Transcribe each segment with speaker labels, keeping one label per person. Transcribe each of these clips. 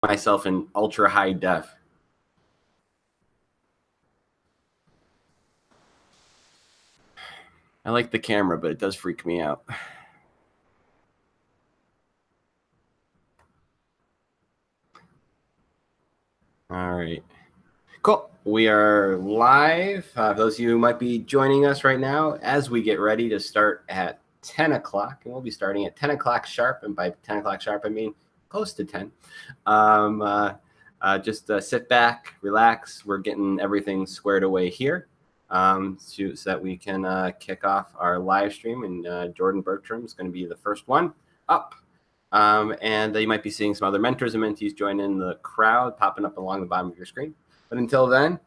Speaker 1: myself in ultra high def. I like the camera, but it does freak me out. All right. Cool. We are live. Those of you who might be joining us right now as we get ready to start at 10 o'clock. And we'll be starting at 10 o'clock sharp. And by 10 o'clock sharp, I mean close to 10. Just sit back, relax. We're getting everything squared away here so that we can kick off our live stream. And Jordan Bergtraum is going to be the first one up. And you might be seeing some other mentors and mentees join in the crowd popping up along the bottom of your screen. But until then,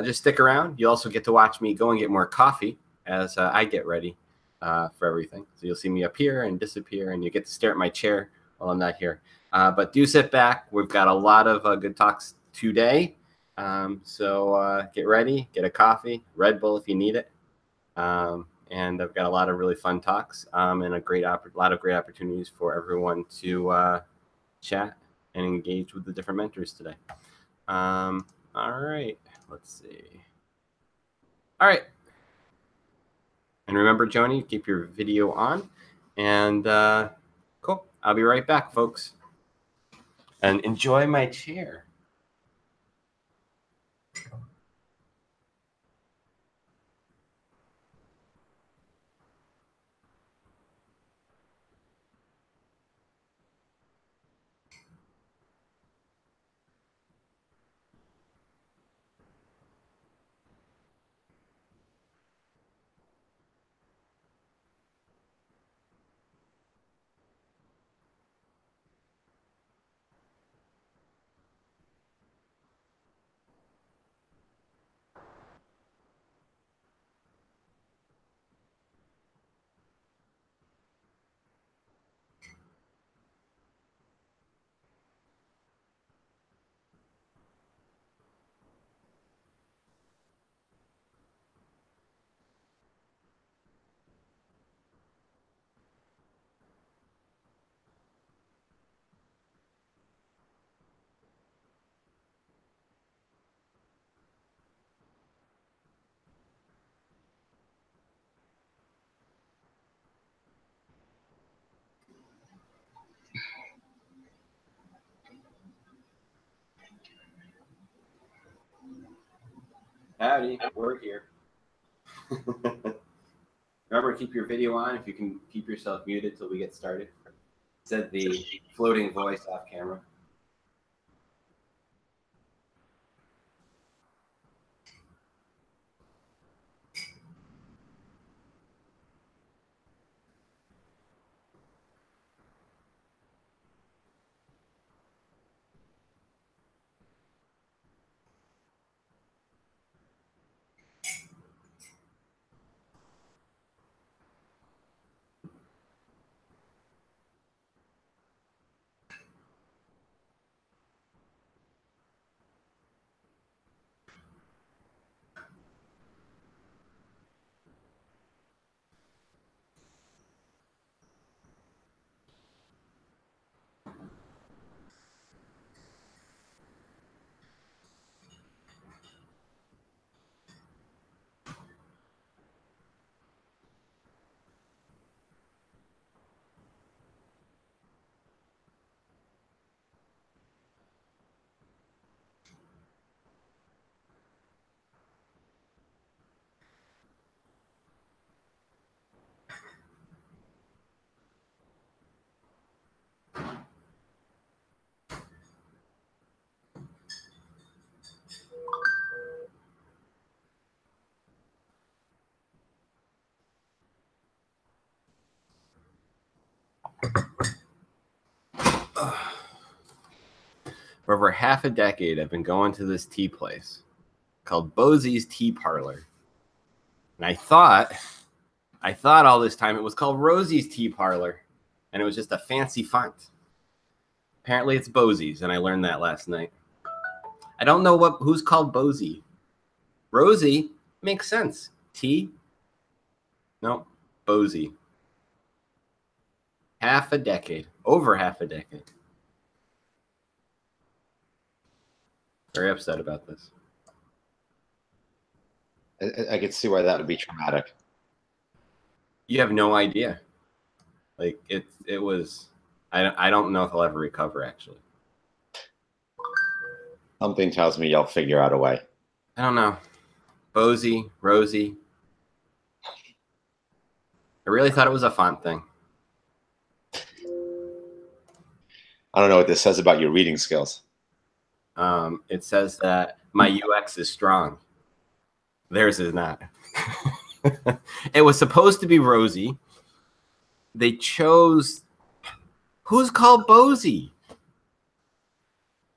Speaker 1: just stick around. You also get to watch me go and get more coffee as I get ready for everything. So you'll see me up here and disappear, and you get to stare at my chair while I'm not here. But do sit back. We've got a lot of good talks today. So get ready, get a coffee, Red Bull if you need it. And I've got a lot of really fun talks and a lot of great opportunities for everyone to chat and engage with the different mentors today. All right, let's see. All right. And remember, Joni, keep your video on. And cool. I'll be right back, folks. And enjoy my chair. Howdy, we're here. Remember, keep your video on if you can keep yourself muted till we get started. Said the floating voice off camera. For over half a decade, I've been going to this tea place called Bosie's Tea Parlor. And I thought all this time it was called Rosie's Tea Parlor, and it was just a fancy font. Apparently it's Bosie's, and I learned that last night. I don't know who's called Bosie. Rosie makes sense. Tea? No, Bosie. Half a decade, over half a decade. Very upset about this.
Speaker 2: I could see why that would be traumatic.
Speaker 1: You have no idea. Like it was. I don't know if I'll ever recover. Actually,
Speaker 2: Something tells me you'll figure out a way.
Speaker 1: I don't know. Bozy, Rosie. I really thought it was a font thing.
Speaker 2: I don't know what this says about your reading skills.
Speaker 1: It says that my UX is strong. Theirs is not. It was supposed to be Rosie. They chose. Who's called Bozy?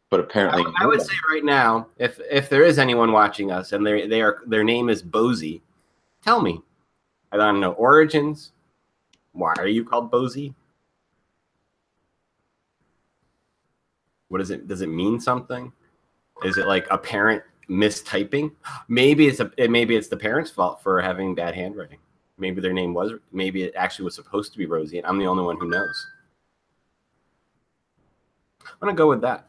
Speaker 2: But apparently,
Speaker 1: I would say right now, if there is anyone watching us and their name is Bozy, tell me. I don't know origins. Why are you called Bozy? What is it? Does it mean something? Is it like a parent mistyping? Maybe it's the parents' fault for having bad handwriting. Maybe their name was. Maybe it actually was supposed to be Rosie, and I'm the only one who knows. I'm gonna go with that.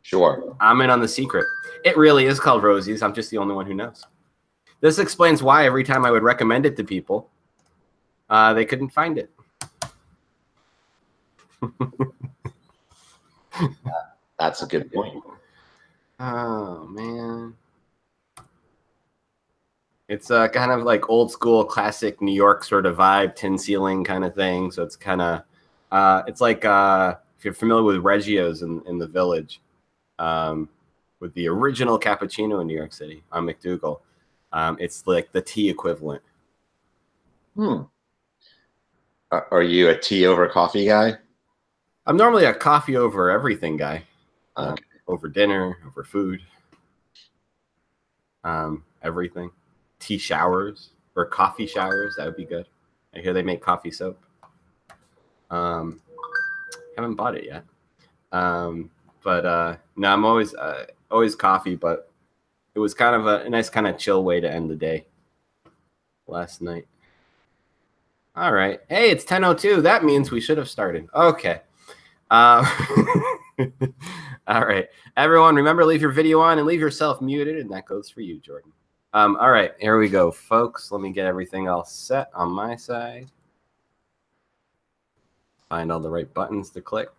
Speaker 2: Sure.
Speaker 1: I'm in on the secret. It really is called Rosie's. I'm just the only one who knows. This explains why every time I would recommend it to people, they couldn't find it.
Speaker 2: That's a good point.
Speaker 1: Oh, man. It's kind of like old school, classic New York sort of vibe, tin ceiling kind of thing. So it's kind of, it's like if you're familiar with Reggio's in the Village, with the original cappuccino in New York City on McDougal. It's like the tea equivalent.
Speaker 2: Are you a tea over coffee guy?
Speaker 1: I'm normally a coffee over everything guy.
Speaker 2: Okay.
Speaker 1: Over dinner, over food. Everything. Tea showers or coffee showers, that would be good. I hear they make coffee soap. Haven't bought it yet. But no, I'm always coffee, but it was kind of a nice kind of chill way to end the day last night. All right. Hey, it's 10:02. That means we should have started. Okay. All right. Everyone, remember, leave your video on and leave yourself muted, and that goes for you, Jordan. All right. Here we go, folks. Let me get everything all set on my side. Find all the right buttons to click.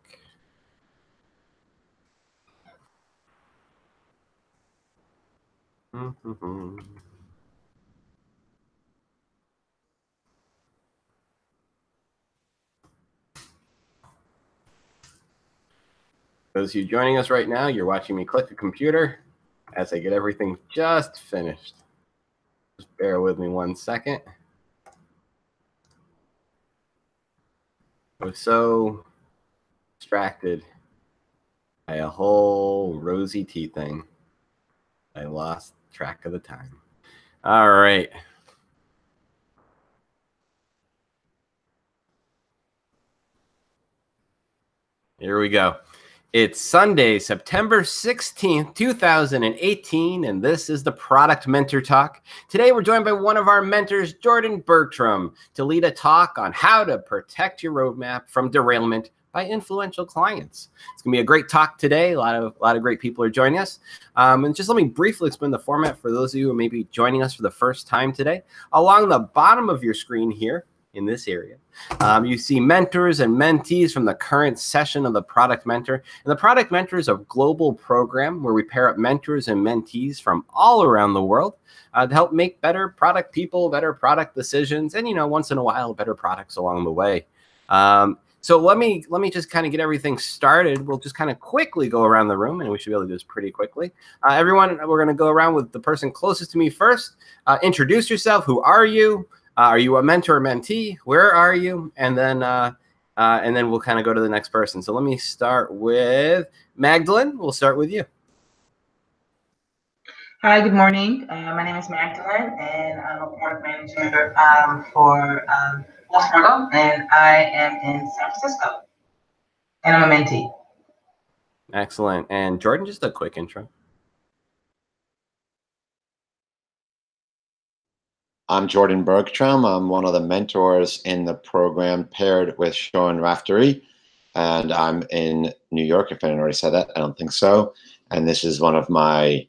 Speaker 1: Those of you joining us right now, you're watching me click the computer as I get everything just finished. Just bear with me 1 second. I was so distracted by a whole rosy tea thing, I lost track of the time. All right. Here we go. It's Sunday, September 16th, 2018, and this is the Product Mentor Talk. Today, we're joined by one of our mentors, Jordan Bergtraum, to lead a talk on how to protect your roadmap from derailment by influential clients. It's going to be a great talk today. A lot of great people are joining us. And just let me briefly explain the format for those of you who may be joining us for the first time today. Along the bottom of your screen here, in this area, you see mentors and mentees from the current session of the Product Mentor. And the Product Mentor is a global program where we pair up mentors and mentees from all around the world to help make better product people, better product decisions, and, once in a while, better products along the way. So let me just kind of get everything started. We'll just kind of quickly go around the room, and we should be able to do this pretty quickly. Everyone, we're going to go around with the person closest to me first. Introduce yourself. Who are you? Are you a mentor or mentee? Where are you? And then we'll kind of go to the next person. So let me start with Magdalene. We'll start with you.
Speaker 3: Hi, good morning. My name is Magdalene, and I'm a product manager for Wells Fargo, and I am in San Francisco, and I'm a mentee.
Speaker 1: Excellent. And Jordan, just a quick intro.
Speaker 2: I'm Jordan Bergtraum. I'm one of the mentors in the program paired with Sean Raftery, and I'm in New York, if I didn't already say that. I don't think so. and this is one of my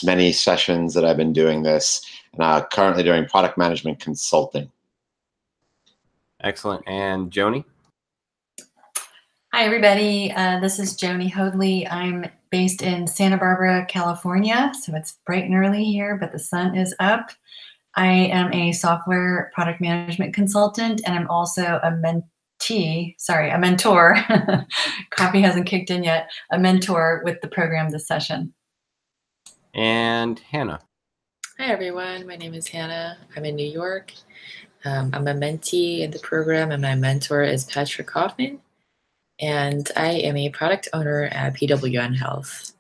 Speaker 2: many sessions that I've been doing this, and currently doing product management consulting.
Speaker 1: Excellent. And Joni?
Speaker 4: Hi, everybody. This is Joni Hoadley. I'm based in Santa Barbara, California, so it's bright and early here, but the sun is up. I am a software product management consultant, and I'm also a mentor. Coffee hasn't kicked in yet. A mentor with the program this session.
Speaker 1: And Hannah.
Speaker 5: Hi, everyone. My name is Hannah. I'm in New York. I'm a mentee in the program, and my mentor is Patrick Hoffman. And I am a product owner at PWN Health.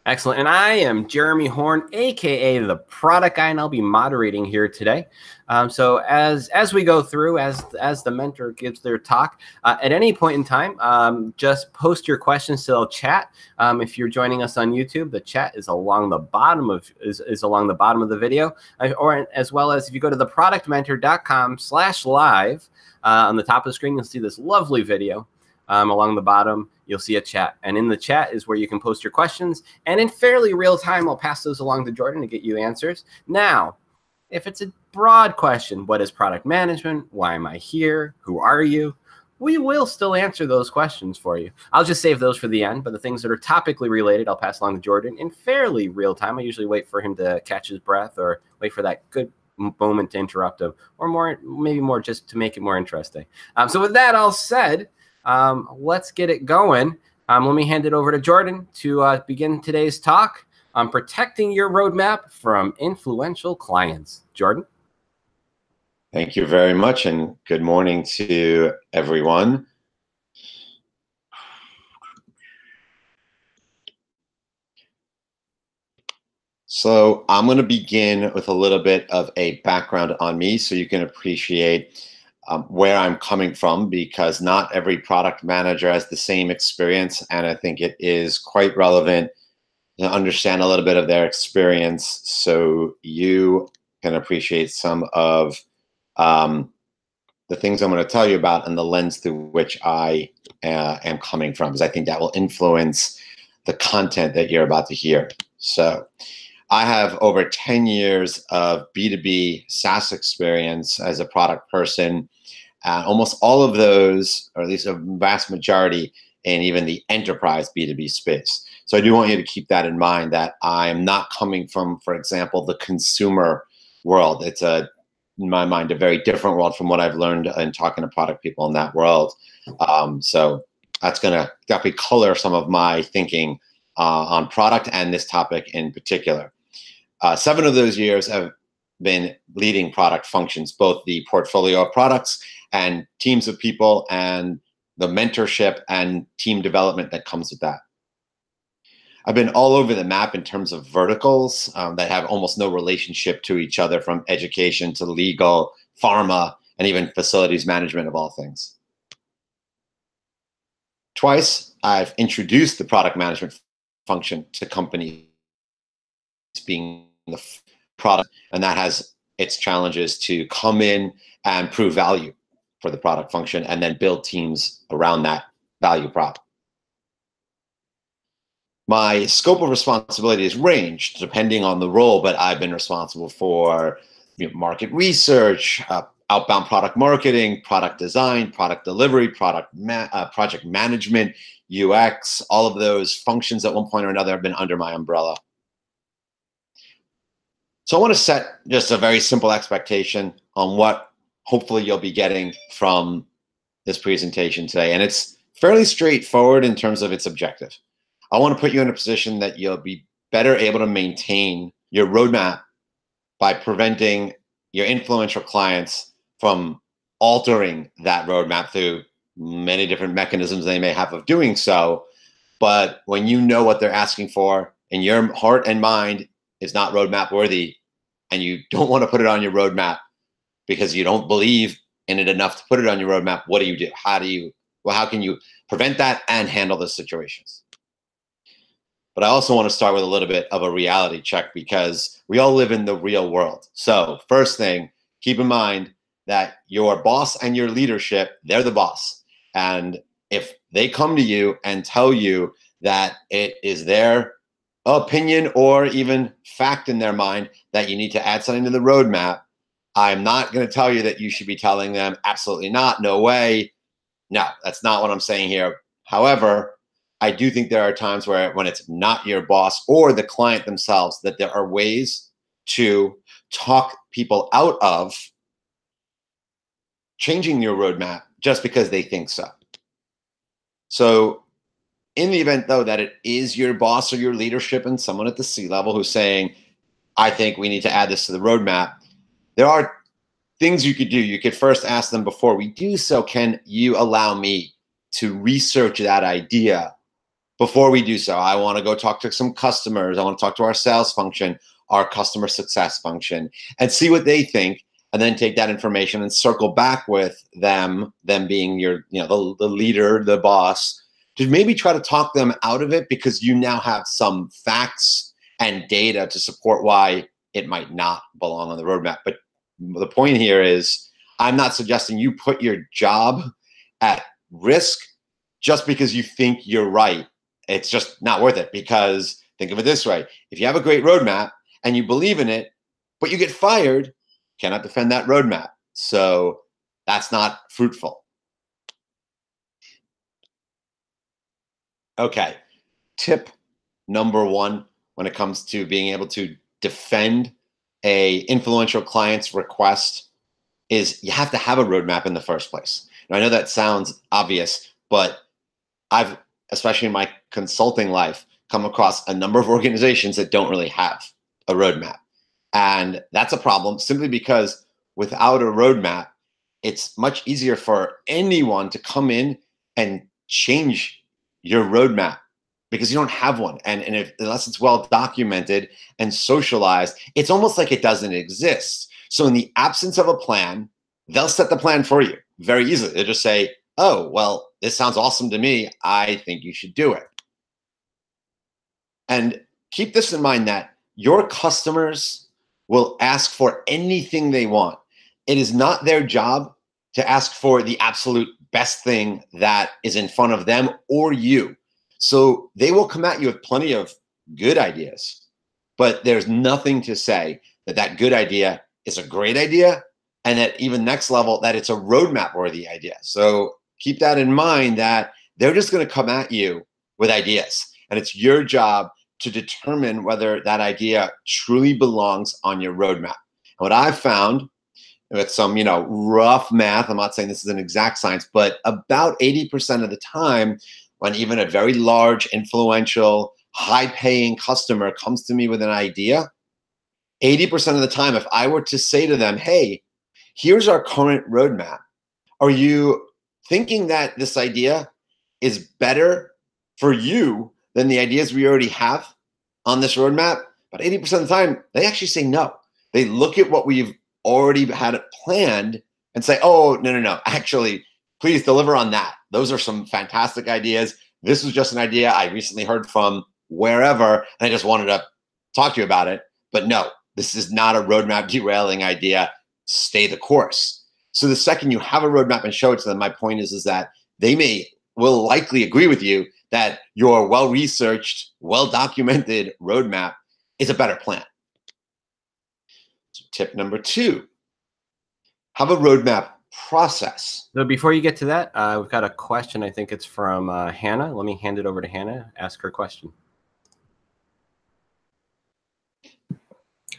Speaker 1: Excellent. And I am Jeremy Horn, aka the Product Guy, and I'll be moderating here today. So as we go through, as the mentor gives their talk, at any point in time, just post your questions to the chat. If you're joining us on YouTube, the chat is along the bottom of the video, or as well as if you go to theproductmentor.com/live, on the top of the screen, you'll see this lovely video. Along the bottom, you'll see a chat. And in the chat is where you can post your questions. And in fairly real time, I'll pass those along to Jordan to get you answers. Now, if it's a broad question, what is product management? Why am I here? Who are you? We will still answer those questions for you. I'll just save those for the end. But the things that are topically related, I'll pass along to Jordan in fairly real time. I usually wait for him to catch his breath or wait for that good moment to interrupt him, or maybe more just to make it more interesting. So with that all said, let's get it going. Let me hand it over to Jordan to begin today's talk on protecting your roadmap from influential clients. Jordan?
Speaker 2: Thank you very much, and good morning to everyone. So I'm going to begin with a little bit of a background on me so you can appreciate where I'm coming from, because not every product manager has the same experience, and I think it is quite relevant to understand a little bit of their experience so you can appreciate some of the things I'm going to tell you about and the lens through which I am coming from, because I think that will influence the content that you're about to hear. So I have over 10 years of B2B SaaS experience as a product person. Almost all of those, or at least a vast majority, in even the enterprise B2B space. So I do want you to keep that in mind, that I'm not coming from, for example, the consumer world. It's in my mind, a very different world from what I've learned in talking to product people in that world. So that's going to definitely color some of my thinking on product and this topic in particular. 7 of those years have been leading product functions, both the portfolio of products and teams of people and the mentorship and team development that comes with that. I've been all over the map in terms of verticals that have almost no relationship to each other, from education to legal, pharma, and even facilities management of all things. Twice, I've introduced the product management function to companies being the product, and that has its challenges to come in and prove value for the product function and then build teams around that value prop. My scope of responsibility has ranged depending on the role, but I've been responsible for market research, outbound product marketing, product design, product delivery, project management, UX. All of those functions at one point or another have been under my umbrella. So I want to set just a very simple expectation on what hopefully you'll be getting from this presentation today. And it's fairly straightforward in terms of its objective. I want to put you in a position that you'll be better able to maintain your roadmap by preventing your influential clients from altering that roadmap through many different mechanisms they may have of doing so. But when you know what they're asking for and your heart and mind is not roadmap worthy, and you don't want to put it on your roadmap because you don't believe in it enough to put it on your roadmap, what do? How can you prevent that and handle those situations? But I also want to start with a little bit of a reality check, because we all live in the real world. So first thing, keep in mind that your boss and your leadership, they're the boss. And if they come to you and tell you that it is their opinion or even fact in their mind that you need to add something to the roadmap, I'm not going to tell you that you should be telling them absolutely not, no way. No, that's not what I'm saying here. However, I do think there are times where when it's not your boss or the client themselves, that there are ways to talk people out of changing your roadmap just because they think so. So in the event, though, that it is your boss or your leadership and someone at the C-level who's saying, I think we need to add this to the roadmap, there are things you could do. You could first ask them before we do so, can you allow me to research that idea before we do so? I want to go talk to some customers. I want to talk to our sales function, our customer success function, and see what they think, and then take that information and circle back with them being your, the leader, the boss, to maybe try to talk them out of it because you now have some facts and data to support why it might not belong on the roadmap. But the point here is I'm not suggesting you put your job at risk just because you think you're right. It's just not worth it, because think of it this way. If you have a great roadmap and you believe in it, but you get fired, you cannot defend that roadmap. So that's not fruitful. Okay, tip number one when it comes to being able to defend a influential client's request is you have to have a roadmap in the first place. Now, I know that sounds obvious, but I've, especially in my consulting life, come across a number of organizations that don't really have a roadmap. And that's a problem simply because without a roadmap, it's much easier for anyone to come in and change your roadmap because you don't have one. And unless it's well documented and socialized, it's almost like it doesn't exist. So in the absence of a plan, they'll set the plan for you very easily. They'll just say, oh, well, this sounds awesome to me. I think you should do it. And keep this in mind that your customers will ask for anything they want. It is not their job to ask for the absolute best thing that is in front of them or you. So they will come at you with plenty of good ideas, but there's nothing to say that that good idea is a great idea, and that even next level, that it's a roadmap worthy idea. So keep that in mind, that they're just going to come at you with ideas, and it's your job to determine whether that idea truly belongs on your roadmap. And what I've found with some, rough math, I'm not saying this is an exact science, but about 80% of the time, when even a very large, influential, high-paying customer comes to me with an idea, 80% of the time, if I were to say to them, hey, here's our current roadmap, are you thinking that this idea is better for you than the ideas we already have on this roadmap? But 80% of the time, they actually say no. They look at what we've already had it planned and say, oh, no, actually, please deliver on that. Those are some fantastic ideas. This was just an idea I recently heard from wherever, and I just wanted to talk to you about it. But no, this is not a roadmap derailing idea. Stay the course. So the second you have a roadmap and show it to them, my point is that they will likely agree with you that your well-researched, well-documented roadmap is a better plan. So tip number 2, have a roadmap process.
Speaker 1: So before you get to that, we've got a question. I think it's from Hannah. Let me hand it over to Hannah. Ask her question.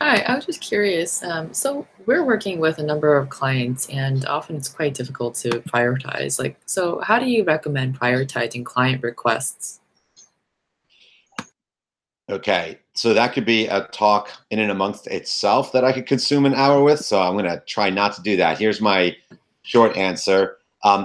Speaker 5: Hi, I was just curious. So we're working with a number of clients, and often it's quite difficult to prioritize. So how do you recommend prioritizing client requests?
Speaker 2: Okay, so that could be a talk in and amongst itself that I could consume an hour with. So I'm going to try not to do that. Here's my short answer.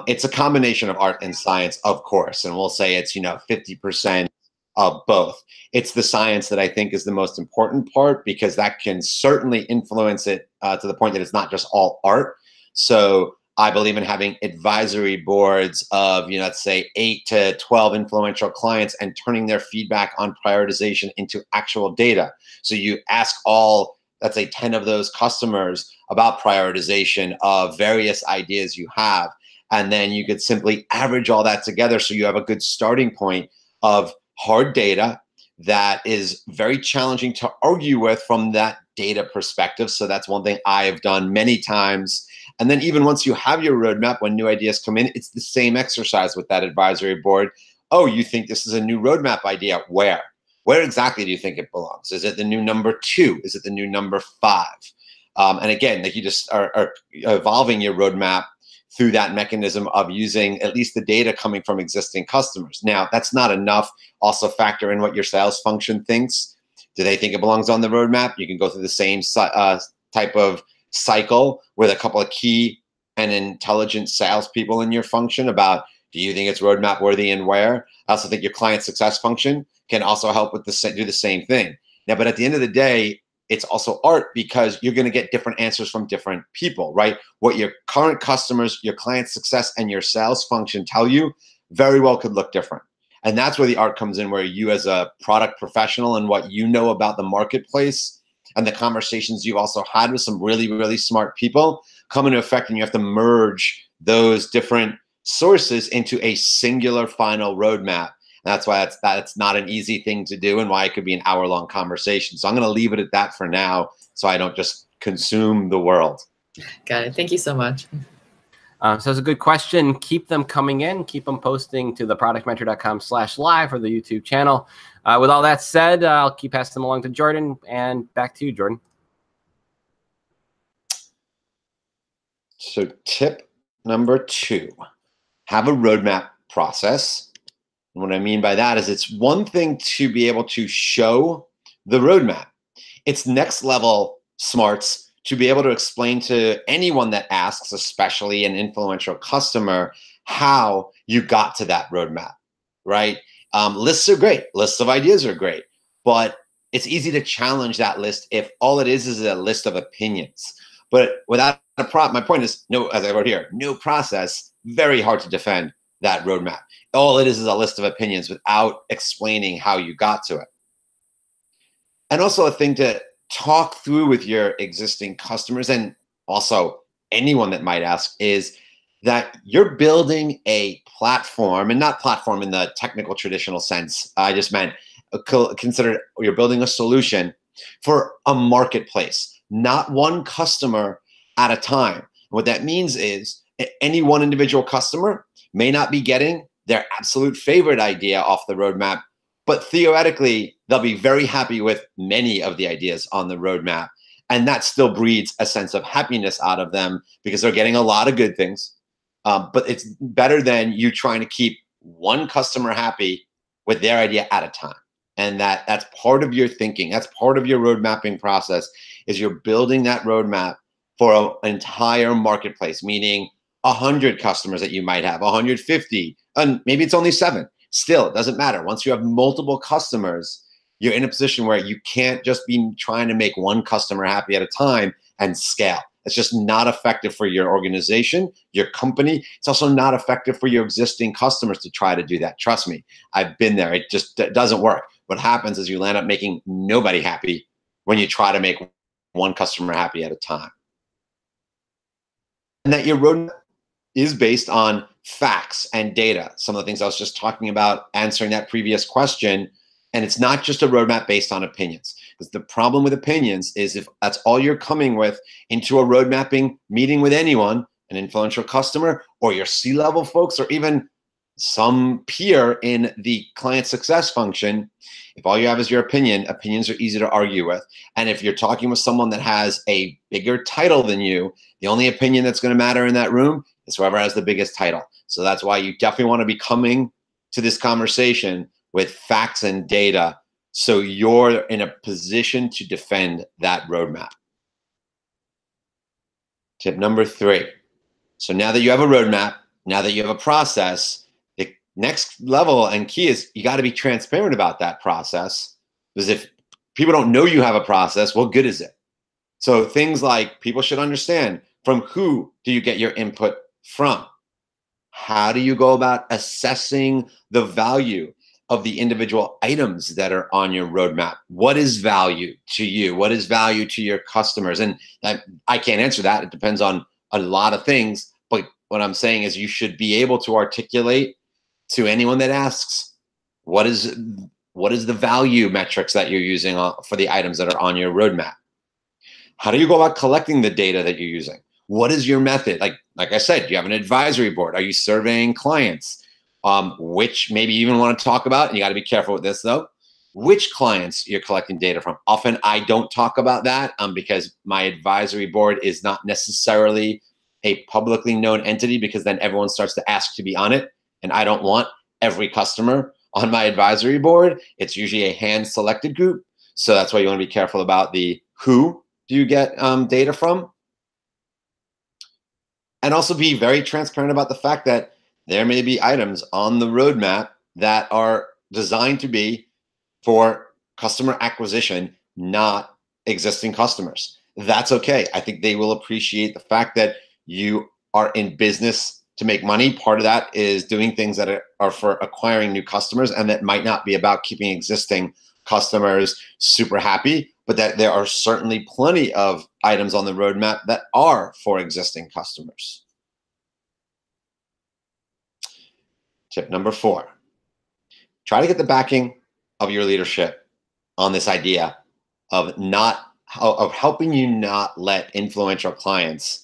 Speaker 2: It's a combination of art and science, of course, and we'll say it's 50% of both. It's the science that I think is the most important part, because that can certainly influence it to the point that it's not just all art. So I believe in having advisory boards of, let's say 8 to 12 influential clients and turning their feedback on prioritization into actual data. So you ask all, let's say 10 of those customers about prioritization of various ideas you have. And then you could simply average all that together so you have a good starting point of hard data that is very challenging to argue with from that data perspective. So that's one thing I have done many times. And then even once you have your roadmap, when new ideas come in, it's the same exercise with that advisory board. Oh, you think this is a new roadmap idea? Where? Where exactly do you think it belongs? Is it the new number 2? Is it the new number 5? And again, like you just are evolving your roadmap through that mechanism of using at least the data coming from existing customers. Now, that's not enough. Also factor in what your sales function thinks. Do they think it belongs on the roadmap? You can go through the same type of cycle with a couple of key and intelligent salespeople in your function about, do you think it's roadmap worthy and where? I also think your client success function can also help with do the same thing. Now, but at the end of the day, it's also art, because you're going to get different answers from different people, right? What your current customers, your client success, and your sales function tell you very well could look different. And that's where the art comes in, where you as a product professional and what you know about the marketplace and the conversations you've also had with some really, really smart people come into effect, and you have to merge those different sources into a singular final roadmap. And that's why that's not an easy thing to do, and why it could be an hour-long conversation. So I'm going to leave it at that for now, so I don't just consume the world.
Speaker 5: Got it. Thank you so much.
Speaker 1: So it's a good question. Keep them coming in. Keep them posting to the productmentor.com/live or the YouTube channel. With all that said, I'll keep passing them along to Jordan, and back to you, Jordan.
Speaker 2: So tip number 2, have a roadmap process. And what I mean by that is, it's one thing to be able to show the roadmap. It's next level smarts to be able to explain to anyone that asks, especially an influential customer, how you got to that roadmap, right? Lists are great. Lists of ideas are great. But it's easy to challenge that list if all it is a list of opinions. But without a my point is, no, as I wrote here, no process, very hard to defend that roadmap. All it is a list of opinions without explaining how you got to it. And also a thing to talk through with your existing customers, and also anyone that might ask, is that you're building a platform, and not platform in the technical traditional sense. I just meant consider you're building a solution for a marketplace, not one customer at a time. What that means is any one individual customer may not be getting their absolute favorite idea off the roadmap, but theoretically, they'll be very happy with many of the ideas on the roadmap. And that still breeds a sense of happiness out of them, because they're getting a lot of good things. But it's better than you trying to keep one customer happy with their idea at a time. And that's part of your thinking. That's part of your road mapping process, is you're building that roadmap for an entire marketplace, meaning 100 customers that you might have, 150, and maybe it's only 7. Still, it doesn't matter. Once you have multiple customers, you're in a position where you can't just be trying to make one customer happy at a time and scale. It's just not effective for your organization, your company. It's also not effective for your existing customers to try to do that. Trust me, I've been there. It just doesn't work. What happens is you land up making nobody happy when you try to make one customer happy at a time. And that your roadmap is based on facts and data. Some of the things I was just talking about answering that previous question. And it's not just a roadmap based on opinions. Because the problem with opinions is, if that's all you're coming with into a road mapping meeting with anyone, an influential customer, or your C-level folks, or even some peer in the client success function, if all you have is your opinion, opinions are easy to argue with. And if you're talking with someone that has a bigger title than you, the only opinion that's going to matter in that room is whoever has the biggest title. So that's why you definitely want to be coming to this conversation with facts and data, so you're in a position to defend that roadmap. Tip number 3. So now that you have a roadmap, now that you have a process, the next level and key is you got to be transparent about that process. Because if people don't know you have a process, what good is it? So things like, people should understand, from who do you get your input from? How do you go about assessing the value of the individual items that are on your roadmap? What is value to you? What is value to your customers? And I can't answer that. It depends on a lot of things. But what I'm saying is you should be able to articulate to anyone that asks, what is the value metrics that you're using for the items that are on your roadmap? How do you go about collecting the data that you're using? What is your method? Like I said, you have an advisory board. Are you surveying clients? Which maybe you even want to talk about, and you got to be careful with this though, which clients you're collecting data from. Often I don't talk about that because my advisory board is not necessarily a publicly known entity, because then everyone starts to ask to be on it. And I don't want every customer on my advisory board. It's usually a hand-selected group. So that's why you want to be careful about the who do you get data from. And also be very transparent about the fact that there may be items on the roadmap that are designed to be for customer acquisition, not existing customers. That's okay. I think they will appreciate the fact that you are in business to make money. Part of that is doing things that are for acquiring new customers, and that might not be about keeping existing customers super happy, but that there are certainly plenty of items on the roadmap that are for existing customers. Tip number 4, try to get the backing of your leadership on this idea of helping you not let influential clients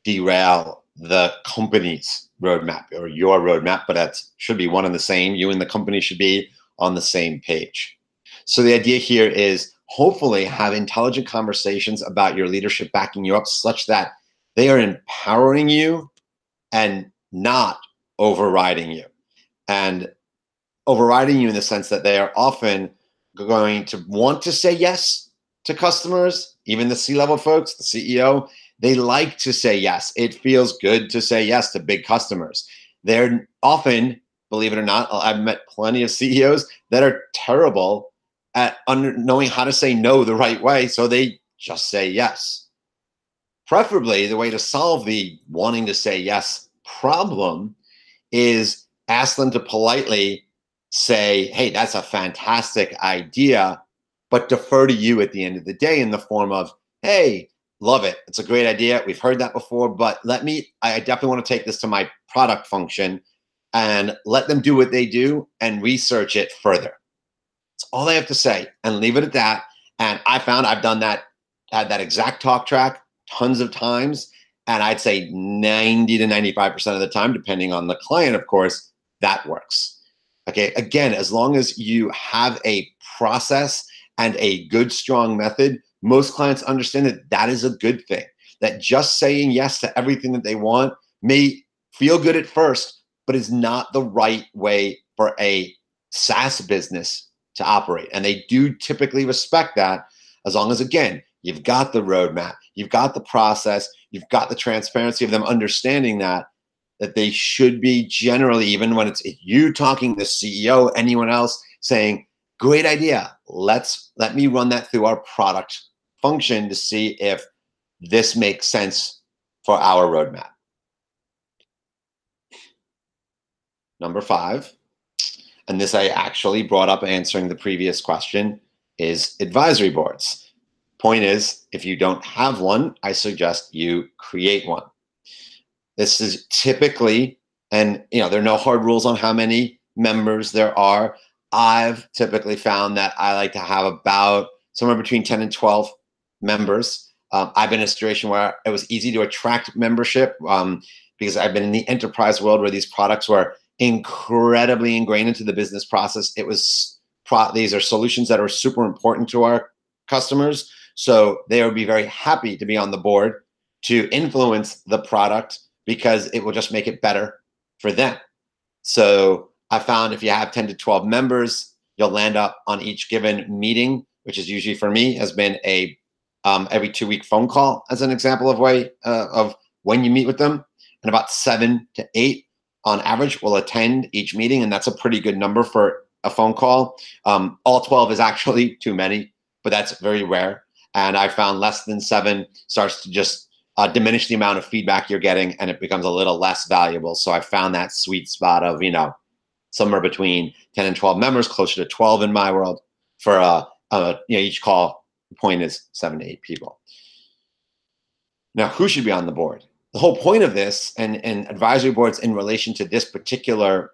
Speaker 2: derail the company's roadmap or your roadmap, but that should be one and the same. You and the company should be on the same page. So the idea here is hopefully have intelligent conversations about your leadership backing you up such that they are empowering you and not overriding you. And overriding you in the sense that they are often going to want to say yes to customers, even the C-level folks, the CEO, they like to say yes. It feels good to say yes to big customers. They're often, believe it or not, I've met plenty of CEOs that are terrible at knowing how to say no the right way, so they just say yes. Preferably, the way to solve the wanting to say yes problem is ask them to politely say, hey, that's a fantastic idea, but defer to you at the end of the day in the form of, hey, love it. It's a great idea. We've heard that before, but I definitely want to take this to my product function and let them do what they do and research it further. That's all they have to say, and leave it at that. And I found I've done that, had that exact talk track tons of times. And I'd say 90 to 95% of the time, depending on the client, of course, that works. Okay, again, as long as you have a process and a good, strong method, most clients understand that that is a good thing. That just saying yes to everything that they want may feel good at first, but is not the right way for a SaaS business to operate. And they do typically respect that as long as, again, you've got the roadmap, you've got the process, you've got the transparency of them understanding that they should be generally, even when it's you talking to the CEO, anyone else saying, great idea, let me run that through our product function to see if this makes sense for our roadmap. Number 5, and this I actually brought up answering the previous question, is advisory boards. Point is, if you don't have one, I suggest you create one. This is typically, and there are no hard rules on how many members there are. I've typically found that I like to have about somewhere between 10 and 12 members. I've been in a situation where it was easy to attract membership because I've been in the enterprise world where these products were incredibly ingrained into the business process. These are solutions that are super important to our customers. So they would be very happy to be on the board to influence the product because it will just make it better for them. So I found if you have 10 to 12 members, you'll land up on each given meeting, which is usually for me has been a every 2-week phone call as an example of when you meet with them. And about 7 to 8 on average will attend each meeting. And that's a pretty good number for a phone call. All 12 is actually too many, but that's very rare. And I found less than 7 starts to just diminish the amount of feedback you're getting, and it becomes a little less valuable. So I found that sweet spot of, somewhere between 10 and 12 members, closer to 12 in my world for each call. The point is 7 to 8 people. Now, who should be on the board? the whole point of this and advisory boards in relation to this particular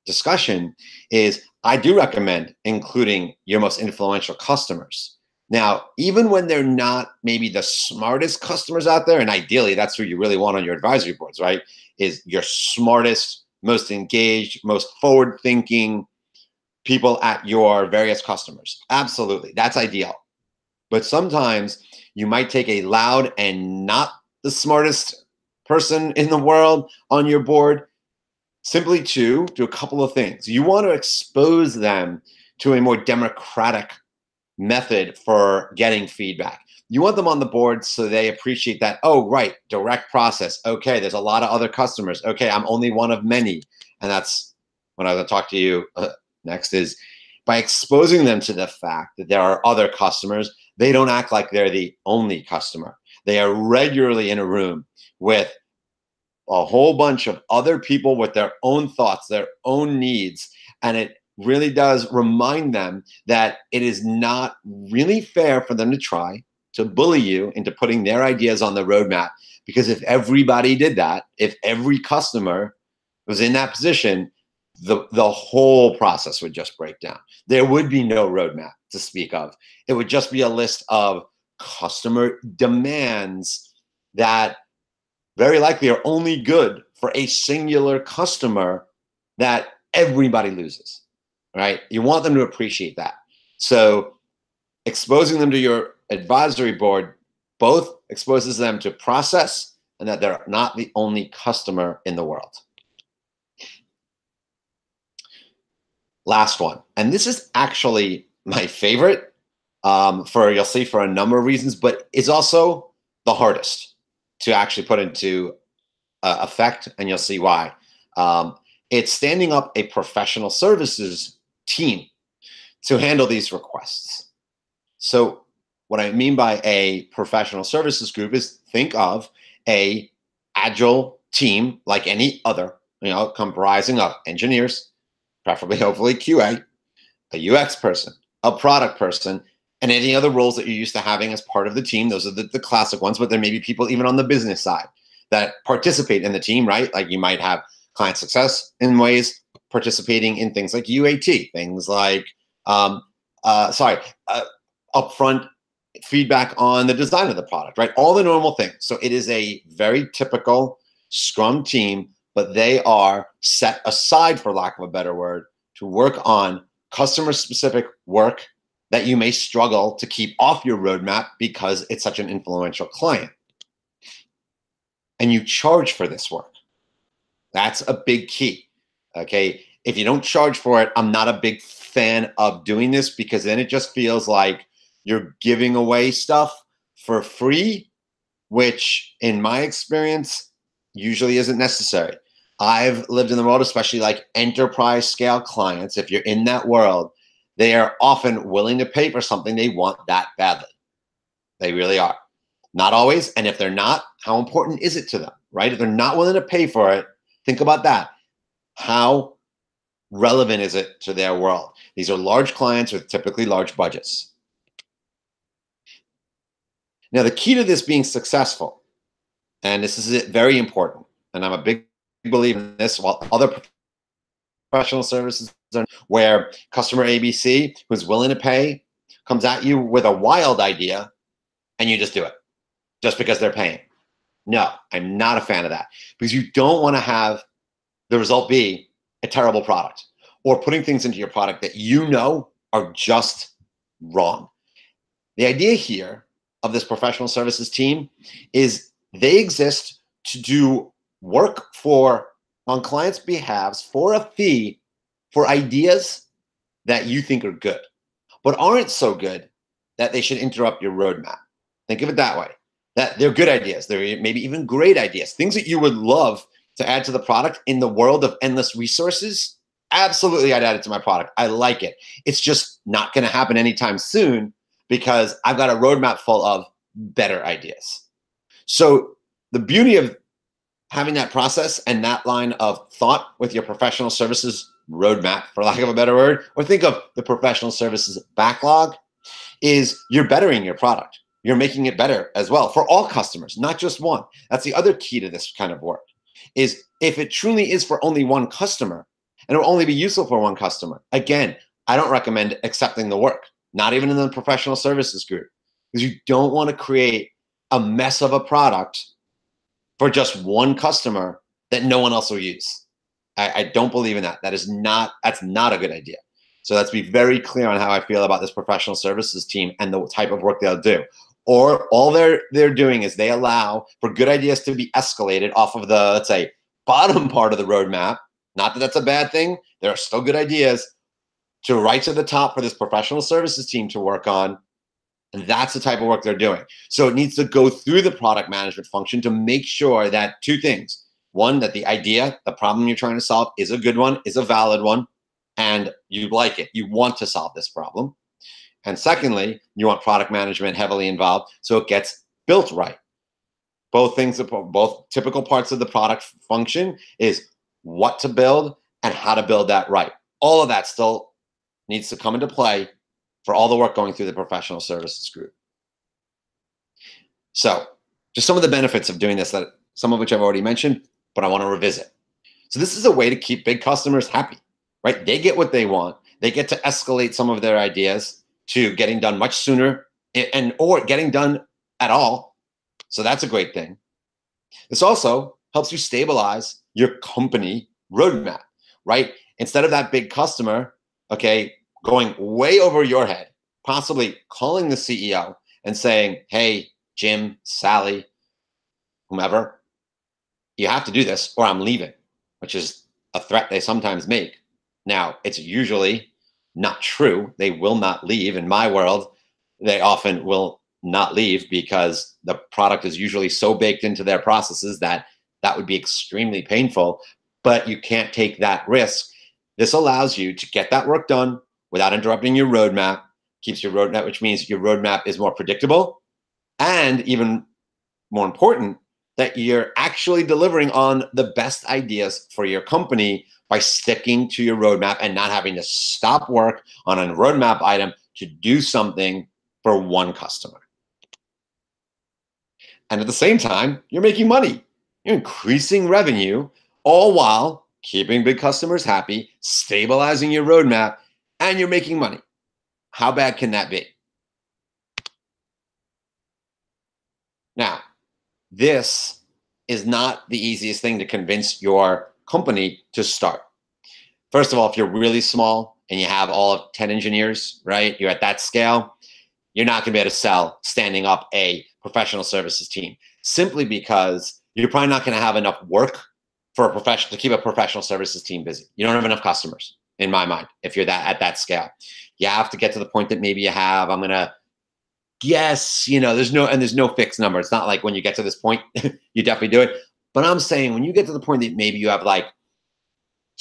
Speaker 2: discussion is I do recommend including your most influential customers. Now, even when they're not maybe the smartest customers out there, and ideally that's who you really want on your advisory boards, right? Is your smartest, most engaged, most forward-thinking people at your various customers. Absolutely, that's ideal. But sometimes you might take a loud and not the smartest person in the world on your board simply to do a couple of things. You want to expose them to a more democratic method for getting feedback. You want them on the board so they appreciate that, oh, right, direct process. Okay, there's a lot of other customers. Okay, I'm only one of many. And that's what I will talk to you next is by exposing them to the fact that there are other customers, they don't act like they're the only customer. They are regularly in a room with a whole bunch of other people with their own thoughts, their own needs, and it really does remind them that it is not really fair for them to try to bully you into putting their ideas on the roadmap. Because if everybody did that, if every customer was in that position, the whole process would just break down. There would be no roadmap to speak of. It would just be a list of customer demands that very likely are only good for a singular customer that everybody loses. Right? You want them to appreciate that. So exposing them to your advisory board both exposes them to process and that they're not the only customer in the world. Last one. And this is actually my favorite you'll see for a number of reasons, but it's also the hardest to actually put into effect, and you'll see why. It's standing up a professional services team to handle these requests. So what I mean by a professional services group is think of a agile team like any other, comprising of engineers, preferably hopefully QA, a UX person, a product person, and any other roles that you're used to having as part of the team. Those are the classic ones, but there may be people even on the business side that participate in the team, right? Like you might have client success in ways participating in things like UAT, things like upfront feedback on the design of the product, right? All the normal things. So it is a very typical Scrum team, but they are set aside, for lack of a better word, to work on customer-specific work that you may struggle to keep off your roadmap because it's such an influential client. And you charge for this work. That's a big key. Okay, if you don't charge for it, I'm not a big fan of doing this because then it just feels like you're giving away stuff for free, which in my experience usually isn't necessary. I've lived in the world, especially like enterprise scale clients. If you're in that world, they are often willing to pay for something they want that badly. They really are. Not always. And if they're not, how important is it to them, right? If they're not willing to pay for it, think about that. How relevant is it to their world? These are large clients with typically large budgets. Now, the key to this being successful, and this is very important, and I'm a big believer in this, while other professional services where customer ABC, who's willing to pay, comes at you with a wild idea, and you just do it, just because they're paying. No, I'm not a fan of that, because you don't want to have the result be a terrible product or putting things into your product that you know are just wrong. The idea here of this professional services team is they exist to do work on clients' behalves for a fee for ideas that you think are good, but aren't so good that they should interrupt your roadmap. Think of it that way, that they're good ideas. They're maybe even great ideas, things that you would love to add to the product in the world of endless resources. Absolutely, I'd add it to my product. I like it. It's just not going to happen anytime soon because I've got a roadmap full of better ideas. So the beauty of having that process and that line of thought with your professional services roadmap, for lack of a better word, or think of the professional services backlog, is you're bettering your product. you're making it better as well for all customers, not just one. That's the other key to this kind of work, is if it truly is for only one customer and it will only be useful for one customer, again, I don't recommend accepting the work, not even in the professional services group, because you don't want to create a mess of a product for just one customer that no one else will use. I don't believe in that. That's not a good idea. So let's be very clear on how I feel about this professional services team and the type of work they'll do. Or all they're doing is they allow for good ideas to be escalated off of the, let's say, bottom part of the roadmap. Not that that's a bad thing. There are still good ideas to right to the top for this professional services team to work on. And that's the type of work they're doing. So it needs to go through the product management function to make sure that two things. One, that the idea, the problem you're trying to solve is a good one, is a valid one, and you like it. You want to solve this problem. And secondly, you want product management heavily involved so it gets built right. Both typical parts of the product function is what to build and how to build that right. All of that still needs to come into play for all the work going through the professional services group. So just some of the benefits of doing this, that some of which I've already mentioned, but I want to revisit. So this is a way to keep big customers happy, right? They get what they want. They get to escalate some of their ideas to getting done much sooner or getting done at all. So that's a great thing. This also helps you stabilize your company roadmap, right? Instead of that big customer, okay, going way over your head, possibly calling the CEO and saying, hey, Jim, Sally, whomever, you have to do this or I'm leaving, which is a threat they sometimes make. Now, it's usually not true. They will not leave. In my world, they often will not leave because the product is usually so baked into their processes that that would be extremely painful, but you can't take that risk. This allows you to get that work done without interrupting your roadmap, keeps your roadmap, which means your roadmap is more predictable, and even more important, that you're actually delivering on the best ideas for your company by sticking to your roadmap and not having to stop work on a roadmap item to do something for one customer. And at the same time, you're making money. You're increasing revenue, all while keeping big customers happy, stabilizing your roadmap, and you're making money. How bad can that be? Now, this is not the easiest thing to convince your company to start. First of all, if you're really small and you have all of 10 engineers, right? You're at that scale, you're not gonna be able to sell standing up a professional services team, simply because you're probably not gonna have enough work for a professional to keep a professional services team busy. You don't have enough customers, in my mind, if you're at that scale. You have to get to the point that maybe you have, I'm gonna guess, there's no fixed number. It's not like when you get to this point, you definitely do it. But I'm saying when you get to the point that maybe you have like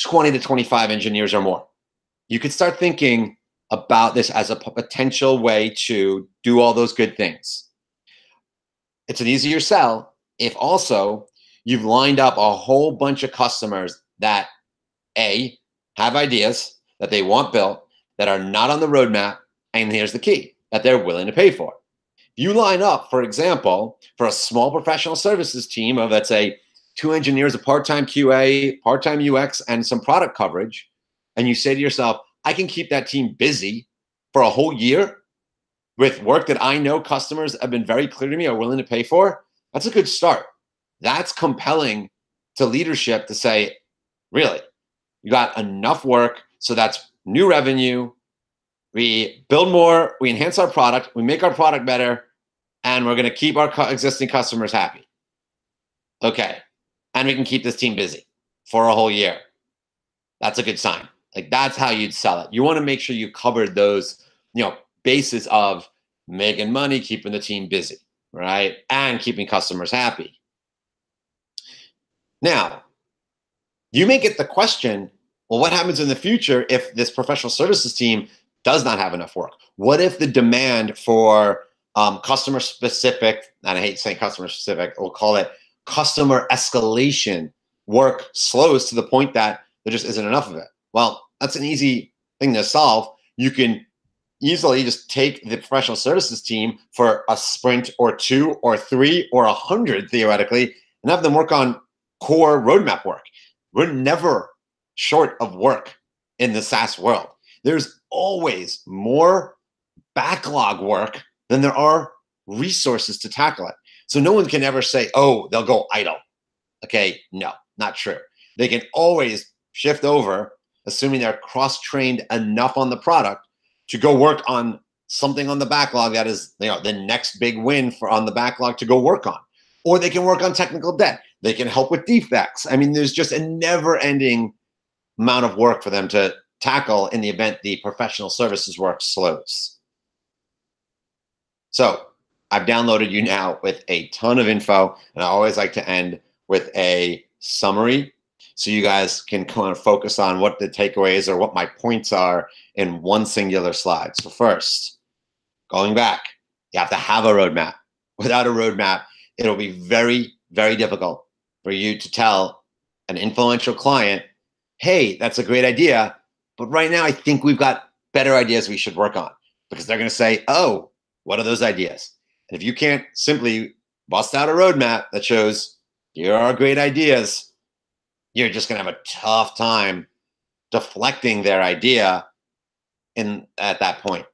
Speaker 2: 20 to 25 engineers or more, you could start thinking about this as a potential way to do all those good things. It's an easier sell if also you've lined up a whole bunch of customers that A, have ideas that they want built that are not on the roadmap, and here's the key, that they're willing to pay for. You line up, for example, for a small professional services team of, let's say, 2 engineers, a part-time QA, part-time UX, and some product coverage, and you say to yourself, I can keep that team busy for a whole year with work that I know customers have been very clear to me are willing to pay for. That's a good start. That's compelling to leadership to say, really, you got enough work, so that's new revenue. We build more, we enhance our product, we make our product better, and we're gonna keep our existing customers happy. Okay, and we can keep this team busy for a whole year. That's a good sign. Like, that's how you'd sell it. You wanna make sure you covered those, bases of making money, keeping the team busy, right? And keeping customers happy. Now, you may get the question, well, what happens in the future if this professional services team does not have enough work? What if the demand for customer specific, and I hate saying customer specific, we'll call it customer escalation work slows to the point that there just isn't enough of it? Well, that's an easy thing to solve. You can easily just take the professional services team for a sprint or 2 or 3 or 100 theoretically and have them work on core roadmap work. We're never short of work in the SaaS world. There's always more backlog work than there are resources to tackle it. So no one can ever say, oh, they'll go idle. Okay, no, not true. They can always shift over, assuming they're cross-trained enough on the product to go work on something on the backlog that is, you know, the next big win for on the backlog to go work on. Or they can work on technical debt. They can help with defects. I mean, there's just a never-ending amount of work for them to tackle in the event the professional services work slows. So I've downloaded you now with a ton of info, and I always like to end with a summary so you guys can kind of focus on what the takeaways or what my points are in one singular slide. So first, going back, you have to have a roadmap. Without a roadmap, it'll be very, very difficult for you to tell an influential client, hey, that's a great idea, but right now I think we've got better ideas we should work on, because they're going to say, oh, what are those ideas? And if you can't simply bust out a roadmap that shows here are great ideas, you're just going to have a tough time deflecting their idea at that point.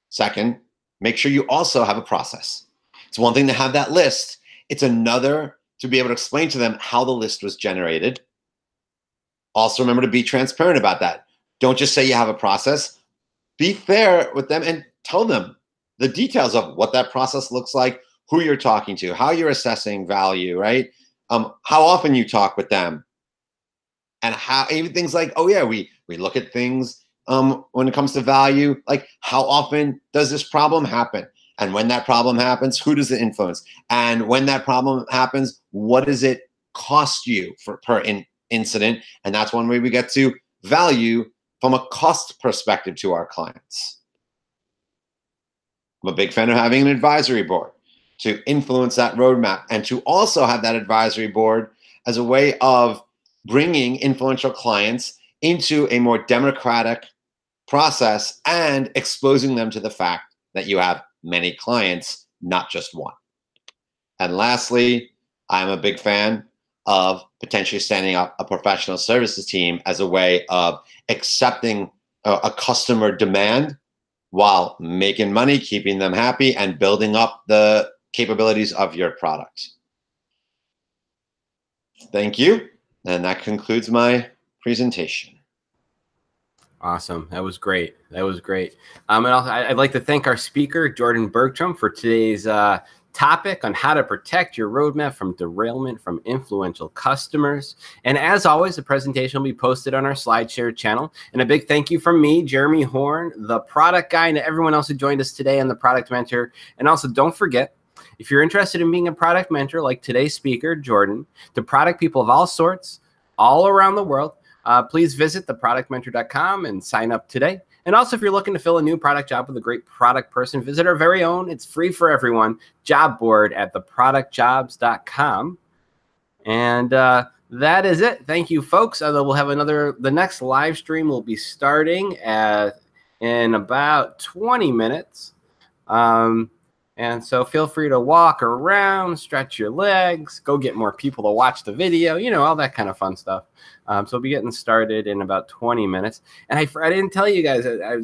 Speaker 2: Second, make sure you also have a process. It's one thing to have that list. It's another to be able to explain to them how the list was generated. Also remember to be transparent about that. Don't just say you have a process. Be fair with them and tell them the details of what that process looks like, who you're talking to, how you're assessing value, right? How often you talk with them, and how even things like, oh yeah, we look at things when it comes to value, like how often does this problem happen? And when that problem happens, who does it influence? And when that problem happens, what does it cost you per incident? And that's one way we get to value from a cost perspective to our clients. I'm a big fan of having an advisory board to influence that roadmap, and to also have that advisory board as a way of bringing influential clients into a more democratic process and exposing them to the fact that you have many clients, not just one. And lastly, I'm a big fan of potentially standing up a professional services team as a way of accepting a customer demand while making money, keeping them happy, and building up the capabilities of your product. Thank you. And that concludes my presentation.
Speaker 1: Awesome. That was great. That was great. And also, I'd like to thank our speaker, Jordan Bergtraum, for today's topic on how to protect your roadmap from derailment from influential customers. And as always, the presentation will be posted on our SlideShare channel. And a big thank you from me, Jeremy Horn, the product guy, and to everyone else who joined us today on the Product Mentor. And also, don't forget, if you're interested in being a product mentor like today's speaker, Jordan, to product people of all sorts, all around the world, please visit theproductmentor.com and sign up today. And also, if you're looking to fill a new product job with a great product person, visit our very own, it's free for everyone, job board at theproductjobs.com. And that is it. Thank you, folks. We'll have the next live stream will be starting in about 20 minutes. And so feel free to walk around, stretch your legs, go get more people to watch the video, you know, all that kind of fun stuff. So we'll be getting started in about 20 minutes. And I didn't tell you guys, I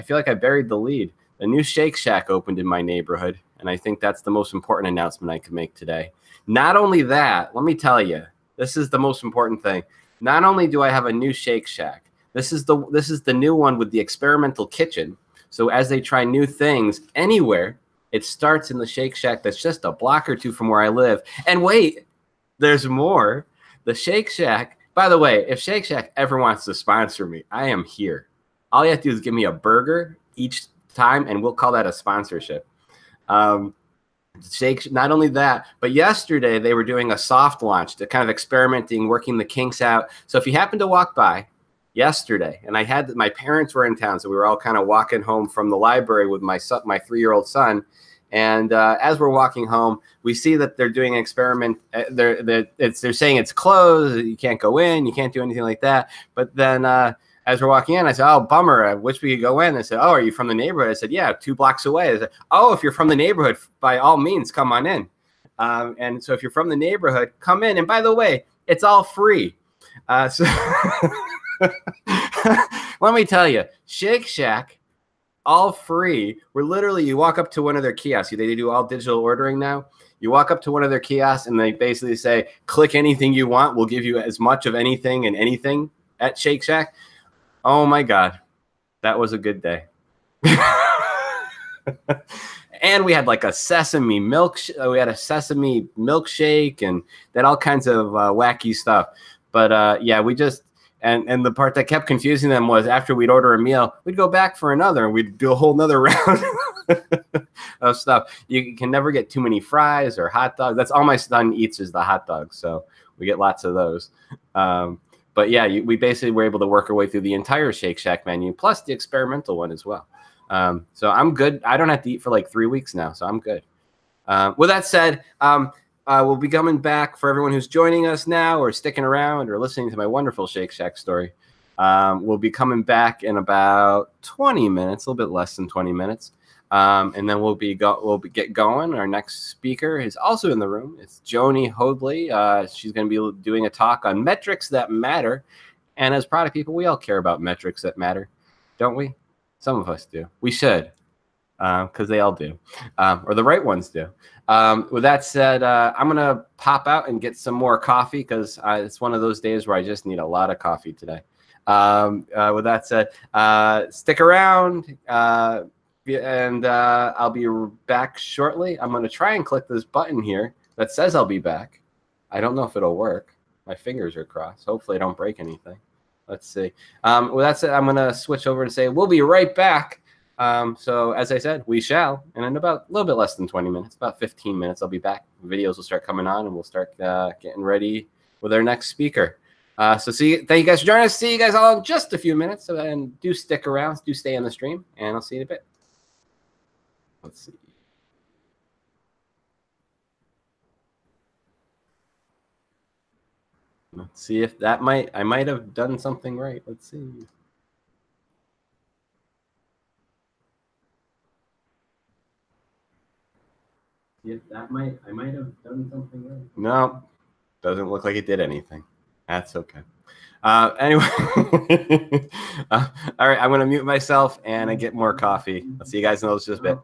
Speaker 1: feel like I buried the lead. A new Shake Shack opened in my neighborhood, and I think that's the most important announcement I can make today. Not only that, let me tell you, this is the most important thing. Not only do I have a new Shake Shack, this is the new one with the experimental kitchen. So as they try new things anywhere, it starts in the Shake Shack that's just a block or two from where I live. And wait, there's more. The Shake Shack, by the way, if Shake Shack ever wants to sponsor me, I am here. All you have to do is give me a burger each time, and we'll call that a sponsorship. Not only that, but yesterday they were doing a soft launch, to kind of experimenting, working the kinks out. So if you happen to walk by yesterday, and my parents were in town, so we were all kind of walking home from the library with my 3-year-old son. And as we're walking home, we see that they're doing an experiment. They're saying it's closed. You can't go in. You can't do anything like that. But then as we're walking in, I said, "Oh, bummer. I wish we could go in." They said, "Oh, are you from the neighborhood?" I said, "Yeah, 2 blocks away." I said, "Oh, if you're from the neighborhood, by all means, come on in." And so if you're from the neighborhood, come in. And by the way, it's all free. So let me tell you, Shake Shack, all free. We're literally, you walk up to one of their kiosks. They do all digital ordering now. You walk up to one of their kiosks and they basically say, click anything you want. We'll give you as much of anything and anything at Shake Shack. Oh my God, that was a good day. And we had like a sesame milkshake and then all kinds of wacky stuff. But yeah, we just, and the part that kept confusing them was after we'd order a meal, we'd go back for another and we'd do a whole nother round of stuff. You can never get too many fries or hot dogs. That's all my son eats is the hot dogs. So we get lots of those. But yeah, we basically were able to work our way through the entire Shake Shack menu, plus the experimental one as well. So I'm good. I don't have to eat for like 3 weeks now, so I'm good. With that said, we'll be coming back for everyone who's joining us now or sticking around or listening to my wonderful Shake Shack story. We'll be coming back in about 20 minutes, a little bit less than 20 minutes. And then we'll get going. Our next speaker is also in the room. It's Joni Hoadley. She's going to be doing a talk on metrics that matter. And as product people, we all care about metrics that matter, don't we? Some of us do. We should, because they all do, or the right ones do. With that said, I'm going to pop out and get some more coffee because it's one of those days where I just need a lot of coffee today. With that said, stick around, and I'll be back shortly. I'm going to try and click this button here that says I'll be back. I don't know if it'll work. My fingers are crossed. Hopefully I don't break anything. Let's see. With that said, I'm going to switch over and say we'll be right back. So as I said, we shall. And in about a little bit less than 20 minutes, about 15 minutes, I'll be back. Videos will start coming on and we'll start getting ready with our next speaker. So thank you guys for joining us. See you guys all in just a few minutes. And do stick around. Do stay on the stream. And I'll see you in a bit. Let's see. Let's see if I might have done something right. Let's see. I might have done something right. No, doesn't look like it did anything. That's okay. Anyway, all right, I'm going to mute myself and I get more coffee. I'll see you guys in just a bit.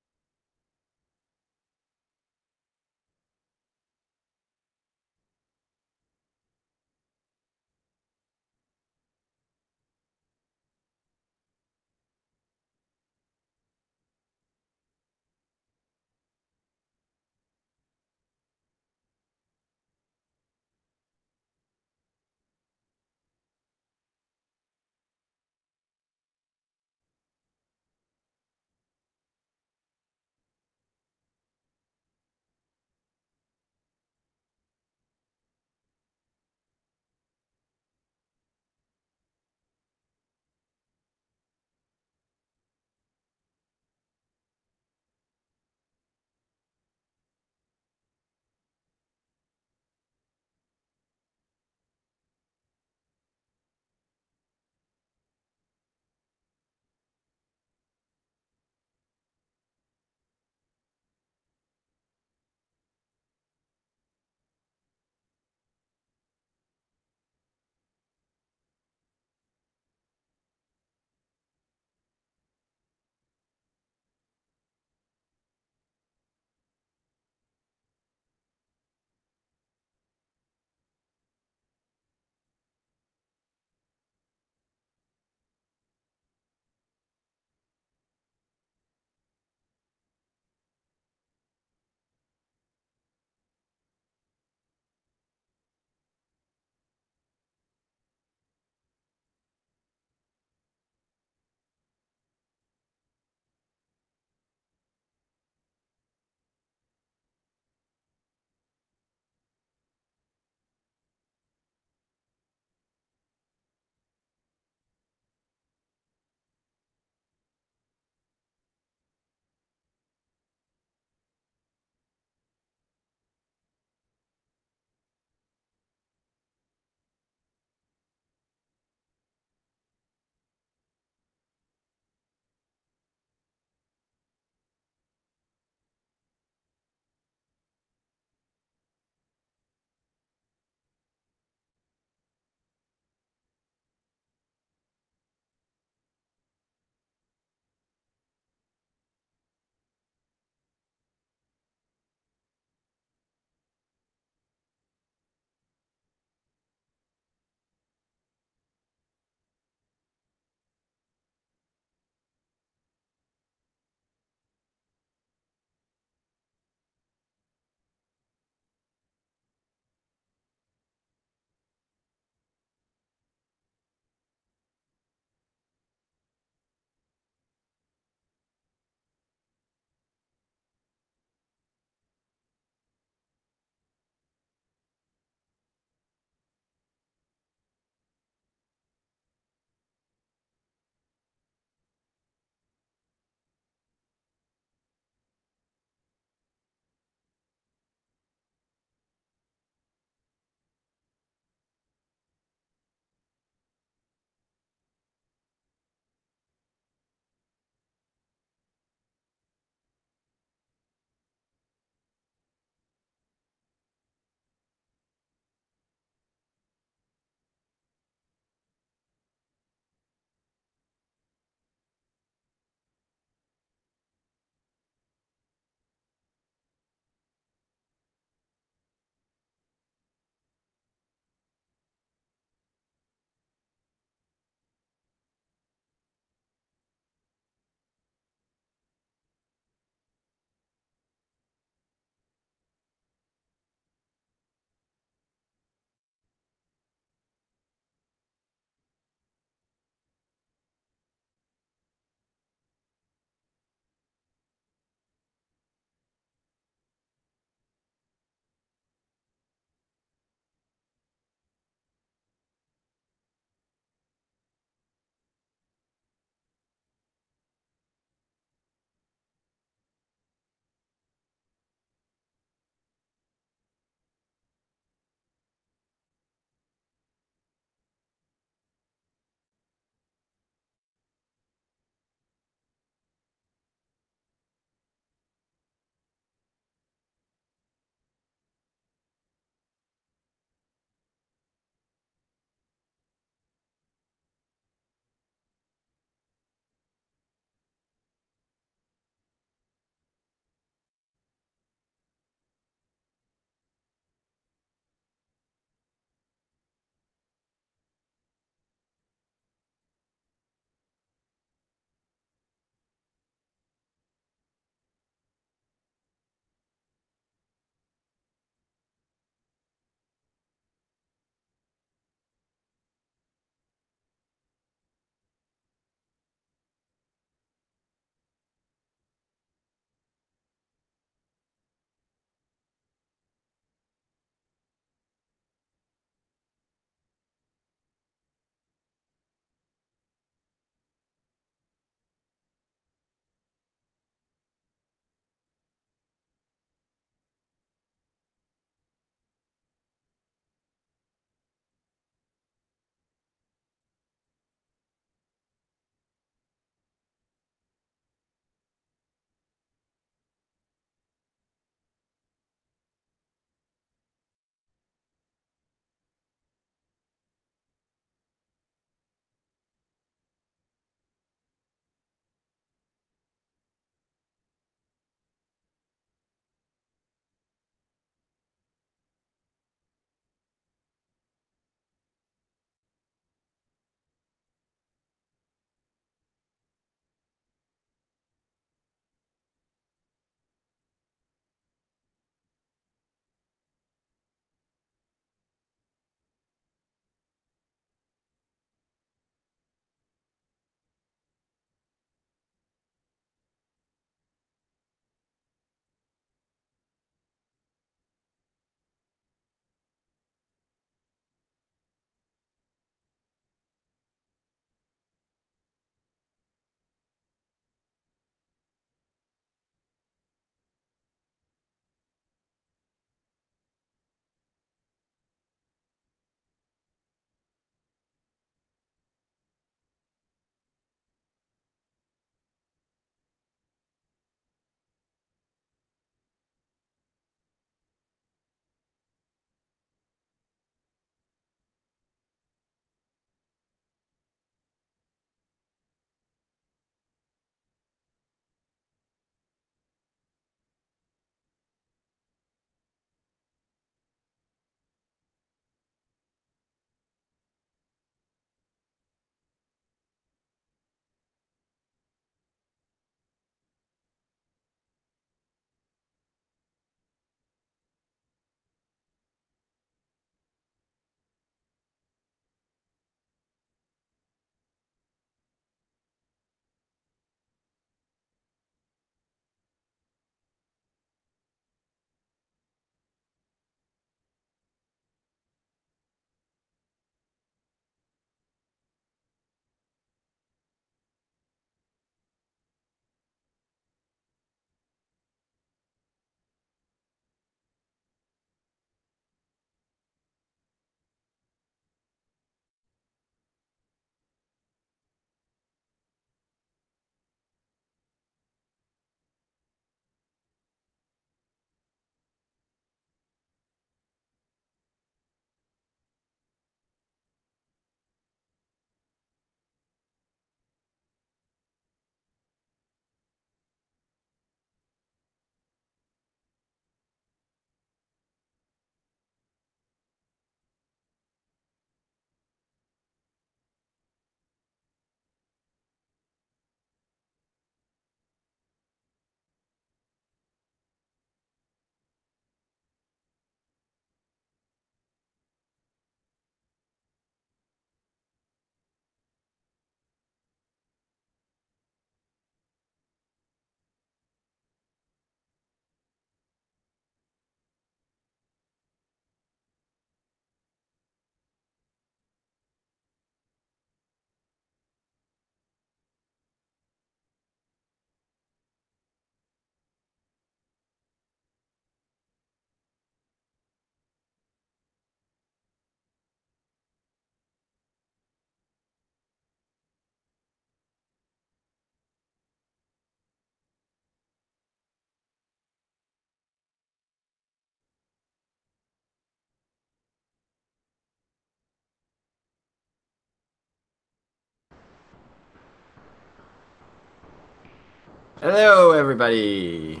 Speaker 1: Hello, everybody.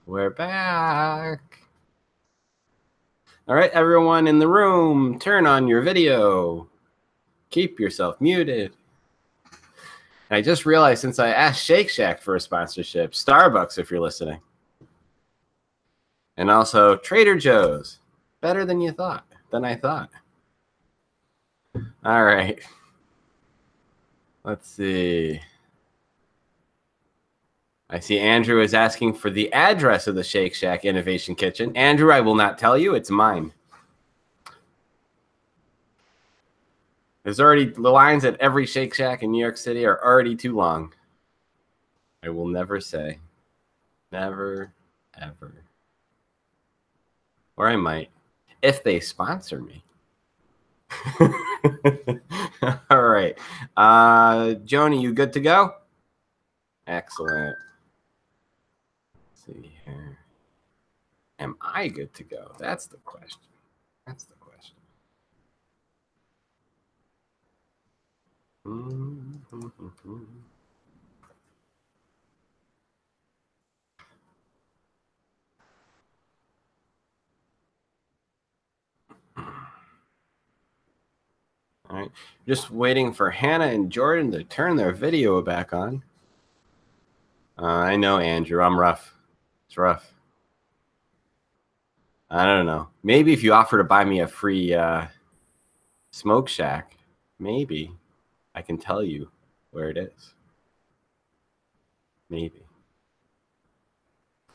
Speaker 1: We're back. All right, everyone in the room, turn on your video. Keep yourself muted. And I just realized since I asked Shake Shack for a sponsorship, Starbucks, if you're listening, and also Trader Joe's, better than I thought. All right. Let's see. I see Andrew is asking for the address of the Shake Shack Innovation Kitchen. Andrew, I will not tell you. It's mine. There's already the lines at every Shake Shack in New York City are already too long. I will never say. Never, ever. Or I might, if they sponsor me. All right. Joni, you good to go? Excellent. Let's see here. Am I good to go? That's the question. That's the question. All right, just waiting for Hannah and Jordan to turn their video back on. I know, Andrew, I'm rough. It's rough. I don't know. Maybe if you offer to buy me a free Smoke Shack, maybe I can tell you where it is. Maybe.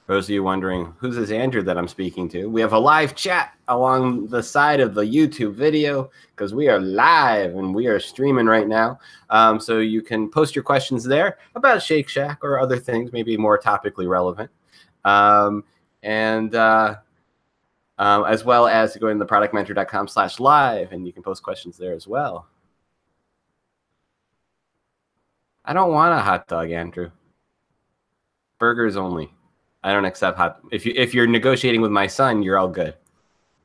Speaker 1: For those of you wondering, who's this Andrew that I'm speaking to? We have a live chat along the side of the YouTube video because we are live and we are streaming right now. So you can post your questions there about Shake Shack or other things, maybe more topically relevant. As well as going to theproductmentor.com/live, and you can post questions there as well. I don't want a hot dog, Andrew. Burgers only. I don't accept hot. If you're negotiating with my son, you're all good.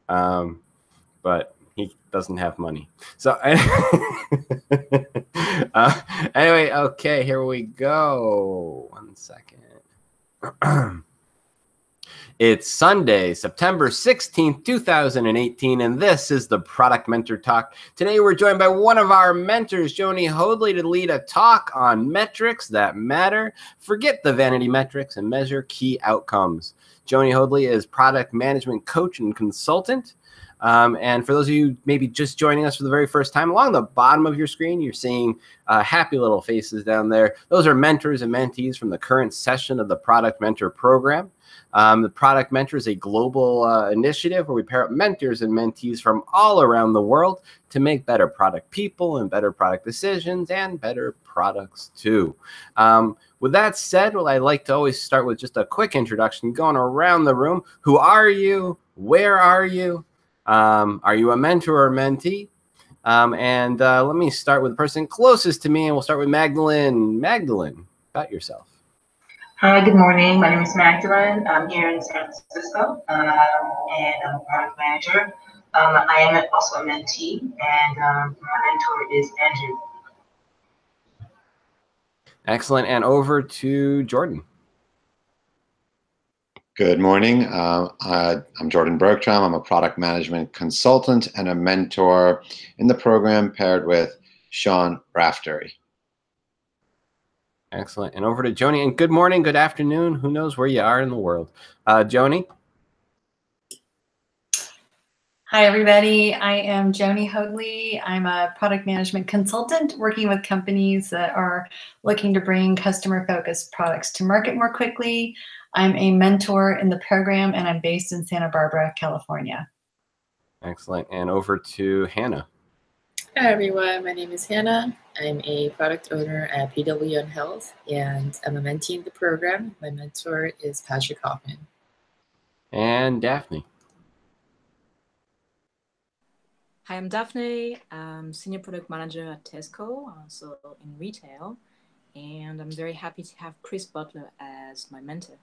Speaker 1: But he doesn't have money. So anyway, okay, here we go. 1 second. It's Sunday, September 16th, 2018, and this is the Product Mentor Talk. Today, we're joined by one of our mentors, Joni Hoadley, to lead a talk on metrics that matter. Forget the vanity metrics and measure key outcomes. Joni Hoadley is product management coach and consultant. And for those of you maybe just joining us for the very first time, along the bottom of your screen, you're seeing happy little faces down there. Those are mentors and mentees from the current session of the Product Mentor program. The Product Mentor is a global initiative where we pair up mentors and mentees from all around the world to make better product people and better product decisions and better products too. With that said, well, I like to always start with just a quick introduction going around the room. Who are you? Where are you? Are you a mentor or mentee? Let me start with the person closest to me, and we'll start with Magdalene. Magdalene, about yourself.
Speaker 3: Hi, good morning. My name is Magdalene. I'm here in San Francisco, and I'm a product manager. I am also a mentee, and my mentor is Andrew.
Speaker 1: Excellent. And over to Jordan.
Speaker 2: Good morning. I'm Jordan Bergtraum. I'm a product management consultant and a mentor in the program, paired with Sean Raftery.
Speaker 1: Excellent. And over to Joni. And good morning, good afternoon. Who knows where you are in the world? Joni.
Speaker 4: Hi, everybody. I am Joni Hoadley. I'm a product management consultant working with companies that are looking to bring customer-focused products to market more quickly. I'm a mentor in the program, and I'm based in Santa Barbara, California.
Speaker 1: Excellent. And over to Hannah.
Speaker 5: Hi, everyone. My name is Hannah. I'm a product owner at PW on Health, and I'm a mentee in the program. My mentor is Patrick Hoffman.
Speaker 1: And Daphne.
Speaker 6: Hi, I'm Daphne. I'm Senior Product Manager at Tesco, also in retail, and I'm very happy to have Chris Butler as my mentor.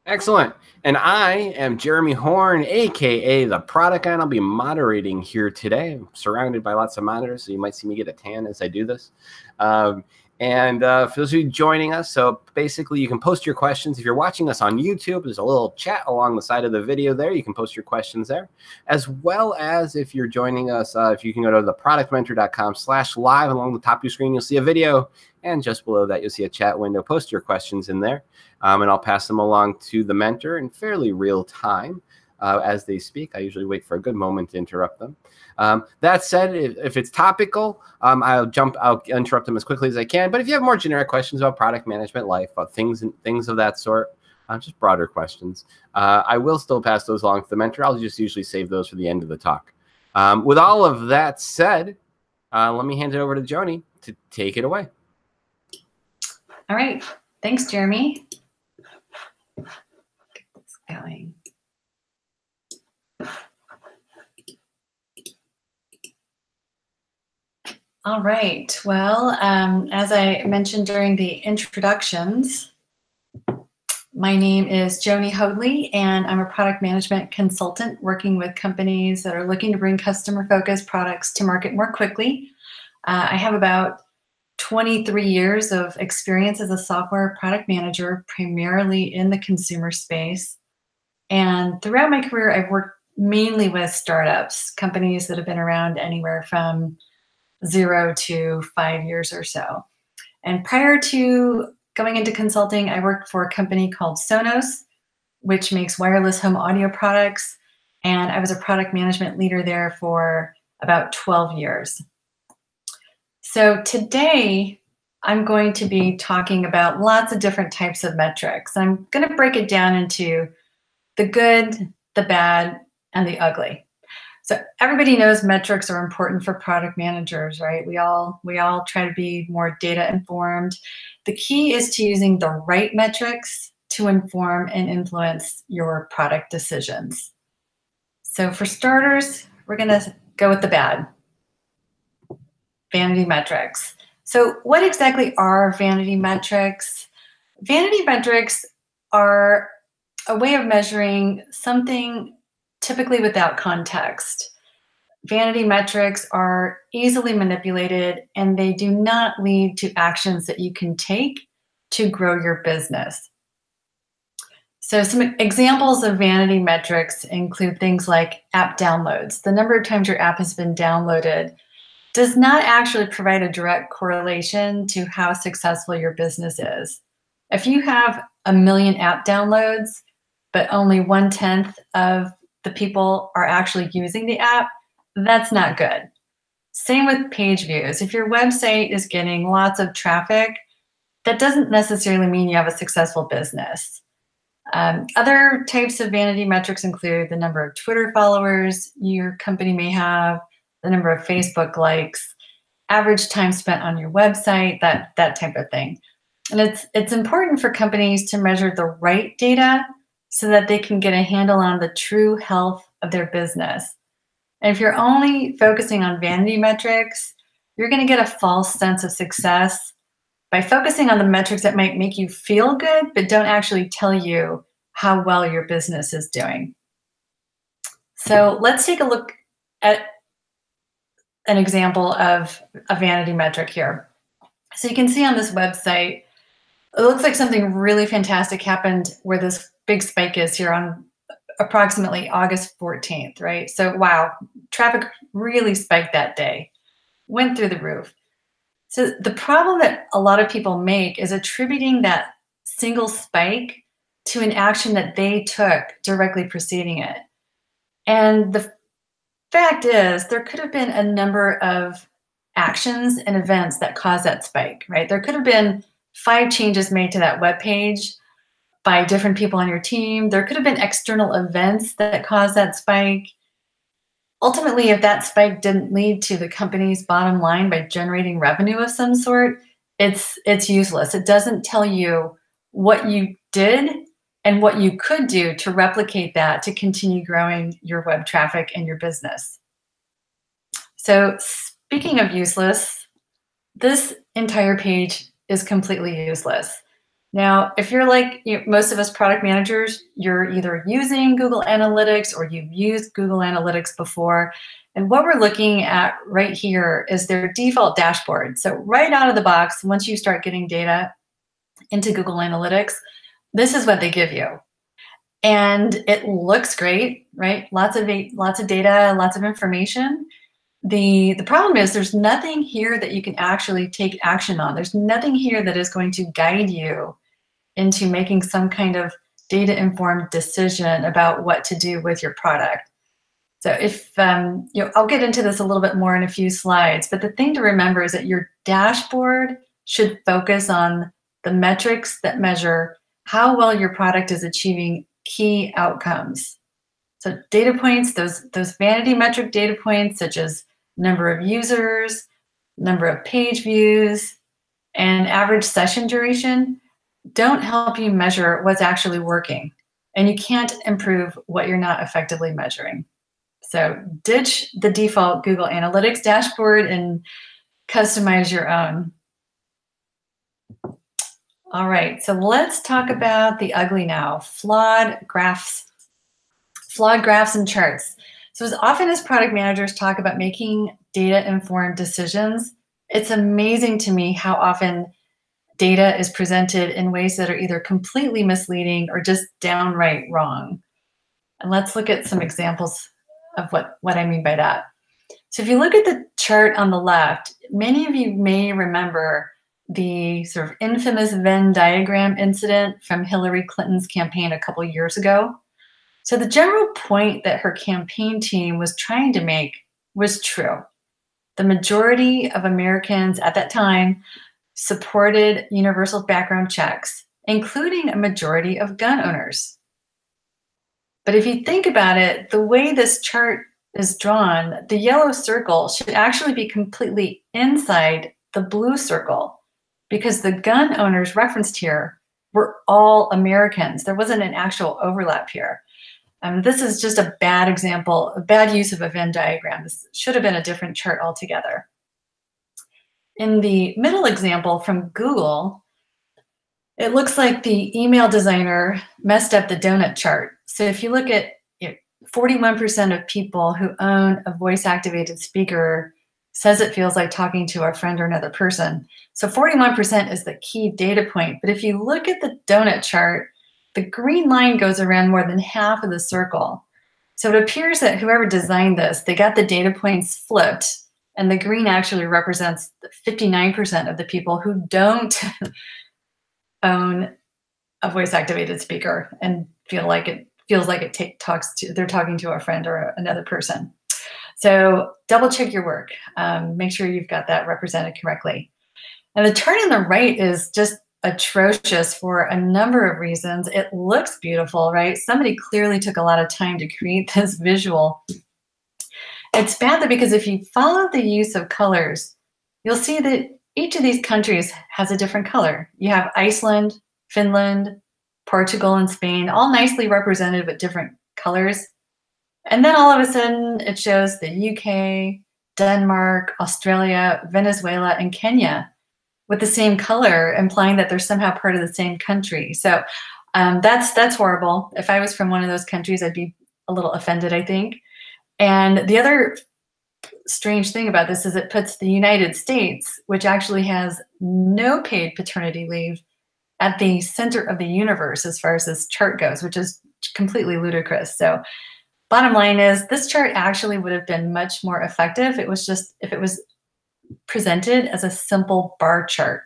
Speaker 1: Excellent. And I am Jeremy Horn, aka the Product Guy, and I'll be moderating here today. I'm surrounded by lots of monitors, so you might see me get a tan as I do this. For those of you joining us, so basically you can post your questions. If you're watching us on YouTube, there's a little chat along the side of the video there. You can post your questions there, as well as if you're joining us, if you can go to theproductmentor.com/live. Along the top of your screen, you'll see a video, and just below that, you'll see a chat window. Post your questions in there, and I'll pass them along to the mentor in fairly real time as they speak. I usually wait for a good moment to interrupt them. That said, if it's topical, I'll interrupt them as quickly as I can. But if you have more generic questions about product management, life, about things of that sort, just broader questions, I will still pass those along to the mentor. I'll just usually save those for the end of the talk. With all of that said, let me hand it over to Joni to take it away.
Speaker 4: All right. Thanks, Jeremy. Get this going. All right. Well, as I mentioned during the introductions, my name is Joni Hoadley, and I'm a product management consultant working with companies that are looking to bring customer-focused products to market more quickly. I have about 23 years of experience as a software product manager, primarily in the consumer space. And throughout my career, I've worked mainly with startups, companies that have been around anywhere from 0 to 5 years or so. And prior to going into consulting, I worked for a company called Sonos, which makes wireless home audio products. And I was a product management leader there for about 12 years. So today, I'm going to be talking about lots of different types of metrics. I'm going to break it down into the good, the bad, and the ugly. So everybody knows metrics are important for product managers, right? We all try to be more data informed. The key is to using the right metrics to inform and influence your product decisions. So for starters, we're going to go with the bad. Vanity metrics. So what exactly are vanity metrics? Vanity metrics are a way of measuring something typically without context. Vanity metrics are easily manipulated, and they do not lead to actions that you can take to grow your business. So some examples of vanity metrics include things like app downloads. The number of times your app has been downloaded does not actually provide a direct correlation to how successful your business is. If you have 1 million app downloads, but only 1/10 of the people are actually using the app, that's not good. Same with page views. If your website is getting lots of traffic, that doesn't necessarily mean you have a successful business. Other types of vanity metrics include the number of Twitter followers your company may have, the number of Facebook likes, average time spent on your website, that type of thing. And it's important for companies to measure the right data so that they can get a handle on the true health of their business. And if you're only focusing on vanity metrics, you're going to get a false sense of success by focusing on the metrics that might make you feel good, but don't actually tell you how well your business is doing. So let's take a look at an example of a vanity metric here. So you can see on this website, it looks like something really fantastic happened where this big spike is here on approximately August 14th, right? So wow, traffic really spiked that day, went through the roof. So the problem that a lot of people make is attributing that single spike to an action that they took directly preceding it. And the fact is, there could have been a number of actions and events that caused that spike, right? There could have been 5 changes made to that web page by different people on your team. There could have been external events that caused that spike. Ultimately, if that spike didn't lead to the company's bottom line by generating revenue of some sort, it's useless. It doesn't tell you what you did and what you could do to replicate that to continue growing your web traffic and your business. So speaking of useless, this entire page is completely useless. Now, if you're like most of us product managers, you're either using Google Analytics or you've used Google Analytics before. And what we're looking at right here is their default dashboard. So right out of the box, once you start getting data into Google Analytics, this is what they give you. And it looks great, right? Lots of data, lots of information. The problem is there's nothing here that you can actually take action on. There's nothing here that is going to guide you into making some kind of data-informed decision about what to do with your product. So if, I'll get into this a little bit more in a few slides, but the thing to remember is that your dashboard should focus on the metrics that measure how well your product is achieving key outcomes. So data points, those vanity metric data points, such as number of users, number of page views, and average session duration, don't help you measure what's actually working. And you can't improve what you're not effectively measuring. So ditch the default Google Analytics dashboard and customize your own. All right, so let's talk about the ugly now, flawed graphs and charts. So as often as product managers talk about making data-informed decisions, it's amazing to me how often data is presented in ways that are either completely misleading or just downright wrong. And let's look at some examples of what I mean by that. So if you look at the chart on the left, many of you may remember the sort of infamous Venn diagram incident from Hillary Clinton's campaign a couple years ago. So the general point that her campaign team was trying to make was true. The majority of Americans at that time supported universal background checks, including a majority of gun owners. But if you think about it, the way this chart is drawn, the yellow circle should actually be completely inside the blue circle because the gun owners referenced here were all Americans. There wasn't an actual overlap here. This is just a bad example, a bad use of a Venn diagram. This should have been a different chart altogether. In the middle example from Google, it looks like the email designer messed up the donut chart. So if you look at 41% of people who own a voice-activated speaker says it feels like talking to a friend or another person. So 41% is the key data point. But if you look at the donut chart, the green line goes around more than half of the circle. So it appears that whoever designed this, they got the data points flipped, and the green actually represents 59% of the people who don't own a voice-activated speaker and feels like they're talking to a friend or another person. So double check your work. Make sure you've got that represented correctly. And the chart on the right is just atrocious for a number of reasons. It looks beautiful, right? Somebody clearly took a lot of time to create this visual. It's bad though, because if you follow the use of colors, you'll see that each of these countries has a different color. You have Iceland, Finland, Portugal, and Spain, all nicely represented with different colors. And then all of a sudden it shows the UK, Denmark, Australia, Venezuela, and Kenya with the same color, implying that they're somehow part of the same country. So that's horrible. If I was from one of those countries, I'd be a little offended, I think. And the other strange thing about this is it puts the United States, which actually has no paid paternity leave, at the center of the universe as far as this chart goes, which is completely ludicrous. So bottom line is this chart actually would have been much more effective if it was presented as a simple bar chart.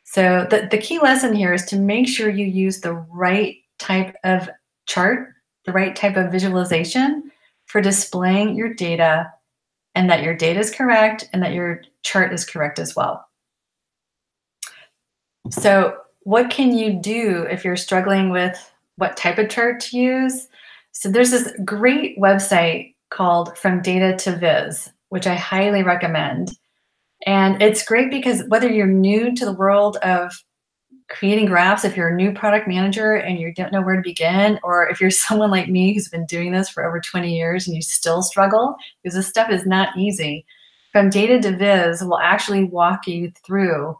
Speaker 4: So the key lesson here is to make sure you use the right type of chart, the right type of visualization for displaying your data, and that your data is correct and that your chart is correct as well. So what can you do if you're struggling with what type of chart to use? So there's this great website called From Data to Viz, which I highly recommend. And it's great because whether you're new to the world of creating graphs, if you're a new product manager and you don't know where to begin, or if you're someone like me who's been doing this for over 20 years and you still struggle, because this stuff is not easy, From Data to Viz will actually walk you through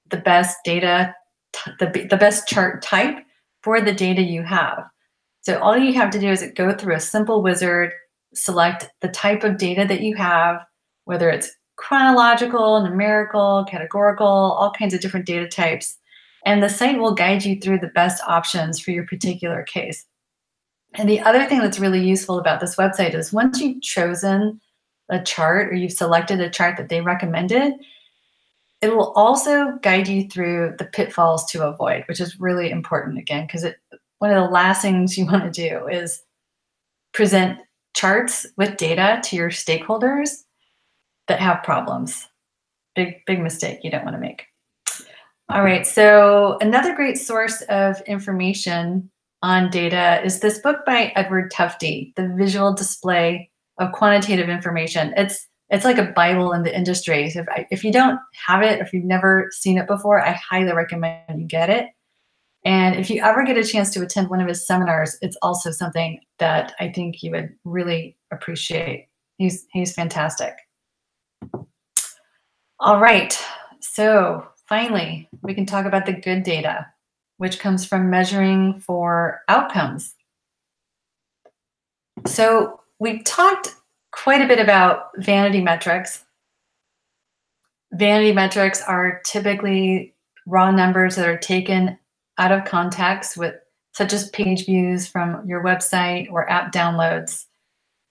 Speaker 4: the best data the best chart type for the data you have. So all you have to do is go through a simple wizard, select the type of data that you have, whether it's chronological, numerical, categorical, all kinds of different data types. And the site will guide you through the best options for your particular case. And the other thing that's really useful about this website is once you've chosen a chart or you've selected a chart that they recommended, it will also guide you through the pitfalls to avoid, which is really important, again, because one of the last things you want to do is present charts with data to your stakeholders that have problems. Big mistake you don't want to make. All right, so another great source of information on data is this book by Edward Tufte, The Visual Display of Quantitative Information. It's like a Bible in the industry. So if you don't have it, if you've never seen it before, I highly recommend you get it. And if you ever get a chance to attend one of his seminars, it's also something that I think you would really appreciate. He's fantastic. All right, so finally, we can talk about the good data, which comes from measuring for outcomes. So we've talked quite a bit about vanity metrics. Vanity metrics are typically raw numbers that are taken out of context, such as page views from your website or app downloads.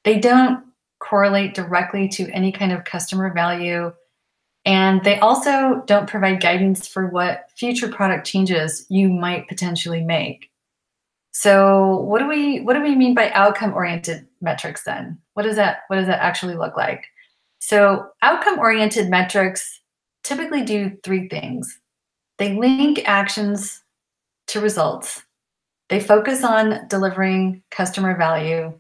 Speaker 4: They don't correlate directly to any kind of customer value. And they also don't provide guidance for what future product changes you might potentially make. So what do we mean by outcome-oriented metrics then? What does that actually look like? So outcome-oriented metrics typically do three things. They link actions to results. They focus on delivering customer value,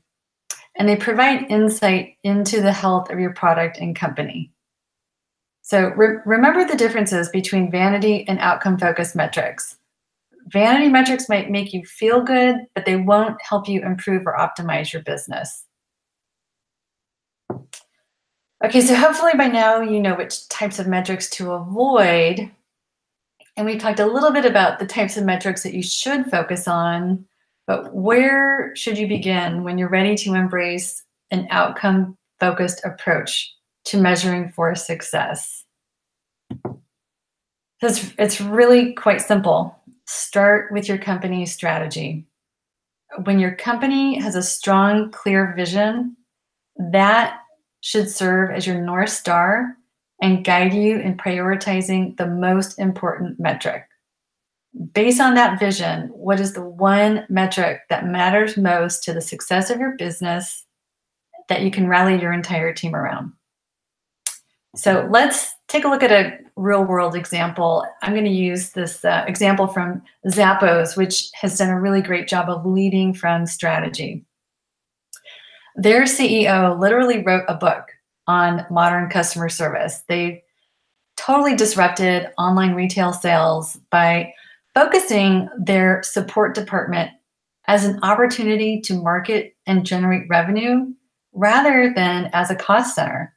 Speaker 4: and they provide insight into the health of your product and company. So remember the differences between vanity and outcome-focused metrics. Vanity metrics might make you feel good, but they won't help you improve or optimize your business. Okay, so hopefully by now you know which types of metrics to avoid. And we talked a little bit about the types of metrics that you should focus on, but where should you begin when you're ready to embrace an outcome-focused approach to measuring for success? It's really quite simple. Start with your company's strategy. When your company has a strong, clear vision, that should serve as your North Star and guide you in prioritizing the most important metric. Based on that vision, what is the one metric that matters most to the success of your business that you can rally your entire team around? So let's take a look at a real-world example. I'm going to use this example from Zappos, which has done a really great job of leading from strategy. Their CEO literally wrote a book on modern customer service. They totally disrupted online retail sales by focusing their support department as an opportunity to market and generate revenue rather than as a cost center.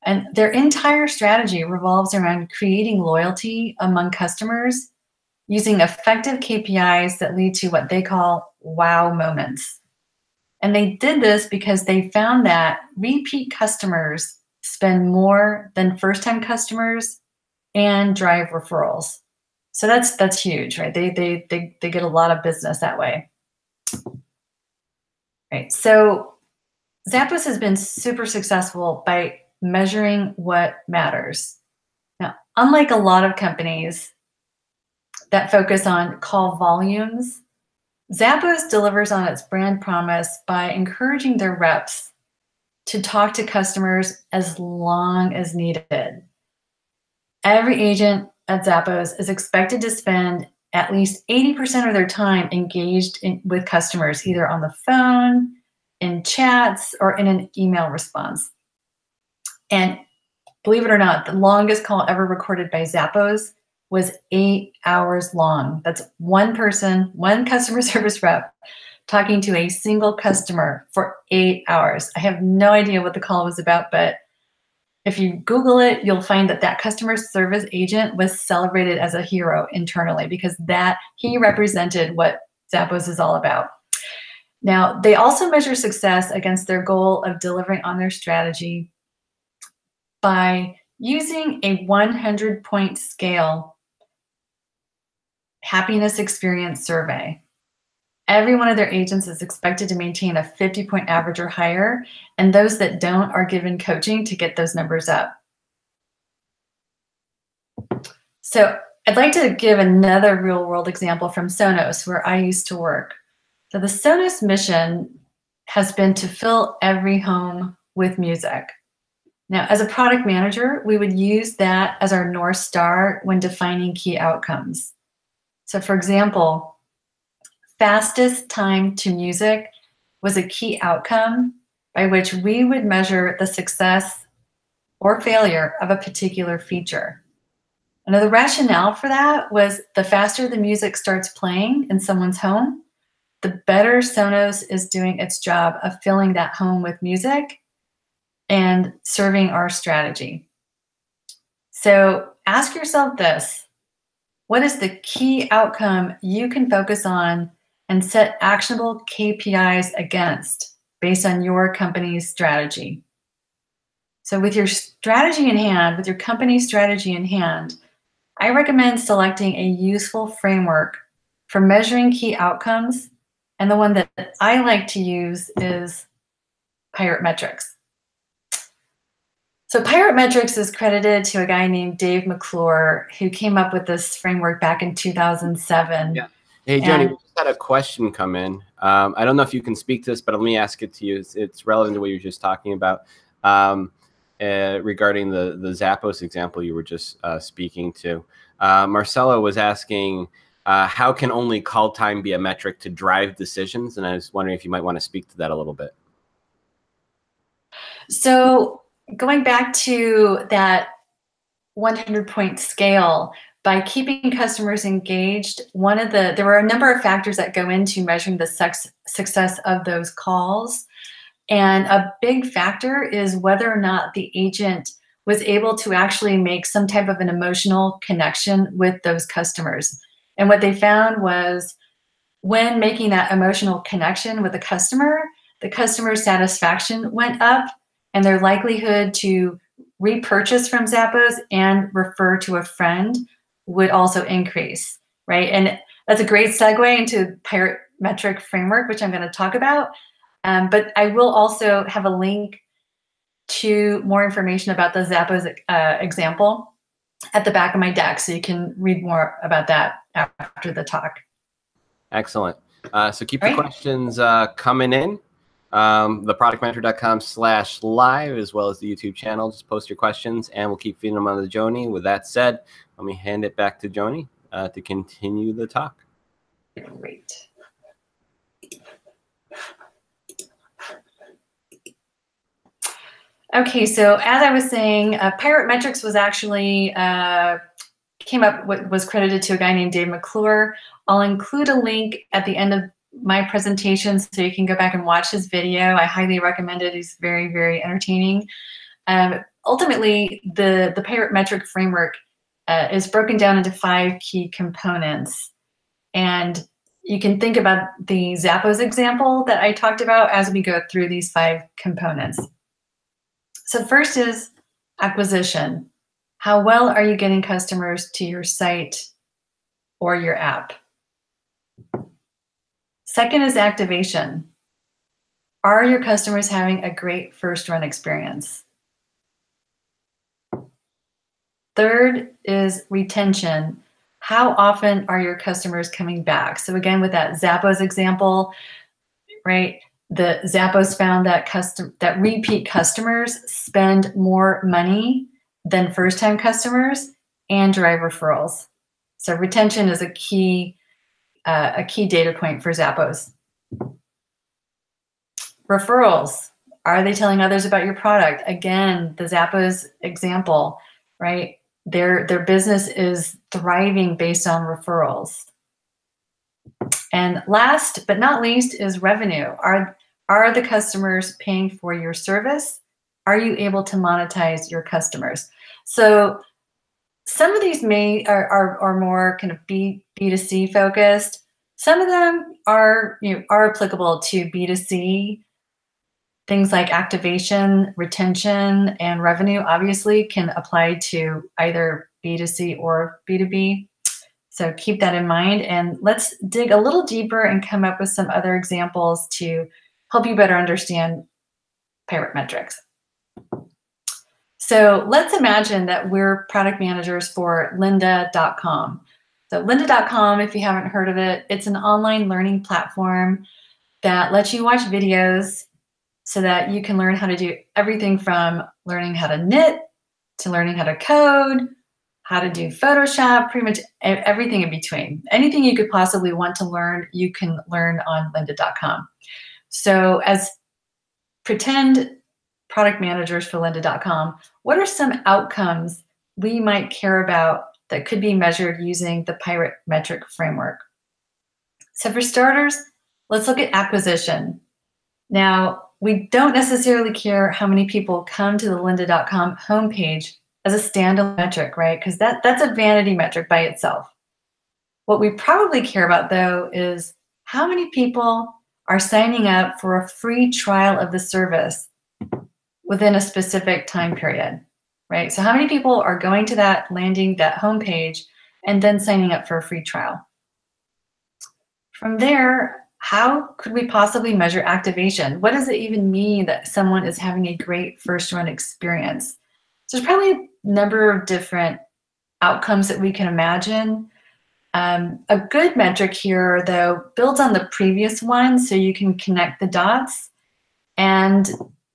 Speaker 4: And their entire strategy revolves around creating loyalty among customers using effective KPIs that lead to what they call wow moments. And they did this because they found that repeat customers spend more than first-time customers and drive referrals. So that's huge, right? They get a lot of business that way. Right. So Zappos has been super successful by measuring what matters. Now, unlike a lot of companies that focus on call volumes, Zappos delivers on its brand promise by encouraging their reps to talk to customers as long as needed. Every agent at Zappos is expected to spend at least 80% of their time engaged with customers, either on the phone, in chats, or in an email response. And believe it or not, the longest call ever recorded by Zappos was 8 hours long. That's one person, one customer service rep talking to a single customer for 8 hours. I have no idea what the call was about, but If you Google it, you'll find that that customer service agent was celebrated as a hero internally because that he represented what Zappos is all about. Now, they also measure success against their goal of delivering on their strategy by using a 100-point scale happiness experience survey. Every one of their agents is expected to maintain a 50-point average or higher, and those that don't are given coaching to get those numbers up. So I'd like to give another real-world example from Sonos, where I used to work. So the Sonos mission has been to fill every home with music. Now, as a product manager, we would use that as our North Star when defining key outcomes. So for example, fastest time to music was a key outcome by which we would measure the success or failure of a particular feature. Now, the rationale for that was the faster the music starts playing in someone's home, the better Sonos is doing its job of filling that home with music and serving our strategy. So ask yourself this: what is the key outcome you can focus on and set actionable KPIs against based on your company's strategy? So with your strategy in hand, with your company's strategy in hand, I recommend selecting a useful framework for measuring key outcomes. And the one that I like to use is Pirate Metrics. So Pirate Metrics is credited to a guy named Dave McClure, who came up with this framework back in 2007.
Speaker 1: Yeah. Hey, Joni, we just had a question come in. I don't know if you can speak to this, but let me ask it to you. It's relevant to what you were just talking about regarding the Zappos example you were just speaking to. Marcelo was asking, how can only call time be a metric to drive decisions? And I was wondering if you might want to speak to that a little bit.
Speaker 4: So going back to that 100-point scale, by keeping customers engaged, there were a number of factors that go into measuring the success of those calls. And a big factor is whether or not the agent was able to actually make some type of an emotional connection with those customers. And what they found was when making that emotional connection with the customer satisfaction went up and their likelihood to repurchase from Zappos and refer to a friend would also increase, right? And that's a great segue into Pirate Metric framework, which I'm going to talk about. But I will also have a link to more information about the Zappos example at the back of my deck, so you can read more about that after the talk.
Speaker 1: Excellent. So keep the questions coming in. Theproductmentor.com/live, as well as the YouTube channel. Just post your questions, and we'll keep feeding them on to Joni. With that said, let me hand it back to Joni to continue the talk.
Speaker 4: Great. Okay, so as I was saying, Pirate Metrics was actually was credited to a guy named Dave McClure. I'll include a link at the end of my presentation so you can go back and watch his video. I highly recommend it. He's very, very entertaining. Ultimately, the Pirate Metric framework is broken down into 5 key components. And you can think about the Zappos example that I talked about as we go through these 5 components. So first is acquisition. How well are you getting customers to your site or your app? Second is activation. Are your customers having a great first run experience? Third is retention. How often are your customers coming back? So again, with that Zappos example, right? The Zappos found that repeat customers spend more money than first-time customers and drive referrals. So retention is a key data point for Zappos. Referrals. Are they telling others about your product? Again, the Zappos example, right? Their business is thriving based on referrals. And last but not least is revenue. Are the customers paying for your service are you able to monetize your customers? So some of these are more kind of B2C focused. Some of them are applicable to B2C. Things like activation, retention, and revenue obviously can apply to either B2C or B2B. So keep that in mind, and let's dig a little deeper and come up with some other examples to help you better understand pirate metrics. So let's imagine that we're product managers for lynda.com. So lynda.com, if you haven't heard of it, it's an online learning platform that lets you watch videos so that you can learn how to do everything from learning how to knit to learning how to code, how to do Photoshop, pretty much everything in between. Anything you could possibly want to learn, you can learn on lynda.com. So as pretend product managers for lynda.com, what are some outcomes we might care about that could be measured using the pirate metric framework? So for starters, let's look at acquisition. Now, we don't necessarily care how many people come to the lynda.com homepage as a standalone metric, right? Because that's a vanity metric by itself. What we probably care about, though, is how many people are signing up for a free trial of the service within a specific time period, right? So how many people are going to that homepage and then signing up for a free trial? From there, how could we possibly measure activation? What does it even mean that someone is having a great first run experience? So there's probably a number of different outcomes that we can imagine. A good metric here, though, builds on the previous one so you can connect the dots. And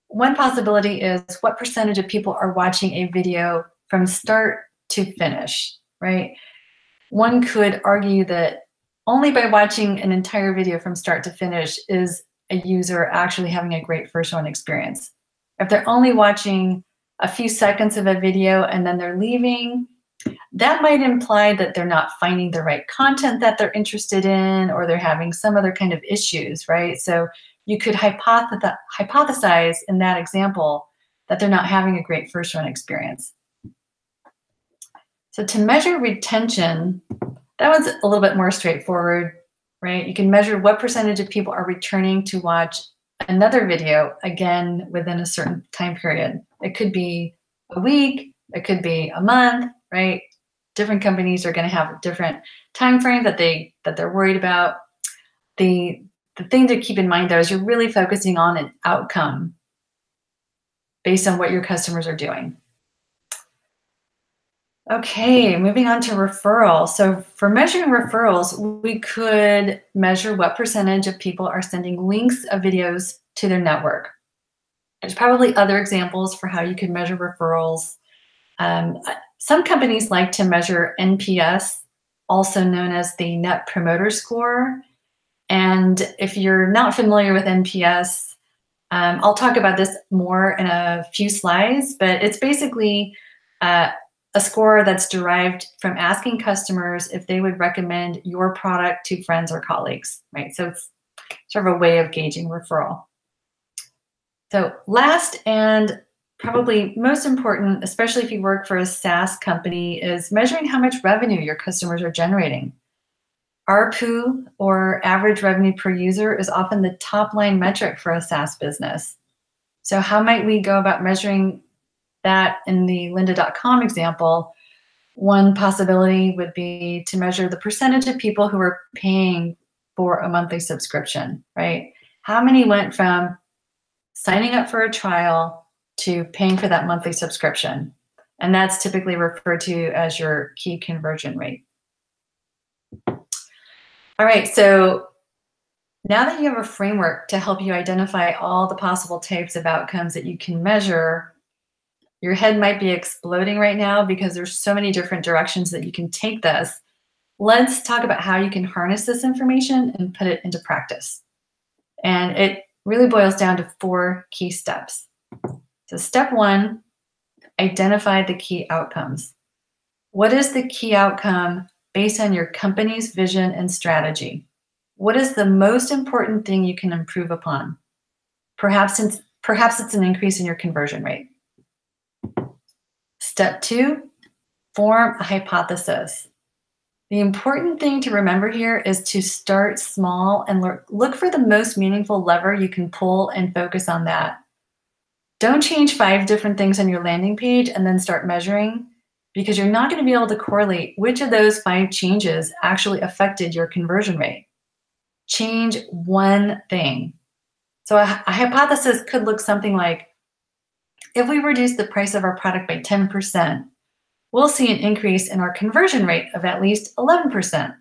Speaker 4: one possibility is what percentage of people are watching a video from start to finish, right? One could argue that only by watching an entire video from start to finish is a user actually having a great first run experience. If they're only watching a few seconds of a video and then they're leaving, that might imply that they're not finding the right content that they're interested in, or they're having some other kind of issues, right? So you could hypothesize in that example that they're not having a great first run experience. So to measure retention, that one's a little bit more straightforward, right? You can measure what percentage of people are returning to watch another video again within a certain time period. It could be a week, it could be a month, right? Different companies are going to have different time frames that they're worried about. The thing to keep in mind, though, is you're really focusing on an outcome based on what your customers are doing. Okay, moving on to referral. So for measuring referrals, we could measure what percentage of people are sending links of videos to their network. There's probably other examples for how you could measure referrals. Some companies like to measure NPS, also known as the Net Promoter Score. And if you're not familiar with NPS, I'll talk about this more in a few slides, but it's basically a score that's derived from asking customers if they would recommend your product to friends or colleagues, right? So it's sort of a way of gauging referral. So last and probably most important, especially if you work for a SaaS company, is measuring how much revenue your customers are generating. ARPU, or average revenue per user, is often the top line metric for a SaaS business. So how might we go about measuring that in the lynda.com example? One possibility would be to measure the percentage of people who are paying for a monthly subscription, right? How many went from signing up for a trial to paying for that monthly subscription? And that's typically referred to as your key conversion rate. All right, so now that you have a framework to help you identify all the possible types of outcomes that you can measure, your head might be exploding right now because there's so many different directions that you can take this. Let's talk about how you can harness this information and put it into practice. And it really boils down to 4 key steps. So step 1, identify the key outcomes. What is the key outcome based on your company's vision and strategy? What is the most important thing you can improve upon? Perhaps perhaps it's an increase in your conversion rate. Step 2, form a hypothesis. The important thing to remember here is to start small and look for the most meaningful lever you can pull and focus on that. Don't change 5 different things on your landing page and then start measuring, because you're not going to be able to correlate which of those 5 changes actually affected your conversion rate. Change one thing. So a hypothesis could look something like, if we reduce the price of our product by 10%, we'll see an increase in our conversion rate of at least 11%,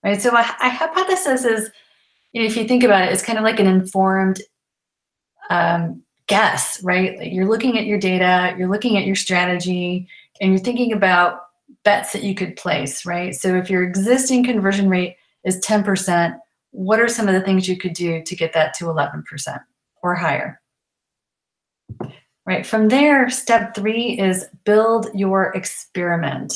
Speaker 4: right? So a hypothesis is, if you think about it, it's kind of like an informed guess, right? Like you're looking at your data, you're looking at your strategy, and you're thinking about bets that you could place, right? So if your existing conversion rate is 10%, what are some of the things you could do to get that to 11% or higher? Right, from there, step 3 is build your experiment.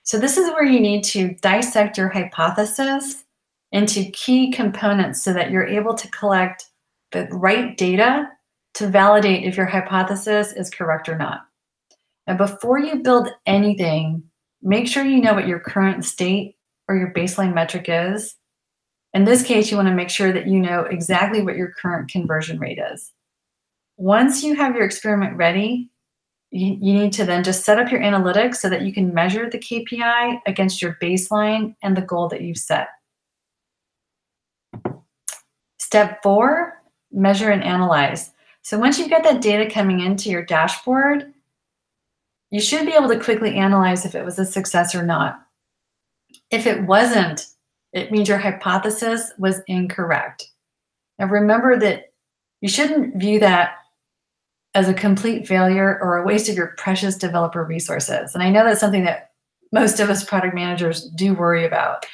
Speaker 4: So this is where you need to dissect your hypothesis into key components so that you're able to collect the right data to validate if your hypothesis is correct or not. And before you build anything, make sure you know what your current state or your baseline metric is. In this case, you want to make sure that you know exactly what your current conversion rate is. Once you have your experiment ready, you need to then just set up your analytics so that you can measure the KPI against your baseline and the goal that you've set. Step 4, measure and analyze. So once you've got that data coming into your dashboard, you should be able to quickly analyze if it was a success or not. If it wasn't, it means your hypothesis was incorrect. Now remember that you shouldn't view that as a complete failure or a waste of your precious developer resources. And I know that's something that most of us product managers do worry about.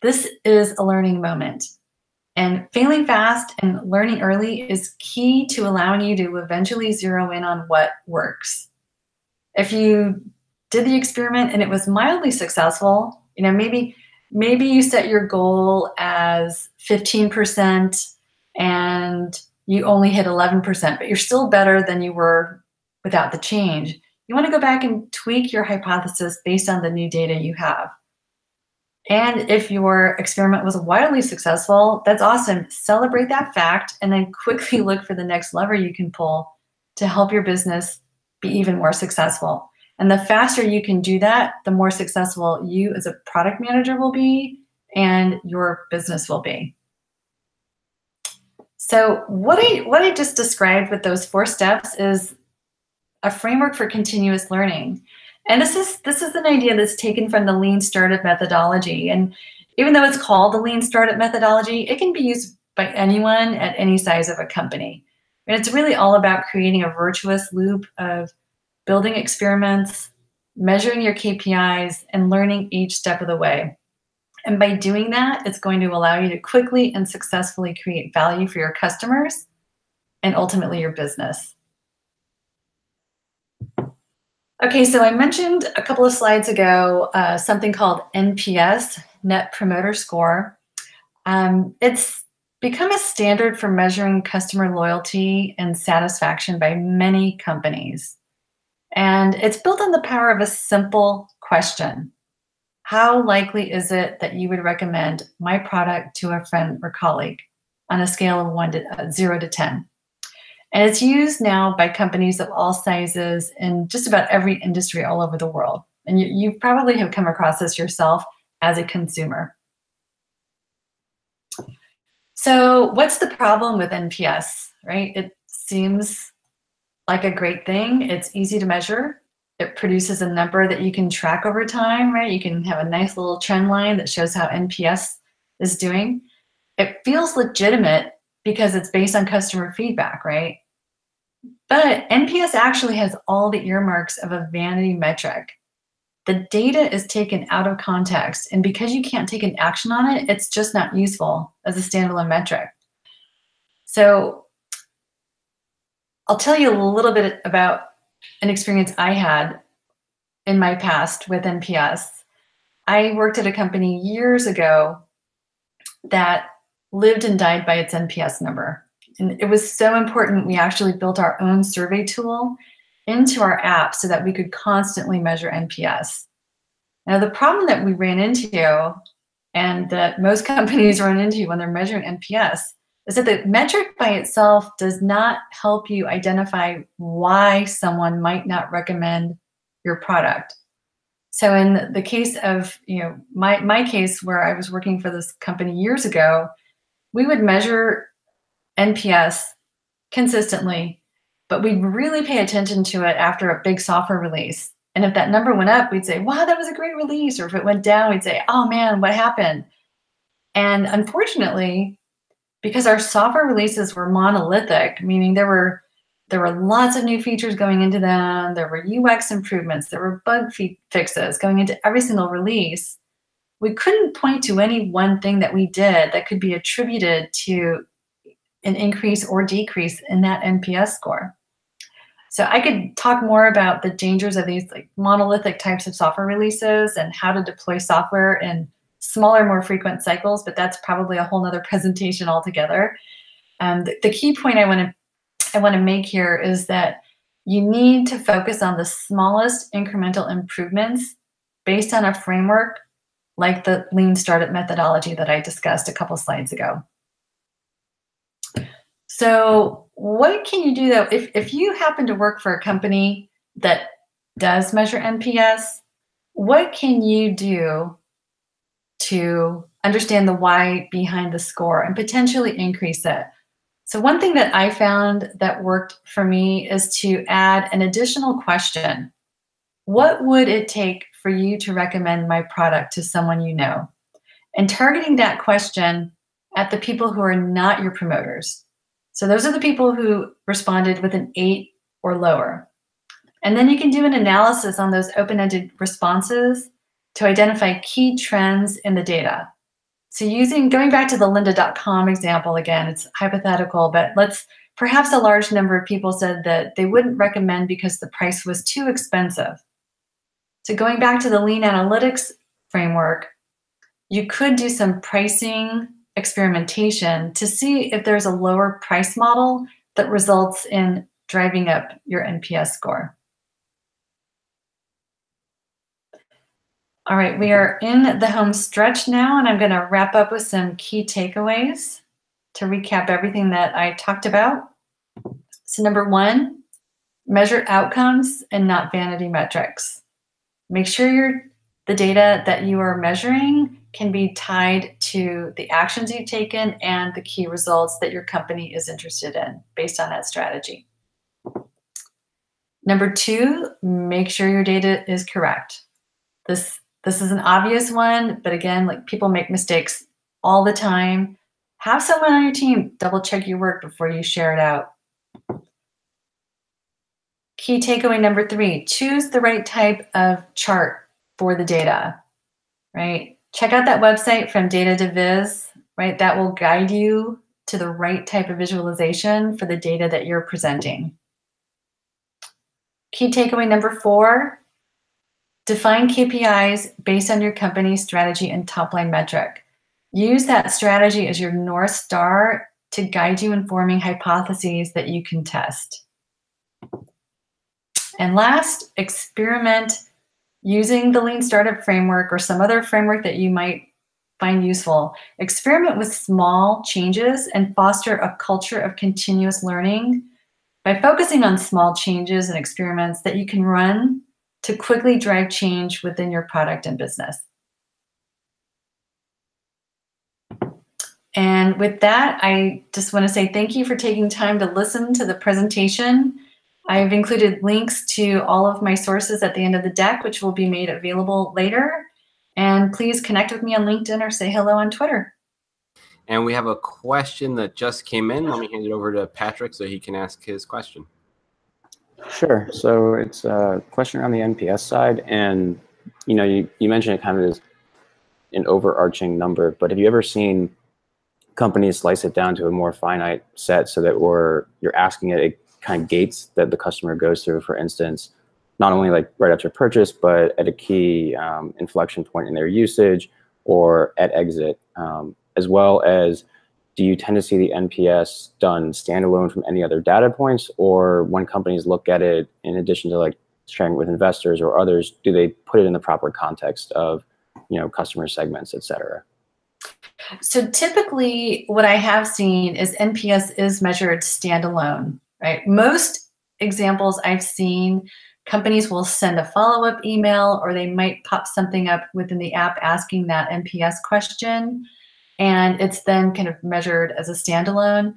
Speaker 4: This is a learning moment. And failing fast and learning early is key to allowing you to eventually zero in on what works. If you did the experiment and it was mildly successful, maybe you set your goal as 15% and you only hit 11%, but you're still better than you were without the change. You want to go back and tweak your hypothesis based on the new data you have. And if your experiment was wildly successful, that's awesome. Celebrate that fact and then quickly look for the next lever you can pull to help your business be even more successful. And the faster you can do that, the more successful you as a product manager will be and your business will be. So what I just described with those 4 steps is a framework for continuous learning. And this is an idea that's taken from the Lean Startup methodology. And even though it's called the Lean Startup methodology, it can be used by anyone at any size of a company. And it's really all about creating a virtuous loop of building experiments, measuring your KPIs, and learning each step of the way. And by doing that, it's going to allow you to quickly and successfully create value for your customers and ultimately your business. Okay, so I mentioned a couple of slides ago something called NPS, Net Promoter Score. It's become a standard for measuring customer loyalty and satisfaction by many companies. And it's built on the power of a simple question. How likely is it that you would recommend my product to a friend or colleague on a scale of 0 to 10? And it's used now by companies of all sizes in just about every industry all over the world. And you probably have come across this yourself as a consumer. So what's the problem with NPS, right? It seems like a great thing. It's easy to measure. It produces a number that you can track over time, right? You can have a nice little trend line that shows how NPS is doing. It feels legitimate because it's based on customer feedback, right? But NPS actually has all the earmarks of a vanity metric. The data is taken out of context, and because you can't take an action on it, it's just not useful as a standalone metric. So I'll tell you a little bit about an experience I had in my past with NPS. I worked at a company years ago that lived and died by its NPS number. And it was so important we actually built our own survey tool into our app so that we could constantly measure NPS. Now, the problem that we ran into, and that most companies run into when they're measuring NPS, is that the metric by itself does not help you identify why someone might not recommend your product. So in the case of, my case where I was working for this company years ago, we would measure NPS consistently, but we'd really pay attention to it after a big software release. And if that number went up, we'd say, wow, that was a great release. Or if it went down, we'd say, oh man, what happened? And unfortunately, because our software releases were monolithic, meaning there were lots of new features going into them, there were UX improvements, there were bug fixes going into every single release, we couldn't point to any one thing that we did that could be attributed to an increase or decrease in that NPS score. So I could talk more about the dangers of these monolithic types of software releases and how to deploy software in smaller, more frequent cycles, but that's probably a whole nother presentation altogether. The key point I want to make here is that you need to focus on the smallest incremental improvements based on a framework like the Lean Startup methodology that I discussed a couple slides ago. So what can you do though, if you happen to work for a company that does measure NPS, what can you do to understand the why behind the score and potentially increase it? So one thing that I found that worked for me is to add an additional question. What would it take for you to recommend my product to someone you know? And targeting that question at the people who are not your promoters. So those are the people who responded with an 8 or lower. And then you can do an analysis on those open-ended responses to identify key trends in the data. So going back to the lynda.com example again, it's hypothetical, but perhaps a large number of people said that they wouldn't recommend because the price was too expensive. So going back to the lean analytics framework, you could do some pricing experimentation to see if there's a lower price model that results in driving up your NPS score. All right, we are in the home stretch now, and I'm going to wrap up with some key takeaways to recap everything that I talked about. So number 1, measure outcomes and not vanity metrics. Make sure the data that you are measuring can be tied to the actions you've taken and the key results that your company is interested in based on that strategy. Number 2, make sure your data is correct. This is an obvious one, but again, people make mistakes all the time. Have someone on your team double check your work before you share it out. Key takeaway number 3, choose the right type of chart for the data, right? Check out that website from Data to Viz, right? That will guide you to the right type of visualization for the data that you're presenting. Key takeaway number 4, define KPIs based on your company's strategy and top-line metric. Use that strategy as your North Star to guide you in forming hypotheses that you can test. And last, experiment using the Lean Startup framework or some other framework that you might find useful. Experiment with small changes and foster a culture of continuous learning by focusing on small changes and experiments that you can run to quickly drive change within your product and business. And with that, I just want to say thank you for taking time to listen to the presentation. I've included links to all of my sources at the end of the deck, which will be made available later. And please connect with me on LinkedIn or say hello on Twitter.
Speaker 1: And we have a question that just came in. Let me hand it over to Patrick so he can ask his question.
Speaker 7: Sure. So it's a question around the NPS side. And, you mentioned it kind of as an overarching number, but have you ever seen companies slice it down to a more finite set so that you're asking it kind of gates that the customer goes through, for instance, not only right after purchase, but at a key inflection point in their usage or at exit, as well as do you tend to see the NPS done standalone from any other data points, or when companies look at it in addition to like sharing it with investors or others, do they put it in the proper context of, you know, customer segments, et cetera?
Speaker 4: So typically what I have seen is NPS is measured standalone, right? Most examples I've seen, companies will send a follow-up email, or they might pop something up within the app asking that NPS question, and it's then kind of measured as a standalone.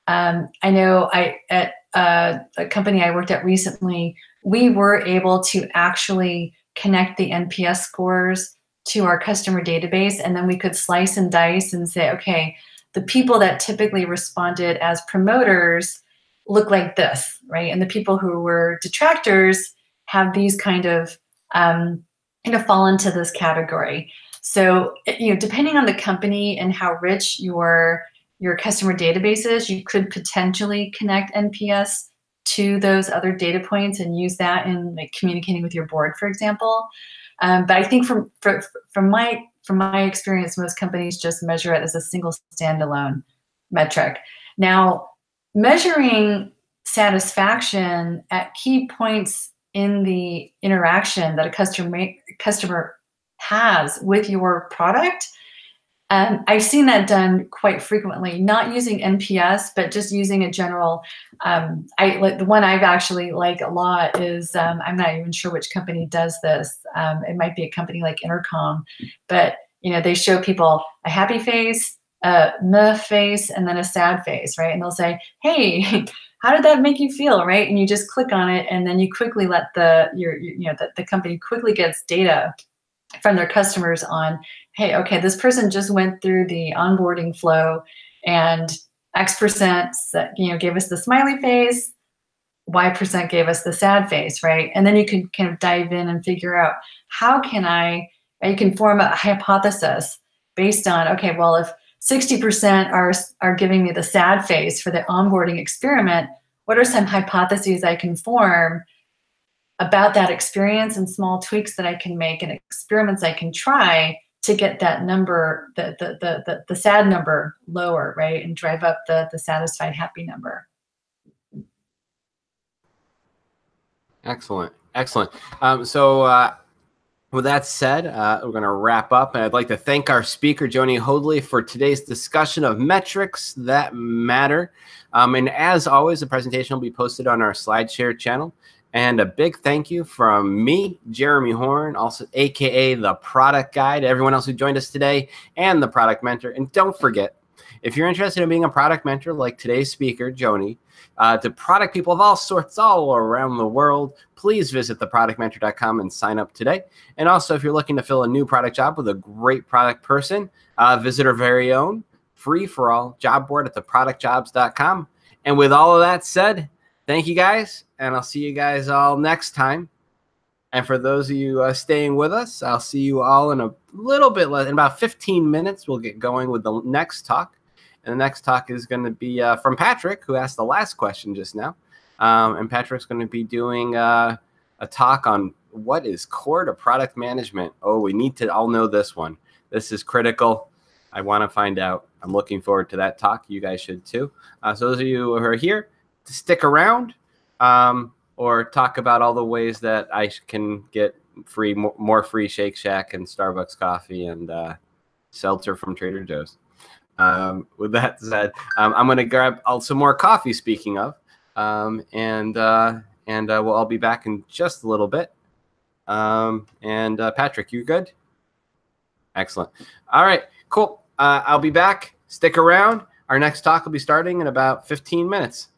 Speaker 4: I know at a company I worked at recently, we were able to actually connect the NPS scores to our customer database, and then we could slice and dice and say, okay, the people that typically responded as promoters look like this, right? And the people who were detractors have these kind of fall into this category. So, you know, depending on the company and how rich your customer database is, you could potentially connect NPS to those other data points and use that in like communicating with your board, for example. But I think from my experience, most companies just measure it as a single standalone metric. Now, measuring satisfaction at key points in the interaction that a customer has with your product, I've seen that done quite frequently, not using NPS, but just using a general, the one I've actually like a lot is, I'm not even sure which company does this. It might be a company like Intercom, but you know, they show people a happy face, a meh face, and then a sad face, right? And they'll say, hey, how did that make you feel, right? And you just click on it, and then you quickly let the company quickly gets data from their customers on, hey, okay, this person just went through the onboarding flow, and X% gave us the smiley face, Y% gave us the sad face, right? And then you can kind of dive in and figure out how you can form a hypothesis based on, okay, well, if 60% are giving me the sad face for the onboarding experiment, what are some hypotheses I can form about that experience and small tweaks that I can make and experiments I can try to get that number, the sad number lower, right? And drive up the satisfied, happy number.
Speaker 1: Excellent. Excellent. With that said, we're going to wrap up, and I'd like to thank our speaker, Joni Hoadley, for today's discussion of metrics that matter. And as always, the presentation will be posted on our SlideShare channel. And a big thank you from me, Jeremy Horn, also AKA the Product Guy, to everyone else who joined us today, and the Product Mentor. And don't forget, if you're interested in being a product mentor like today's speaker, Joni, to product people of all sorts all around the world, please visit theproductmentor.com and sign up today. And also, if you're looking to fill a new product job with a great product person, visit our very own free-for-all job board at theproductjobs.com. And with all of that said, thank you guys, and I'll see you guys all next time. And for those of you staying with us, I'll see you all in a little bit less, in about 15 minutes. We'll get going with the next talk. And the next talk is going to be from Patrick, who asked the last question just now. And Patrick's going to be doing a talk on what is core to product management. Oh, we need to all know this one. This is critical. I want to find out. I'm looking forward to that talk. You guys should too. So those of you who are here, to stick around or talk about all the ways that I can get more free Shake Shack and Starbucks coffee and seltzer from Trader Joe's. With that said, I'm going to grab some more coffee, speaking of, and we'll all be back in just a little bit. Patrick, you good? Excellent. All right, cool. I'll be back. Stick around. Our next talk will be starting in about 15 minutes.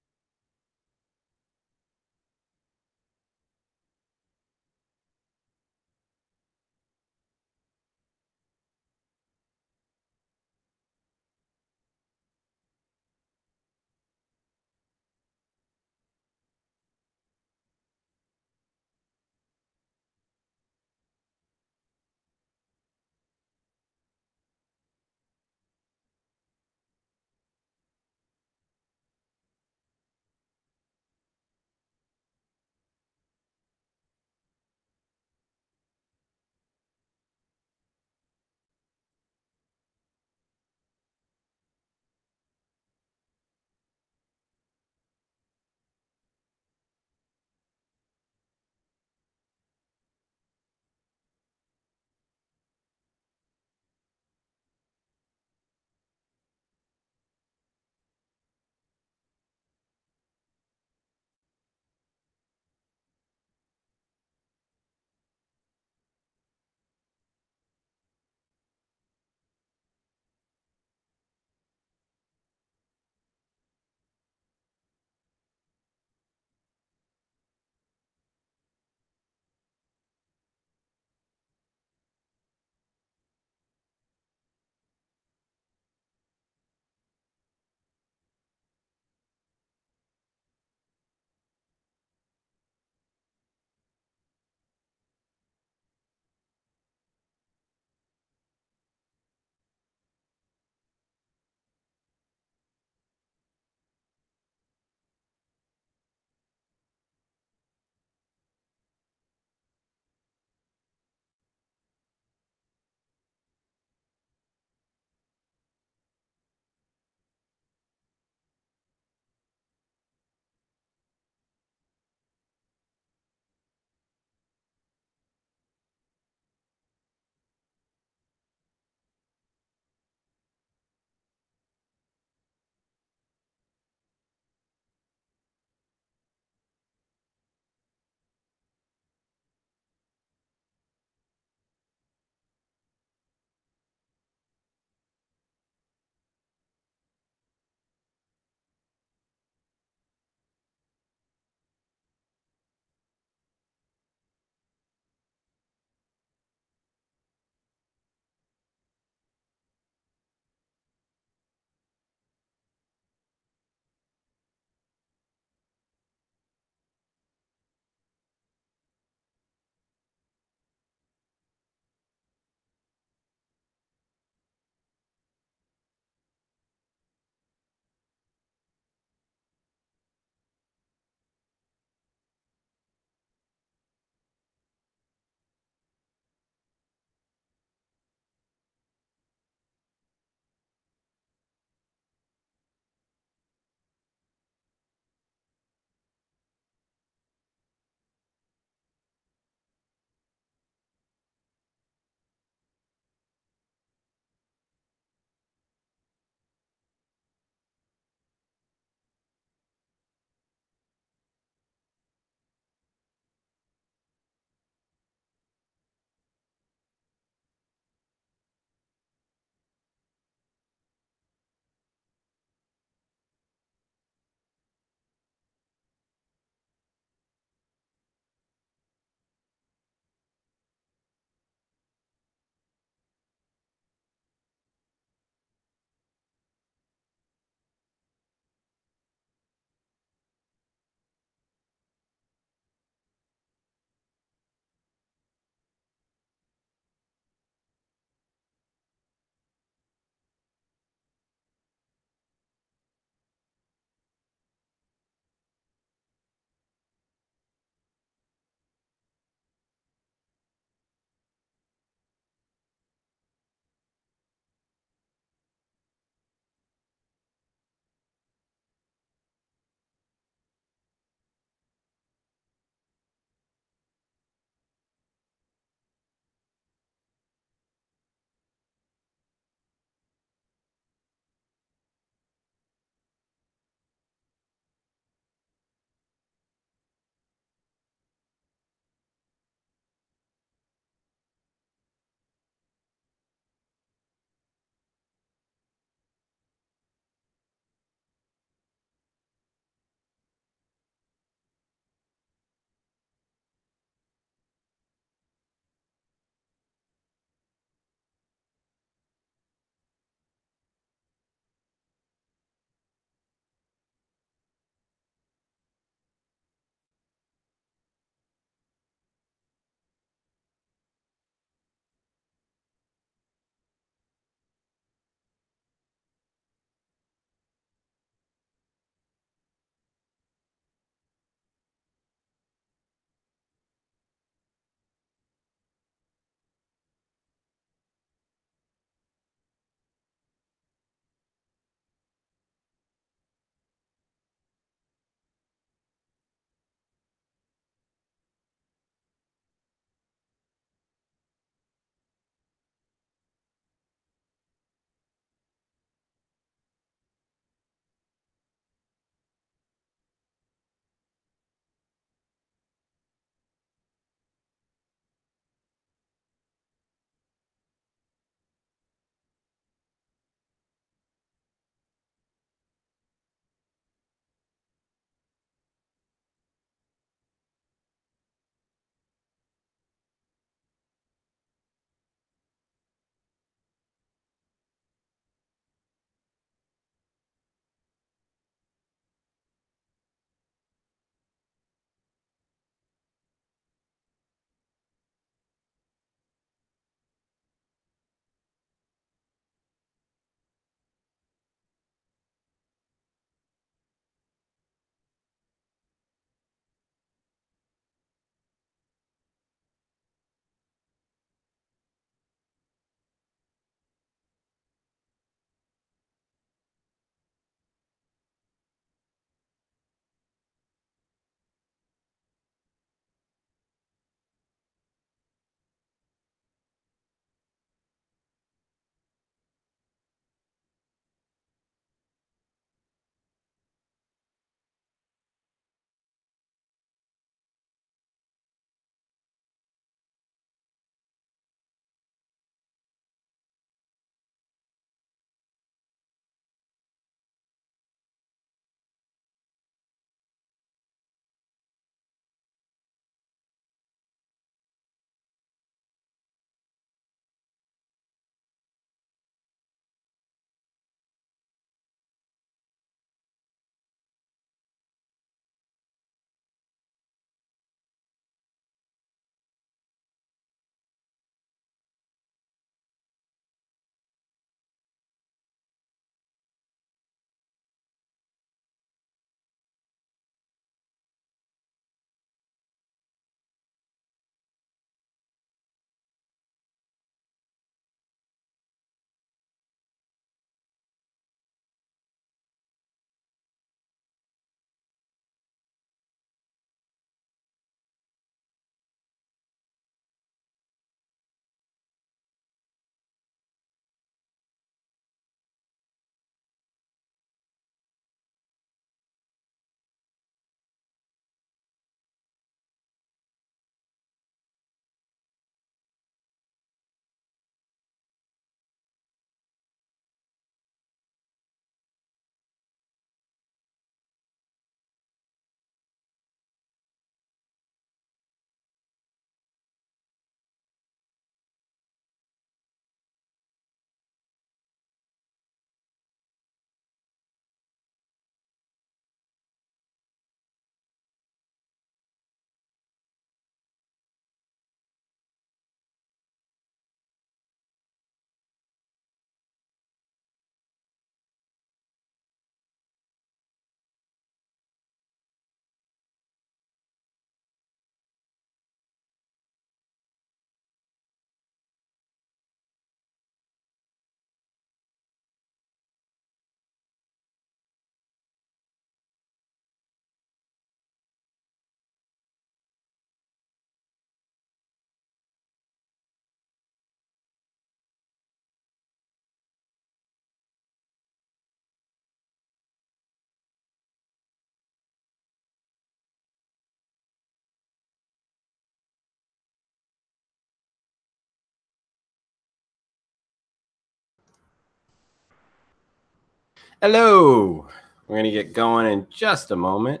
Speaker 1: Hello. We're going to get going in just a moment.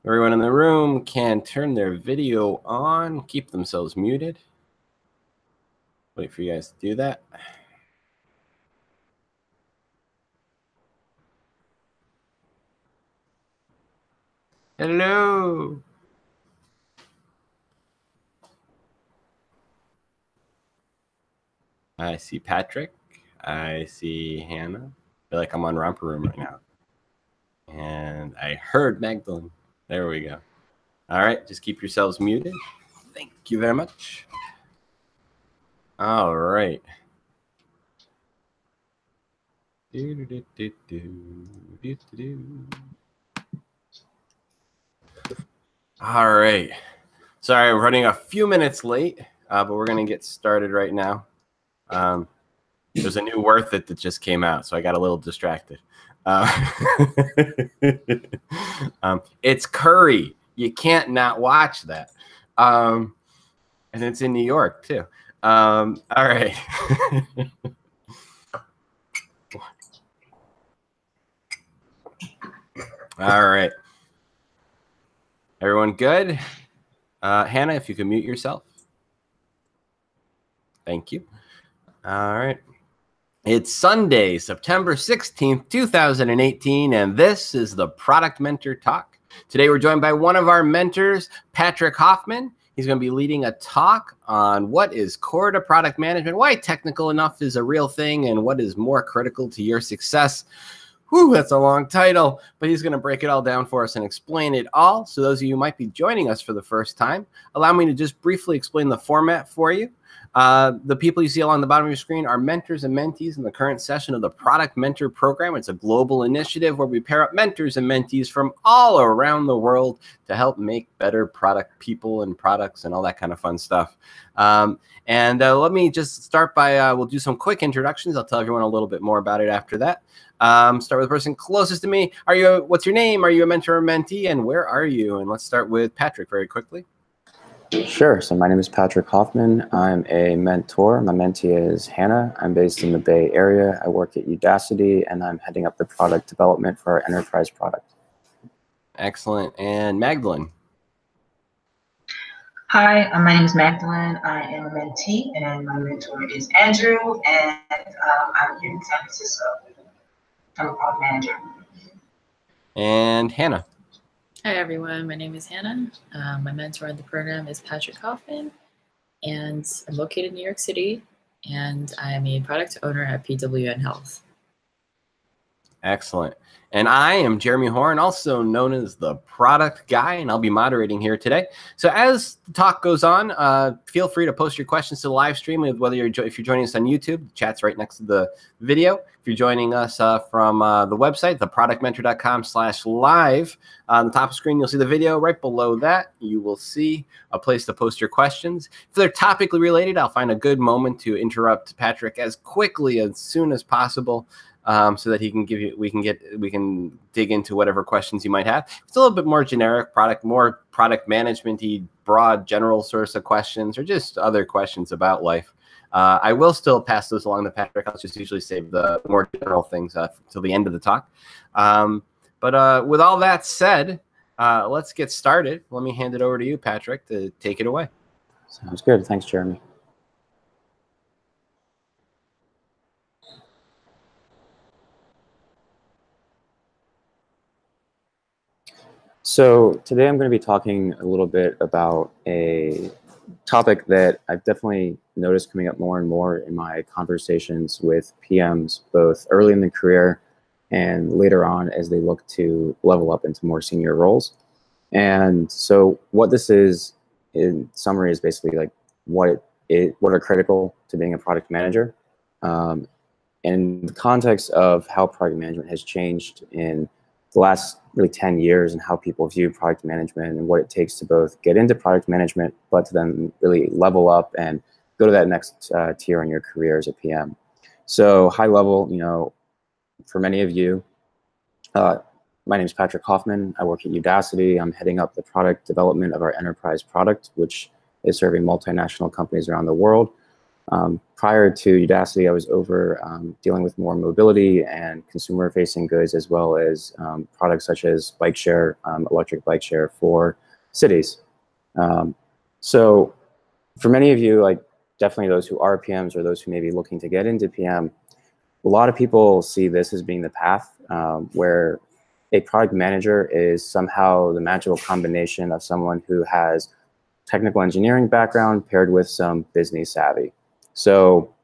Speaker 1: Everyone in the room can turn their video on, keep themselves muted. Wait for you guys to do that. Hello. I see Patrick. I see Hannah. I feel like I'm on Romper Room right now. And I heard Magdalene. There we go. All right, just keep yourselves muted. Thank you very much. All right. All right. Sorry, I'm running a few minutes late, but we're going to get started right now. There's a new Worth It that just came out, so I got a little distracted. It's Curry. You can't not watch that. And it's in New York, too. All right. All right. Everyone good? Hannah, if you can mute yourself. Thank you. All right. It's Sunday, September 16th, 2018, and this is the Product Mentor Talk. Today we're joined by one of our mentors, Patrick Hoffman. He's going to be leading a talk on what is core to product management, why technical enough is a real thing, and what is more critical to your success. Whew, that's a long title, but he's going to break it all down for us and explain it all. So those of you who might be joining us for the first time, allow me to just briefly explain the format for you. The people you see along the bottom of your screen are mentors and mentees in the current session of the Product Mentor Program. It's a global initiative where we pair up mentors and mentees from all around the world to help make better product people and products and all that kind of fun stuff. Let me just start by, we'll do some quick introductions. I'll tell everyone a little bit more about it after that. Start with the person closest to me. What's your name? Are you a mentor or mentee? And where are you? And let's start with Patrick very quickly.
Speaker 7: Sure. So my name is Patrick Hoffman. I'm a mentor. My mentee is Hannah. I'm based in the Bay Area. I work at Udacity, and I'm heading up the product development for our enterprise product.
Speaker 1: Excellent. And Magdalene.
Speaker 3: Hi, my name is Magdalene. I am a mentee, and my mentor is Andrew, and I'm here in San Francisco. I'm a product manager.
Speaker 1: And Hannah.
Speaker 5: Hi, everyone. My name is Hannah. My mentor in the program is Patrick Hoffman, and I'm located in New York City, and I am a product owner at PWN Health.
Speaker 1: Excellent. And I am Jeremy Horn, also known as the Product Guy, and I'll be moderating here today. So as the talk goes on, feel free to post your questions to the live stream, whether if you're joining us on YouTube, the chat's right next to the video. If you're joining us from the website, theproductmentor.com/live, on the top of the screen, you'll see the video. Right below that, you will see a place to post your questions. If they're topically related, I'll find a good moment to interrupt Patrick as quickly as soon as possible. So that he can give you, we can dig into whatever questions you might have. It's a little bit more generic more product management-y, broad, general source of questions, or just other questions about life. I will still pass those along to Patrick. I'll just usually save the more general things till the end of the talk. With all that said, let's get started. Let me hand it over to you, Patrick, to take it away.
Speaker 7: Sounds good. Thanks, Jeremy. So today I'm going to be talking a little bit about a topic that I've definitely noticed coming up more and more in my conversations with PMs, both early in the career and later on as they look to level up into more senior roles. And so what this is, in summary, is basically like what are critical to being a product manager. In the context of how product management has changed in the last really 10 years and how people view product management and what it takes to both get into product management, but to then really level up and go to that next tier in your career as a PM. So high level, for many of you, my name is Patrick Hoffman. I work at Udacity. I'm heading up the product development of our enterprise product, which is serving multinational companies around the world. Prior to Udacity, I was over dealing with more mobility and consumer-facing goods, as well as products such as bike share, electric bike share for cities. So for many of you, like definitely those who are PMs or those who may be looking to get into PM, a lot of people see this as being the path where a product manager is somehow the magical combination of someone who has technical engineering background paired with some business savvy. So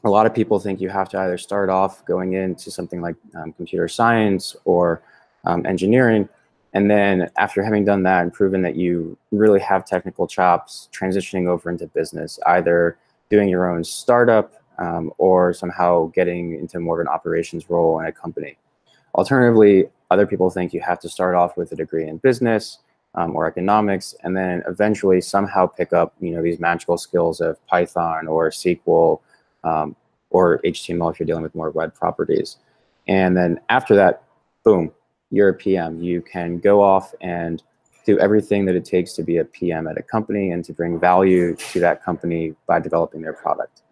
Speaker 7: a lot of people think you have to either start off going into something like computer science or engineering, and then after having done that and proven that you really have technical chops, transitioning over into business, either doing your own startup or somehow getting into more of an operations role in a company. Alternatively, other people think you have to start off with a degree in business or economics, and then eventually somehow pick up, these magical skills of Python or SQL or HTML if you're dealing with more web properties. And then after that, boom, you're a PM. You can go off and do everything that it takes to be a PM at a company and to bring value to that company by developing their product.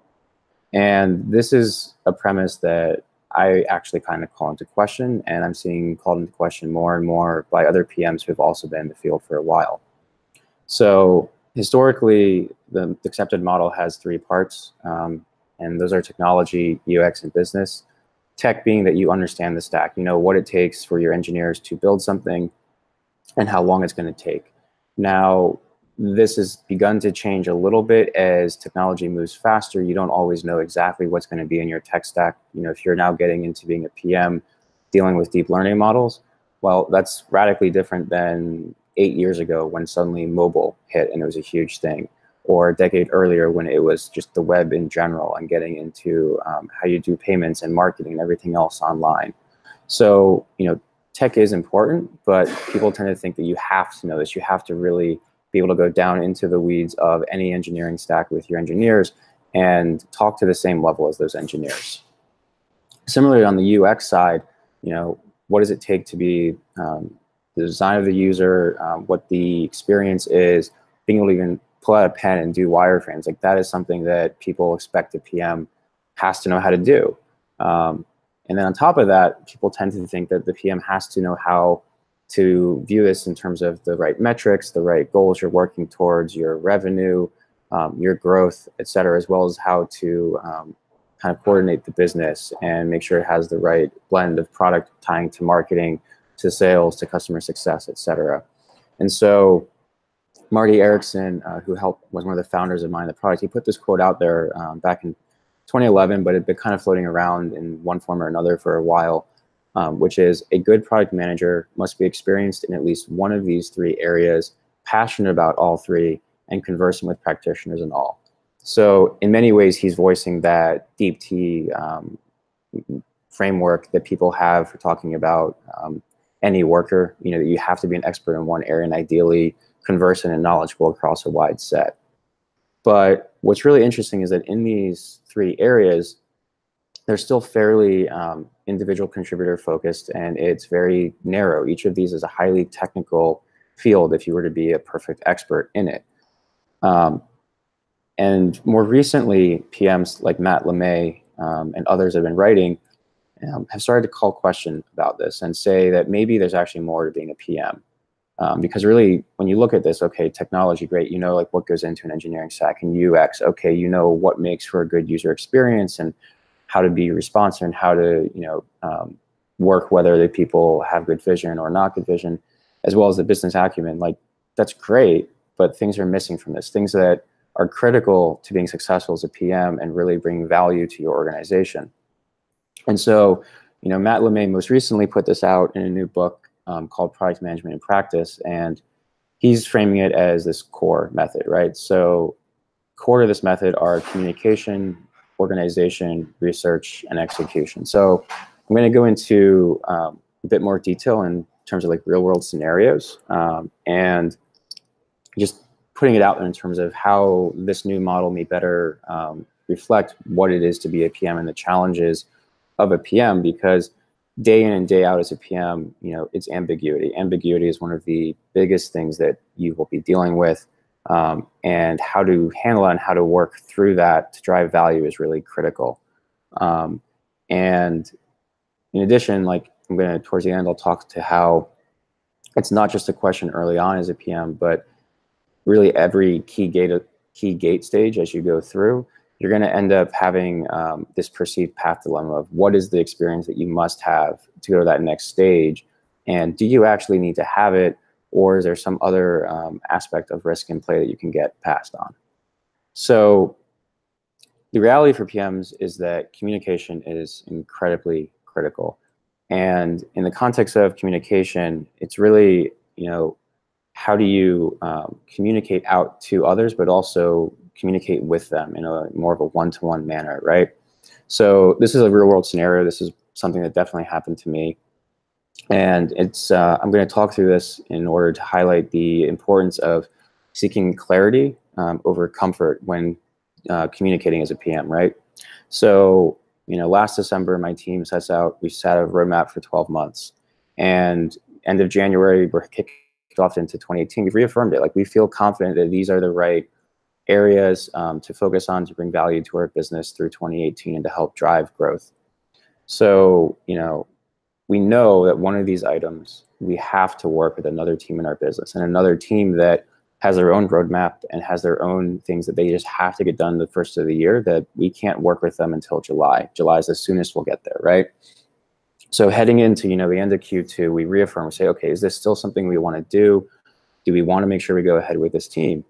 Speaker 7: And this is a premise that I actually kind of call into question, and I'm seeing called into question more and more by other PMs who have also been in the field for a while. So historically, the accepted model has three parts, and those are technology, UX, and business. Tech being that you understand the stack, you know what it takes for your engineers to build something and how long it's going to take. Now, this has begun to change a little bit as technology moves faster. You don't always know exactly what's going to be in your tech stack. If you're now getting into being a PM, dealing with deep learning models, well, that's radically different than 8 years ago when suddenly mobile hit and it was a huge thing, or a decade earlier when it was just the web in general and getting into how you do payments and marketing and everything else online. So, tech is important, but people tend to think that you have to know this. You have to really be able to go down into the weeds of any engineering stack with your engineers and talk to the same level as those engineers. Similarly, on the UX side, what does it take to be the design of the user, what the experience is, being able to even pull out a pen and do wireframes. Like that is something that people expect a PM has to know how to do. And then on top of that, people tend to think that the PM has to know how to view this in terms of the right metrics, the right goals you're working towards, your revenue, your growth, et cetera, as well as how to kind of coordinate the business and make sure it has the right blend of product tying to marketing, to sales, to customer success, et cetera. And so Marty Erickson, who was one of the founders of Mind the Product, he put this quote out there back in 2011, but it had been kind of floating around in one form or another for a while, which is a good product manager must be experienced in at least one of these three areas, passionate about all three, and conversing with practitioners in all. So in many ways, he's voicing that deep T framework that people have for talking about any worker, that you have to be an expert in one area and ideally conversant and knowledgeable across a wide set. But what's really interesting is that in these three areas, they're still fairly individual contributor focused, and it's very narrow. Each of these is a highly technical field if you were to be a perfect expert in it. And more recently, PMs like Matt LeMay and others have been writing, have started to call question about this and say that maybe there's actually more to being a PM. Because really, when you look at this, okay, technology, great, like what goes into an engineering stack, and UX, okay, what makes for a good user experience and how to be responsive and how to, work whether the people have good vision or not good vision, as well as the business acumen. Like, that's great, but things are missing from this, things that are critical to being successful as a PM and really bring value to your organization. And so, Matt LeMay most recently put this out in a new book called Product Management in Practice, and he's framing it as this core method, right? So core to this method are communication, organization, research, and execution. So I'm going to go into a bit more detail in terms of like real world scenarios and just putting it out there in terms of how this new model may better reflect what it is to be a PM and the challenges of a PM, because day in and day out as a PM, it's ambiguity. Ambiguity is one of the biggest things that you will be dealing with and how to handle it and how to work through that to drive value is really critical. And in addition, like I'm going to, towards the end, I'll talk to how it's not just a question early on as a PM, but really every key gate stage as you go through, you're going to end up having this perceived path dilemma of what is the experience that you must have to go to that next stage, and do you actually need to have it, or is there some other aspect of risk in play that you can get passed on? So the reality for PMs is that communication is incredibly critical. And in the context of communication, it's really, how do you communicate out to others, but also communicate with them in a more of a one-to-one manner, right? So this is a real-world scenario. This is something that definitely happened to me. And it's I'm going to talk through this in order to highlight the importance of seeking clarity over comfort when communicating as a PM, right? So, last December, my team we set a roadmap for 12 months. And end of January, we're kicked off into 2018. We've reaffirmed it. Like, we feel confident that these are the right areas to focus on to bring value to our business through 2018 and to help drive growth. So, we know that one of these items, we have to work with another team in our business, and another team that has their own roadmap and has their own things that they just have to get done the first of the year, that we can't work with them until July. July is the soonest we'll get there, right? So heading into, the end of Q2, we reaffirm, we say, okay, is this still something we want to do? Do we want to make sure we go ahead with this team?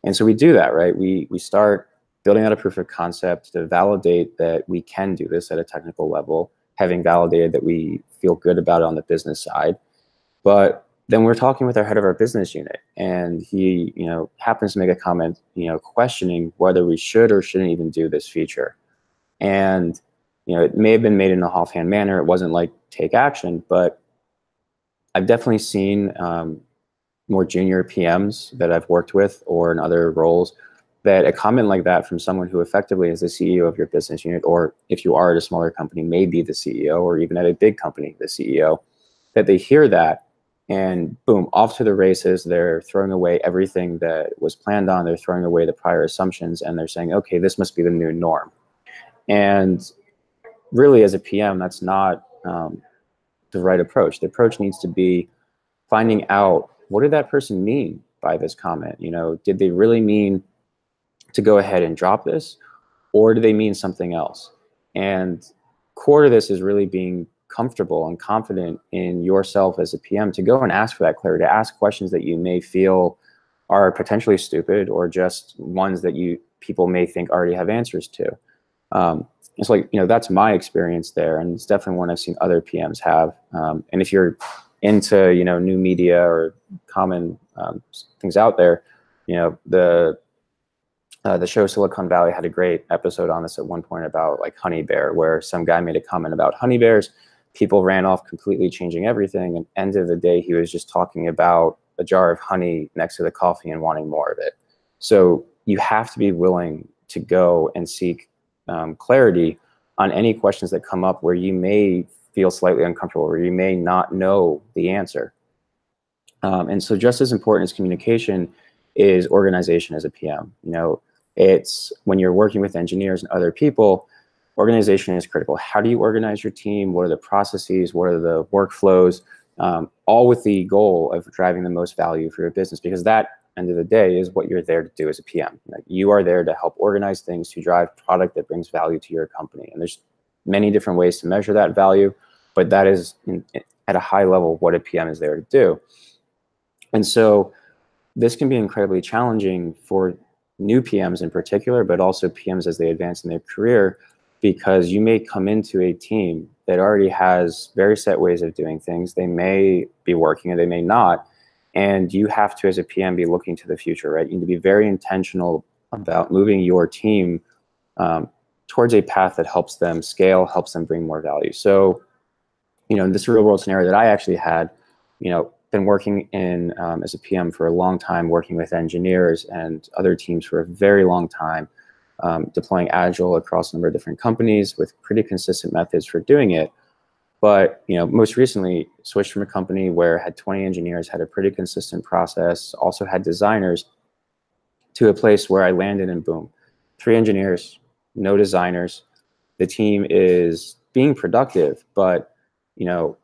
Speaker 7: And so we do that, right? We start building out a proof of concept to validate that we can do this at a technical level, having validated that we feel good about it on the business side. But then we're talking with our head of our business unit, and he, happens to make a comment, questioning whether we should or shouldn't even do this feature. And, it may have been made in a offhand manner. It wasn't like take action, but I've definitely seen more junior PMs that I've worked with or in other roles that a comment like that from someone who effectively is the CEO of your business unit, or if you are at a smaller company, maybe the CEO, or even at a big company, the CEO, that they hear that and boom, off to the races. They're throwing away everything that was planned on. They're throwing away the prior assumptions, and they're saying, okay, this must be the new norm. And really, as a PM, that's not the right approach. The approach needs to be finding out, what did that person mean by this comment? Did they really mean to go ahead and drop this, or do they mean something else? And core to this is really being comfortable and confident in yourself as a PM to go and ask for that clarity, to ask questions that you may feel are potentially stupid, or just ones that people may think already have answers to. It's like, that's my experience there, and it's definitely one I've seen other PMs have. And if you're into, new media or common things out there, the show Silicon Valley had a great episode on this at one point about like honey bear, where some guy made a comment about honey bears. People ran off completely changing everything. And end of the day, he was just talking about a jar of honey next to the coffee and wanting more of it. So you have to be willing to go and seek clarity on any questions that come up where you may feel slightly uncomfortable, or you may not know the answer. And so just as important as communication is organization as a PM. It's when you're working with engineers and other people, organization is critical. How do you organize your team? What are the processes? What are the workflows? All with the goal of driving the most value for your business, because that, end of the day, is what you're there to do as a PM. Like, you are there to help organize things, to drive product that brings value to your company. And there's many different ways to measure that value, but that is at a high level what a PM is there to do. And so this can be incredibly challenging for new PMs in particular, but also PMs as they advance in their career, because you may come into a team that already has very set ways of doing things. They may be working or they may not. And you have to, as a PM, be looking to the future, right? You need to be very intentional about moving your team towards a path that helps them scale, helps them bring more value. So, in this real world scenario that I actually had, been working in as a PM for a long time, working with engineers and other teams for a very long time, deploying Agile across a number of different companies with pretty consistent methods for doing it. But most recently switched from a company where I had 20 engineers, had a pretty consistent process, also had designers, to a place where I landed and boom, 3 engineers, no designers. The team is being productive, but you know,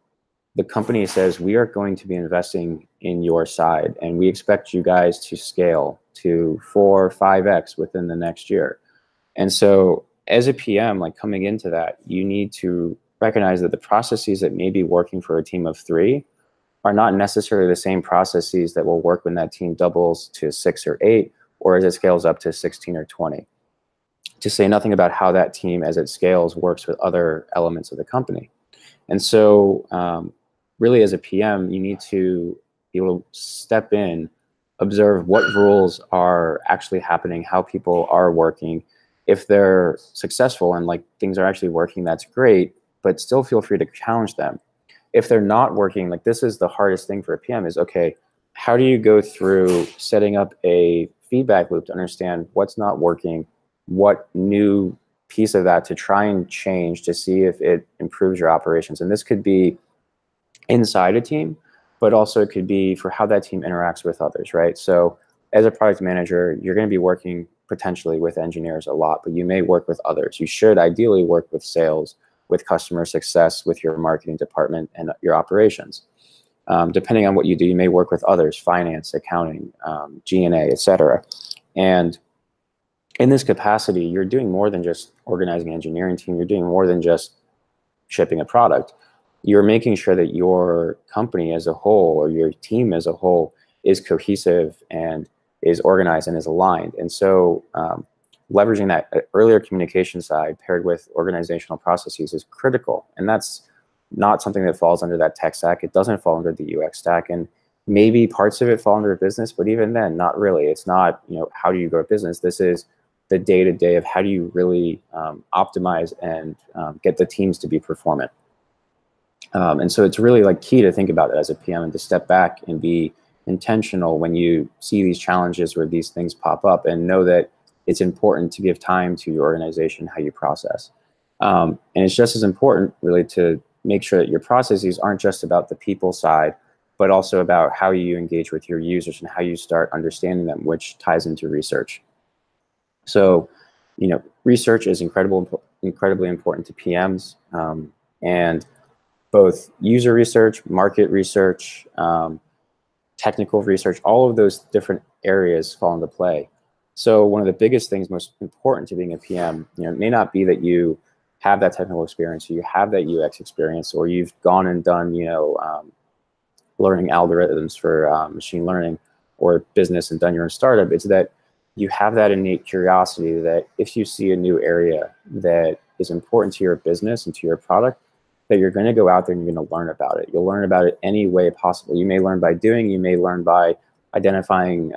Speaker 7: the company says we are going to be investing in your side and we expect you guys to scale to 4 or 5x within the next year. And so as a PM, like coming into that, you need to recognize that the processes that may be working for a team of 3 are not necessarily the same processes that will work when that team doubles to 6 or 8, or as it scales up to 16 or 20. To say nothing about how that team, as it scales, works with other elements of the company. And so really as a PM, you need to be able to step in, observe what rules are actually happening, how people are working. If they're successful and like things are actually working, that's great, but still feel free to challenge them. If they're not working, like this is the hardest thing for a PM is, okay, how do you go through setting up a feedback loop to understand what's not working, what new piece of that to try and change to see if it improves your operations. And this could be inside a team, but also it could be for how that team interacts with others, right? So as a product manager, you're going to be working potentially with engineers a lot, but you may work with others. You should ideally work with sales, with customer success, with your marketing department and your operations. Depending on what you do, you may work with others, finance, accounting, G&A, et cetera. And in this capacity, you're doing more than just organizing an engineering team. You're doing more than just shipping a product. You're making sure that your company as a whole or your team as a whole is cohesive and is organized and is aligned. And so leveraging that earlier communication side paired with organizational processes is critical. And that's not something that falls under that tech stack. It doesn't fall under the UX stack. And maybe parts of it fall under business, but even then, not really. It's not, you know, how do you grow a business? This is the day-to-day of how do you really optimize and get the teams to be performant. And so it's really like key to think about it as a PM and to step back and be intentional when you see these challenges where these things pop up and know that it's important to give time to your organization, how you process. And it's just as important really to make sure that your processes aren't just about the people side, but also about how you engage with your users and how you start understanding them, which ties into research. So, you know, research is incredibly important to PMs, and both user research, market research, technical research, all of those different areas fall into play. So one of the biggest things most important to being a PM, you know, it may not be that you have that technical experience, or you have that UX experience, or you've gone and done, you know, learning algorithms for machine learning or business and done your own startup. It's that you have that innate curiosity that if you see a new area that is important to your business and to your product, that you're going to go out there and you're going to learn about it. You'll learn about it any way possible. You may learn by doing, you may learn by identifying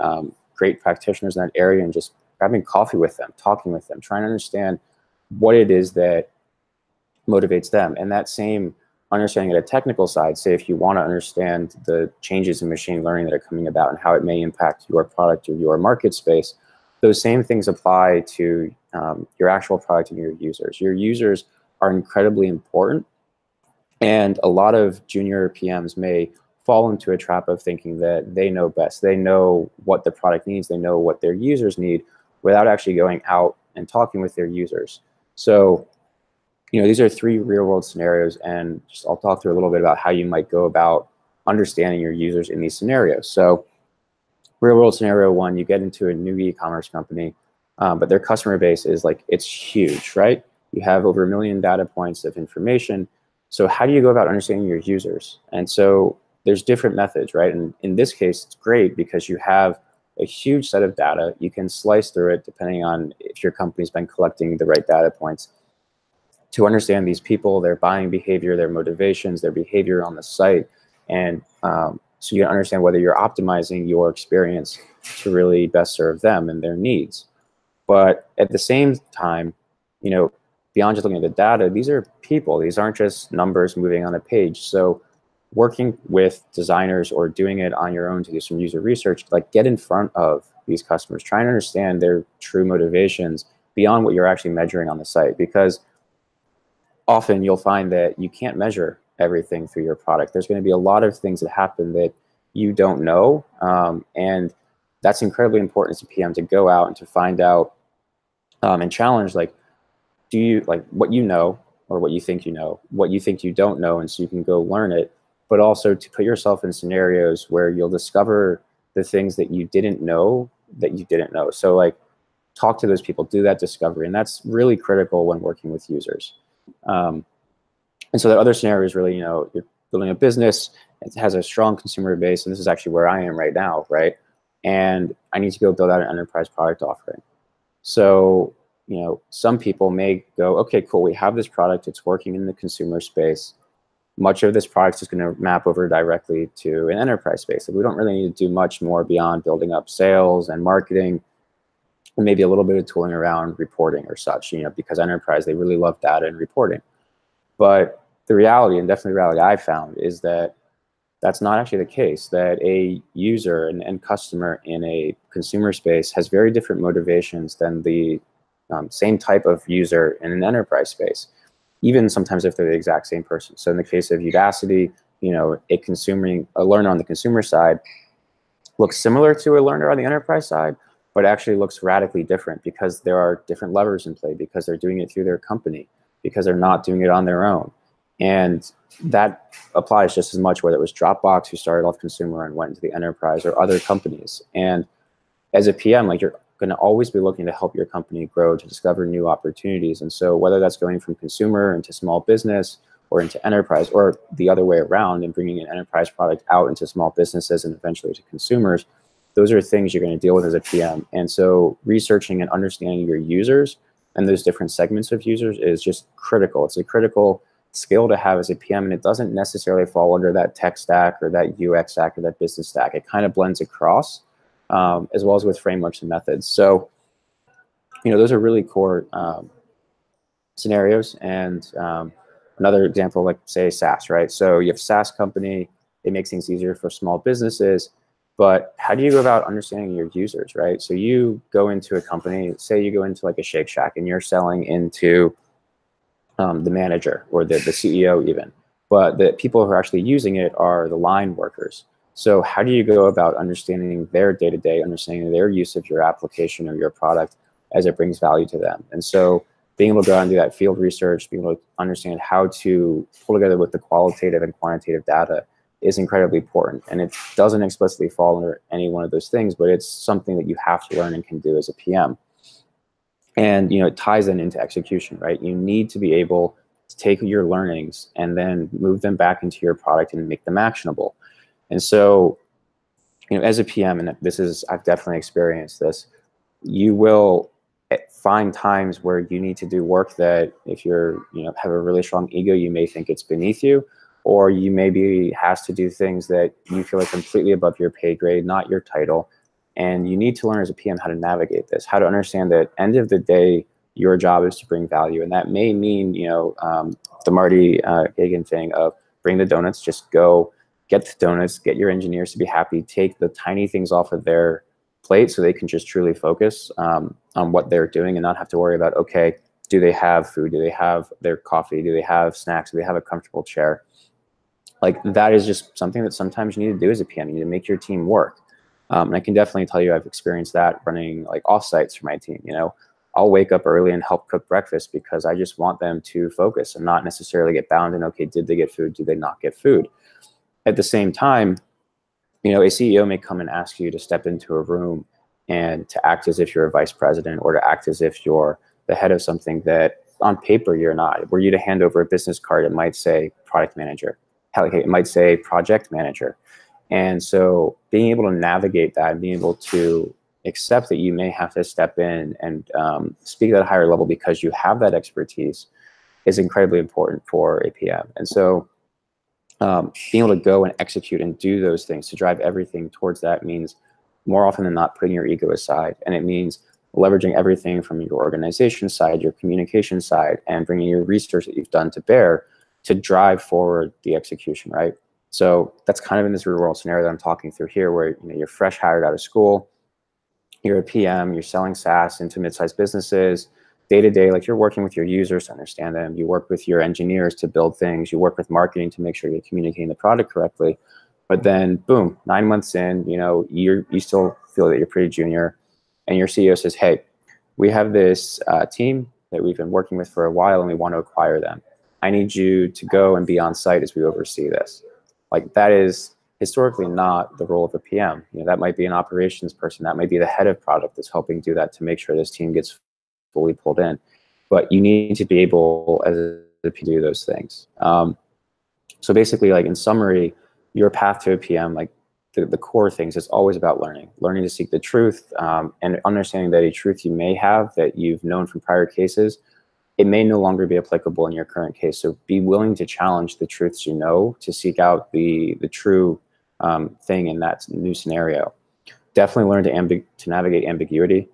Speaker 7: great practitioners in that area and just grabbing coffee with them, talking with them, trying to understand what it is that motivates them. And that same understanding at a technical side, say if you want to understand the changes in machine learning that are coming about and how it may impact your product or your market space, those same things apply to your actual product and your users. Your users are incredibly important. And a lot of junior PMs may fall into a trap of thinking that they know best. They know what the product needs. They know what their users need without actually going out and talking with their users. So, you know, these are 3 real world scenarios, and just I'll talk through a little bit about how you might go about understanding your users in these scenarios. So real world scenario 1, you get into a new e-commerce company, but their customer base is like, it's huge, right? You have over 1 million data points of information. So how do you go about understanding your users? And so there's different methods, right? And in this case, it's great because you have a huge set of data. You can slice through it depending on if your company's been collecting the right data points to understand these people, their buying behavior, their motivations, their behavior on the site. And so you understand whether you're optimizing your experience to really best serve them and their needs. But at the same time, you know, beyond just looking at the data, these are people. These aren't just numbers moving on a page. So working with designers or doing it on your own to do some user research, like get in front of these customers, try and understand their true motivations beyond what you're actually measuring on the site. Because often you'll find that you can't measure everything through your product. There's going to be a lot of things that happen that you don't know. And that's incredibly important as a PM to go out and to find out and challenge, like, do you like what you know or what you think you don't know, and so you can go learn it, but also to put yourself in scenarios where you'll discover the things that you didn't know that you didn't know. So like, talk to those people, do that discovery, and that's really critical when working with users. And so the other scenario is really, you're building a business, it has a strong consumer base, and this is actually where I am right now, right? And I need to go build out an enterprise product offering. So, some people may go, okay, cool, we have this product, it's working in the consumer space. Much of this product is going to map over directly to an enterprise space. So we don't really need to do much more beyond building up sales and marketing, and maybe a little bit of tooling around reporting or such, because enterprise, they really love data and reporting. But the reality, and definitely the reality I've found, is that that's not actually the case, that a user and end customer in a consumer space has very different motivations than the same type of user in an enterprise space, even sometimes if they're the exact same person. So in the case of Udacity, a learner on the consumer side looks similar to a learner on the enterprise side, but actually looks radically different because there are different levers in play, because they're doing it through their company, because they're not doing it on their own. And that applies just as much whether it was Dropbox, who started off consumer and went into the enterprise, or other companies. And as a PM, like, you're going to always be looking to help your company grow, to discover new opportunities. And so whether that's going from consumer into small business or into enterprise, or the other way around and bringing an enterprise product out into small businesses and eventually to consumers, those are things you're going to deal with as a PM. And so researching and understanding your users and those different segments of users is just critical. It's a critical skill to have as a PM, and it doesn't necessarily fall under that tech stack or that UX stack or that business stack. It kind of blends across, as well as with frameworks and methods. So, those are really core scenarios. And another example, like say SaaS, right? So you have a SaaS company, it makes things easier for small businesses, but how do you go about understanding your users, right? So you go into a company, say you go into like a Shake Shack, and you're selling into the manager or the CEO even, but the people who are actually using it are the line workers. So how do you go about understanding their day-to-day, understanding their use of your application or your product as it brings value to them? And so being able to go out and do that field research, being able to understand how to pull together with the qualitative and quantitative data is incredibly important. And it doesn't explicitly fall under any one of those things, but it's something that you have to learn and can do as a PM. And it ties then into execution, right? You need to be able to take your learnings and then move them back into your product and make them actionable. And so, as a PM, and I've definitely experienced this, you will find times where you need to do work that, if you're, have a really strong ego, you may think it's beneath you, or you maybe has to do things that you feel are completely above your pay grade, not your title. And you need to learn as a PM how to navigate this, how to understand that end of the day, your job is to bring value. And that may mean, the Marty Gagan thing of bring the donuts, just go get the donuts, get your engineers to be happy, take the tiny things off of their plate so they can just truly focus on what they're doing and not have to worry about, okay, do they have food? Do they have their coffee? Do they have snacks? Do they have a comfortable chair? Like, that is just something that sometimes you need to do as a PM. You need to make your team work. And I can definitely tell you I've experienced that running like offsites for my team. I'll wake up early and help cook breakfast because I just want them to focus and not necessarily get bound in, okay, did they get food? Did they not get food? At the same time, a CEO may come and ask you to step into a room and to act as if you're a vice president, or to act as if you're the head of something that on paper you're not. Were you to hand over a business card, it might say product manager. Hell, it might say project manager. And so being able to navigate that and being able to accept that you may have to step in and speak at a higher level because you have that expertise is incredibly important for a PM. And so being able to go and execute and do those things to drive everything towards that means more often than not putting your ego aside. And it means leveraging everything from your organization side, your communication side, and bringing your research that you've done to bear to drive forward the execution, right? So that's kind of in this real world scenario that I'm talking through here, where you're fresh hired out of school, you're a PM, you're selling SaaS into mid-sized businesses, day to day, like you're working with your users to understand them, you work with your engineers to build things, you work with marketing to make sure you're communicating the product correctly. But then boom, 9 months in, you still feel that you're pretty junior, and your CEO says, hey, we have this team that we've been working with for a while and we want to acquire them. I need you to go and be on site as we oversee this. Like, that is historically not the role of a PM. You know, that might be an operations person, that might be the head of product that's helping do that to make sure this team gets fully pulled in. But you need to be able, as a PM, to do those things. So basically, like, in summary, your path to a PM, like, the core things, is always about learning to seek the truth, and understanding that a truth you may have that you've known from prior cases, it may no longer be applicable in your current case. So be willing to challenge the truths you know, to seek out the true thing in that new scenario. Definitely learn to navigate ambiguity.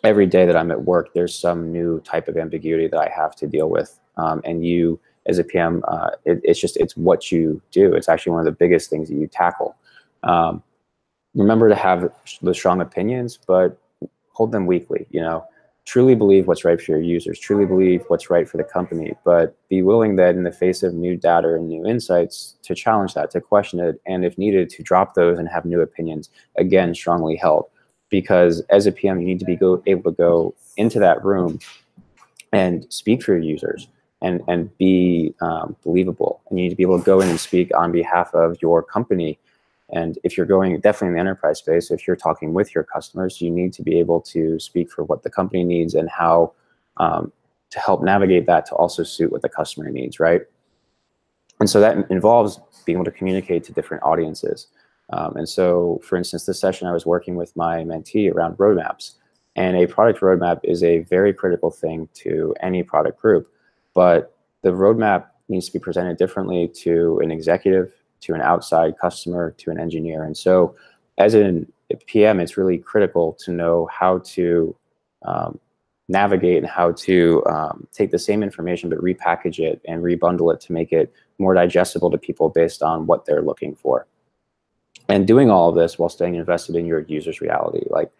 Speaker 7: Every day that I'm at work, there's some new type of ambiguity that I have to deal with. And you, as a PM, it's what you do. It's actually one of the biggest things that you tackle. Remember to have the strong opinions, but hold them weakly. You know, truly believe what's right for your users, truly believe what's right for the company, but be willing that in the face of new data and new insights, to challenge that, to question it, and if needed, to drop those and have new opinions, again, strongly held. Because as a PM, you need to be able to go into that room and speak for your users and be believable. And you need to be able to go in and speak on behalf of your company. And if you're going definitely in the enterprise space, if you're talking with your customers, you need to be able to speak for what the company needs and how to help navigate that to also suit what the customer needs, right? And so that involves being able to communicate to different audiences. And so, for instance, this session I was working with my mentee around roadmaps. And a product roadmap is a very critical thing to any product group. But the roadmap needs to be presented differently to an executive, to an outside customer, to an engineer. And so as a PM, it's really critical to know how to navigate and how to take the same information but repackage it and rebundle it to make it more digestible to people based on what they're looking for. And doing all of this while staying invested in your users' reality. Like,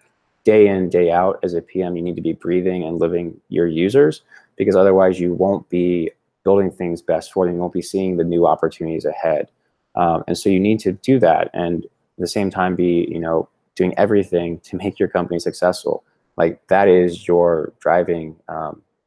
Speaker 7: day in, day out, as a PM, you need to be breathing and living your users, because otherwise you won't be building things best for them. You won't be seeing the new opportunities ahead. And so you need to do that, and at the same time be, you know, doing everything to make your company successful. Like, that is your driving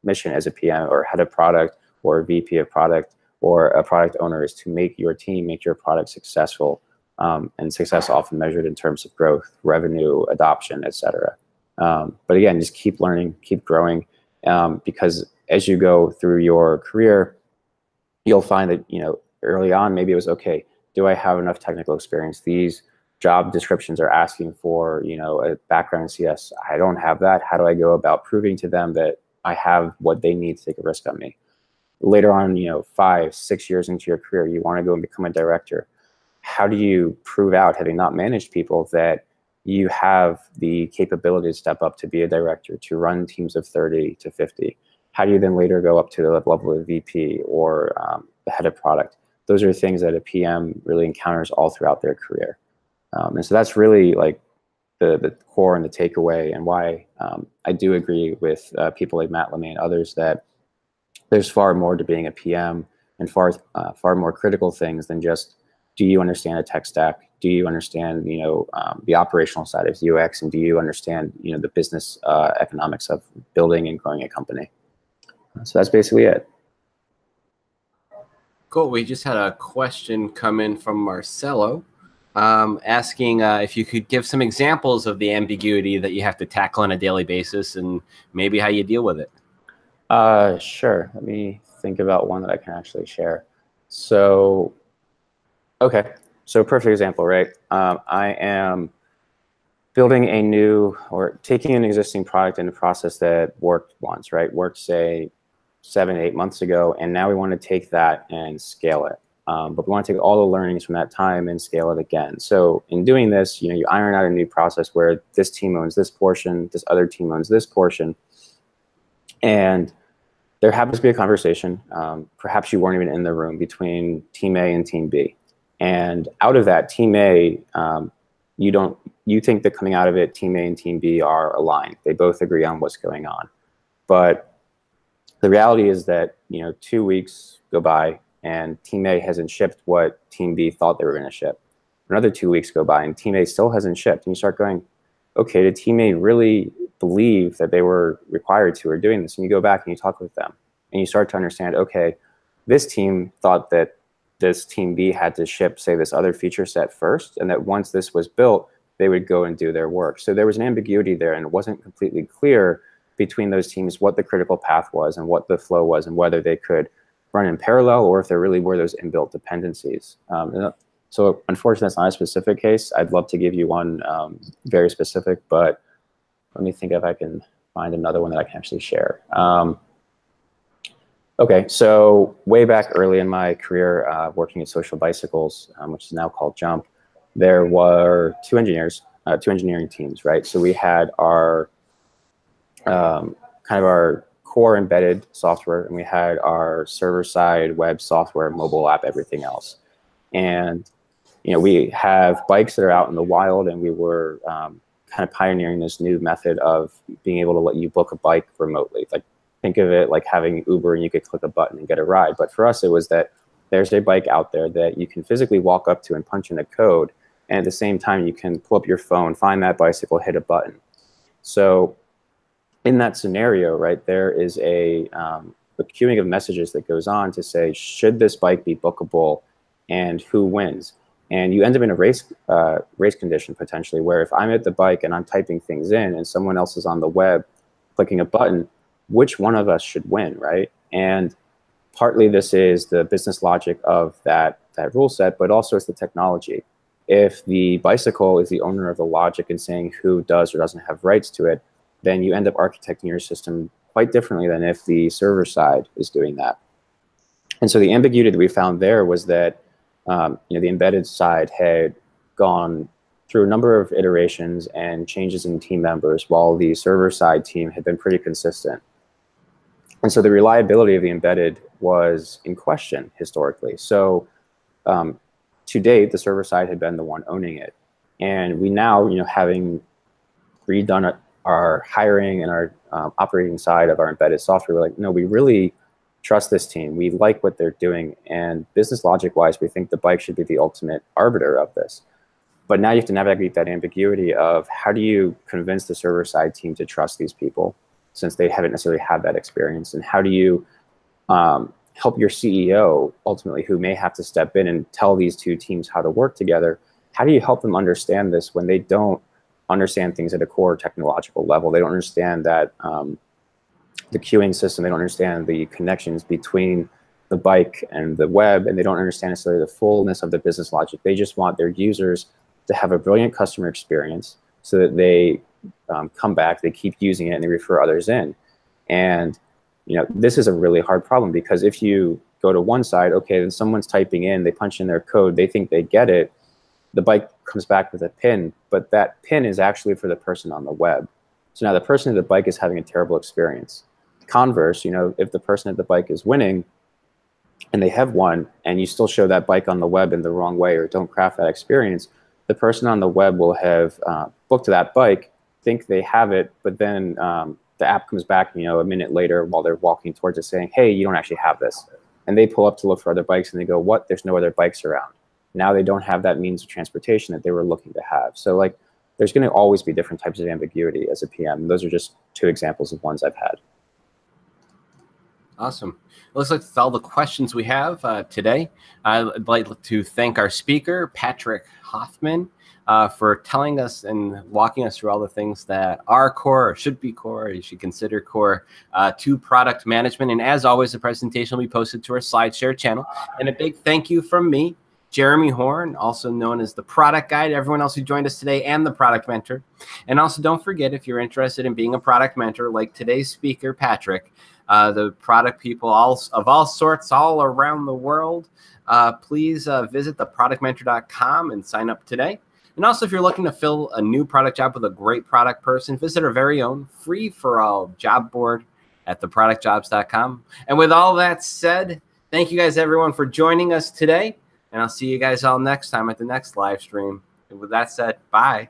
Speaker 7: mission as a PM or head of product or a VP of product or a product owner, is to make your team, make your product successful. And success often measured in terms of growth, revenue, adoption, et cetera. But again, just keep learning, keep growing, because as you go through your career, you'll find that, you know, early on, maybe it was, okay, do I have enough technical experience? These job descriptions are asking for, you know, a background in CS. I don't have that. How do I go about proving to them that I have what they need to take a risk on me? Later on, you know, 5, 6 years into your career, you want to go and become a director. How do you prove out, having not managed people, that you have the capability to step up to be a director, to run teams of 30 to 50? How do you then later go up to the level of VP or the head of product? Those are things that a PM really encounters all throughout their career. And so that's really like the core and the takeaway, and why I do agree with people like Matt LeMay and others that there's far more to being a PM, and far more critical things than just, do you understand a tech stack? Do you understand, you know, the operational side of UX? And do you understand, you know, the business economics of building and growing a company? So that's basically it.
Speaker 1: Cool. We just had a question come in from Marcelo, asking if you could give some examples of the ambiguity that you have to tackle on a daily basis, and maybe how you deal with it.
Speaker 7: Sure. Let me think about one that I can actually share. So, okay. So perfect example, right? I am building a new, or taking an existing product in a process that worked once, right? Worked, say, 7, 8 months ago, and now we want to take that and scale it. But we want to take all the learnings from that time and scale it again. So in doing this, you know, you iron out a new process where this team owns this portion, this other team owns this portion, and there happens to be a conversation, perhaps you weren't even in the room, between team A and team B. And out of that, team A, you think that coming out of it, team A and team B are aligned. They both agree on what's going on. But the reality is that, you know, 2 weeks go by and team A hasn't shipped what team B thought they were going to ship. Another 2 weeks go by and team A still hasn't shipped. And you start going, okay, did team A really believe that they were required to or doing this? And you go back and you talk with them and you start to understand, okay, this team thought that this team B had to ship, say, this other feature set first, and that once this was built, they would go and do their work. So there was an ambiguity there, and it wasn't completely clear between those teams what the critical path was and what the flow was and whether they could run in parallel or if there really were those inbuilt dependencies. So unfortunately, that's not a specific case. I'd love to give you one very specific, but let me think if I can find another one that I can actually share. Okay, so way back early in my career working at Social Bicycles, which is now called Jump, there were two engineering teams, right? So we had our kind of our core embedded software, and we had our server-side web software, mobile app, everything else. And we have bikes that are out in the wild, and we were kind of pioneering this new method of being able to let you book a bike remotely. Like, think of it like having Uber and you could click a button and get a ride. But for us, it was that there's a bike out there that you can physically walk up to and punch in a code. And at the same time, you can pull up your phone, find that bicycle, hit a button. So in that scenario, right, there is a queuing of messages that goes on to say, should this bike be bookable and who wins? And you end up in a race condition potentially, where if I'm at the bike and I'm typing things in and someone else is on the web clicking a button, which one of us should win, right? And partly this is the business logic of that rule set, but also it's the technology. If the bicycle is the owner of the logic and saying who does or doesn't have rights to it, then you end up architecting your system quite differently than if the server side is doing that. And so the ambiguity that we found there was that the embedded side had gone through a number of iterations and changes in team members, while the server side team had been pretty consistent. And so the reliability of the embedded was in question historically. So to date, the server side had been the one owning it. And we now, having redone our hiring and our operating side of our embedded software, we're like, no, we really trust this team. We like what they're doing. And business logic wise, we think the bike should be the ultimate arbiter of this. But now you have to navigate that ambiguity of how do you convince the server side team to trust these people, since they haven't necessarily had that experience? And how do you help your CEO, ultimately, who may have to step in and tell these two teams how to work together? How do you help them understand this when they don't understand things at a core technological level? They don't understand that the queuing system, they don't understand the connections between the bike and the web, and they don't understand necessarily the fullness of the business logic. They just want their users to have a brilliant customer experience so that they come back, they keep using it, and they refer others in. And this is a really hard problem, because if you go to one side, okay, then someone's typing in, they punch in their code, they think they get it, the bike comes back with a pin, but that pin is actually for the person on the web. So now the person at the bike is having a terrible experience. Converse, if the person at the bike is winning and they have won, and you still show that bike on the web in the wrong way or don't craft that experience, the person on the web will have booked that bike, think they have it, but then the app comes back, a minute later while they're walking towards it saying, hey, you don't actually have this. And they pull up to look for other bikes and they go, what? There's no other bikes around. Now they don't have that means of transportation that they were looking to have. So there's going to always be different types of ambiguity as a PM. Those are just two examples of ones I've had.
Speaker 1: Awesome. Well, looks like that's all the questions we have today. I'd like to thank our speaker, Patrick Hoffman, for telling us and walking us through all the things that are core, or should be core, or you should consider core to product management. And as always, the presentation will be posted to our SlideShare channel. And a big thank you from me, Jeremy Horn, also known as the Product Guide, everyone else who joined us today, and the Product Mentor. And also don't forget, if you're interested in being a product mentor like today's speaker, Patrick, the product people of all sorts all around the world, please visit theproductmentor.com and sign up today. And also, if you're looking to fill a new product job with a great product person, visit our very own free-for-all job board at theproductjobs.com. And with all that said, thank you guys, everyone, for joining us today. And I'll see you guys all next time at the next live stream. And with that said, bye.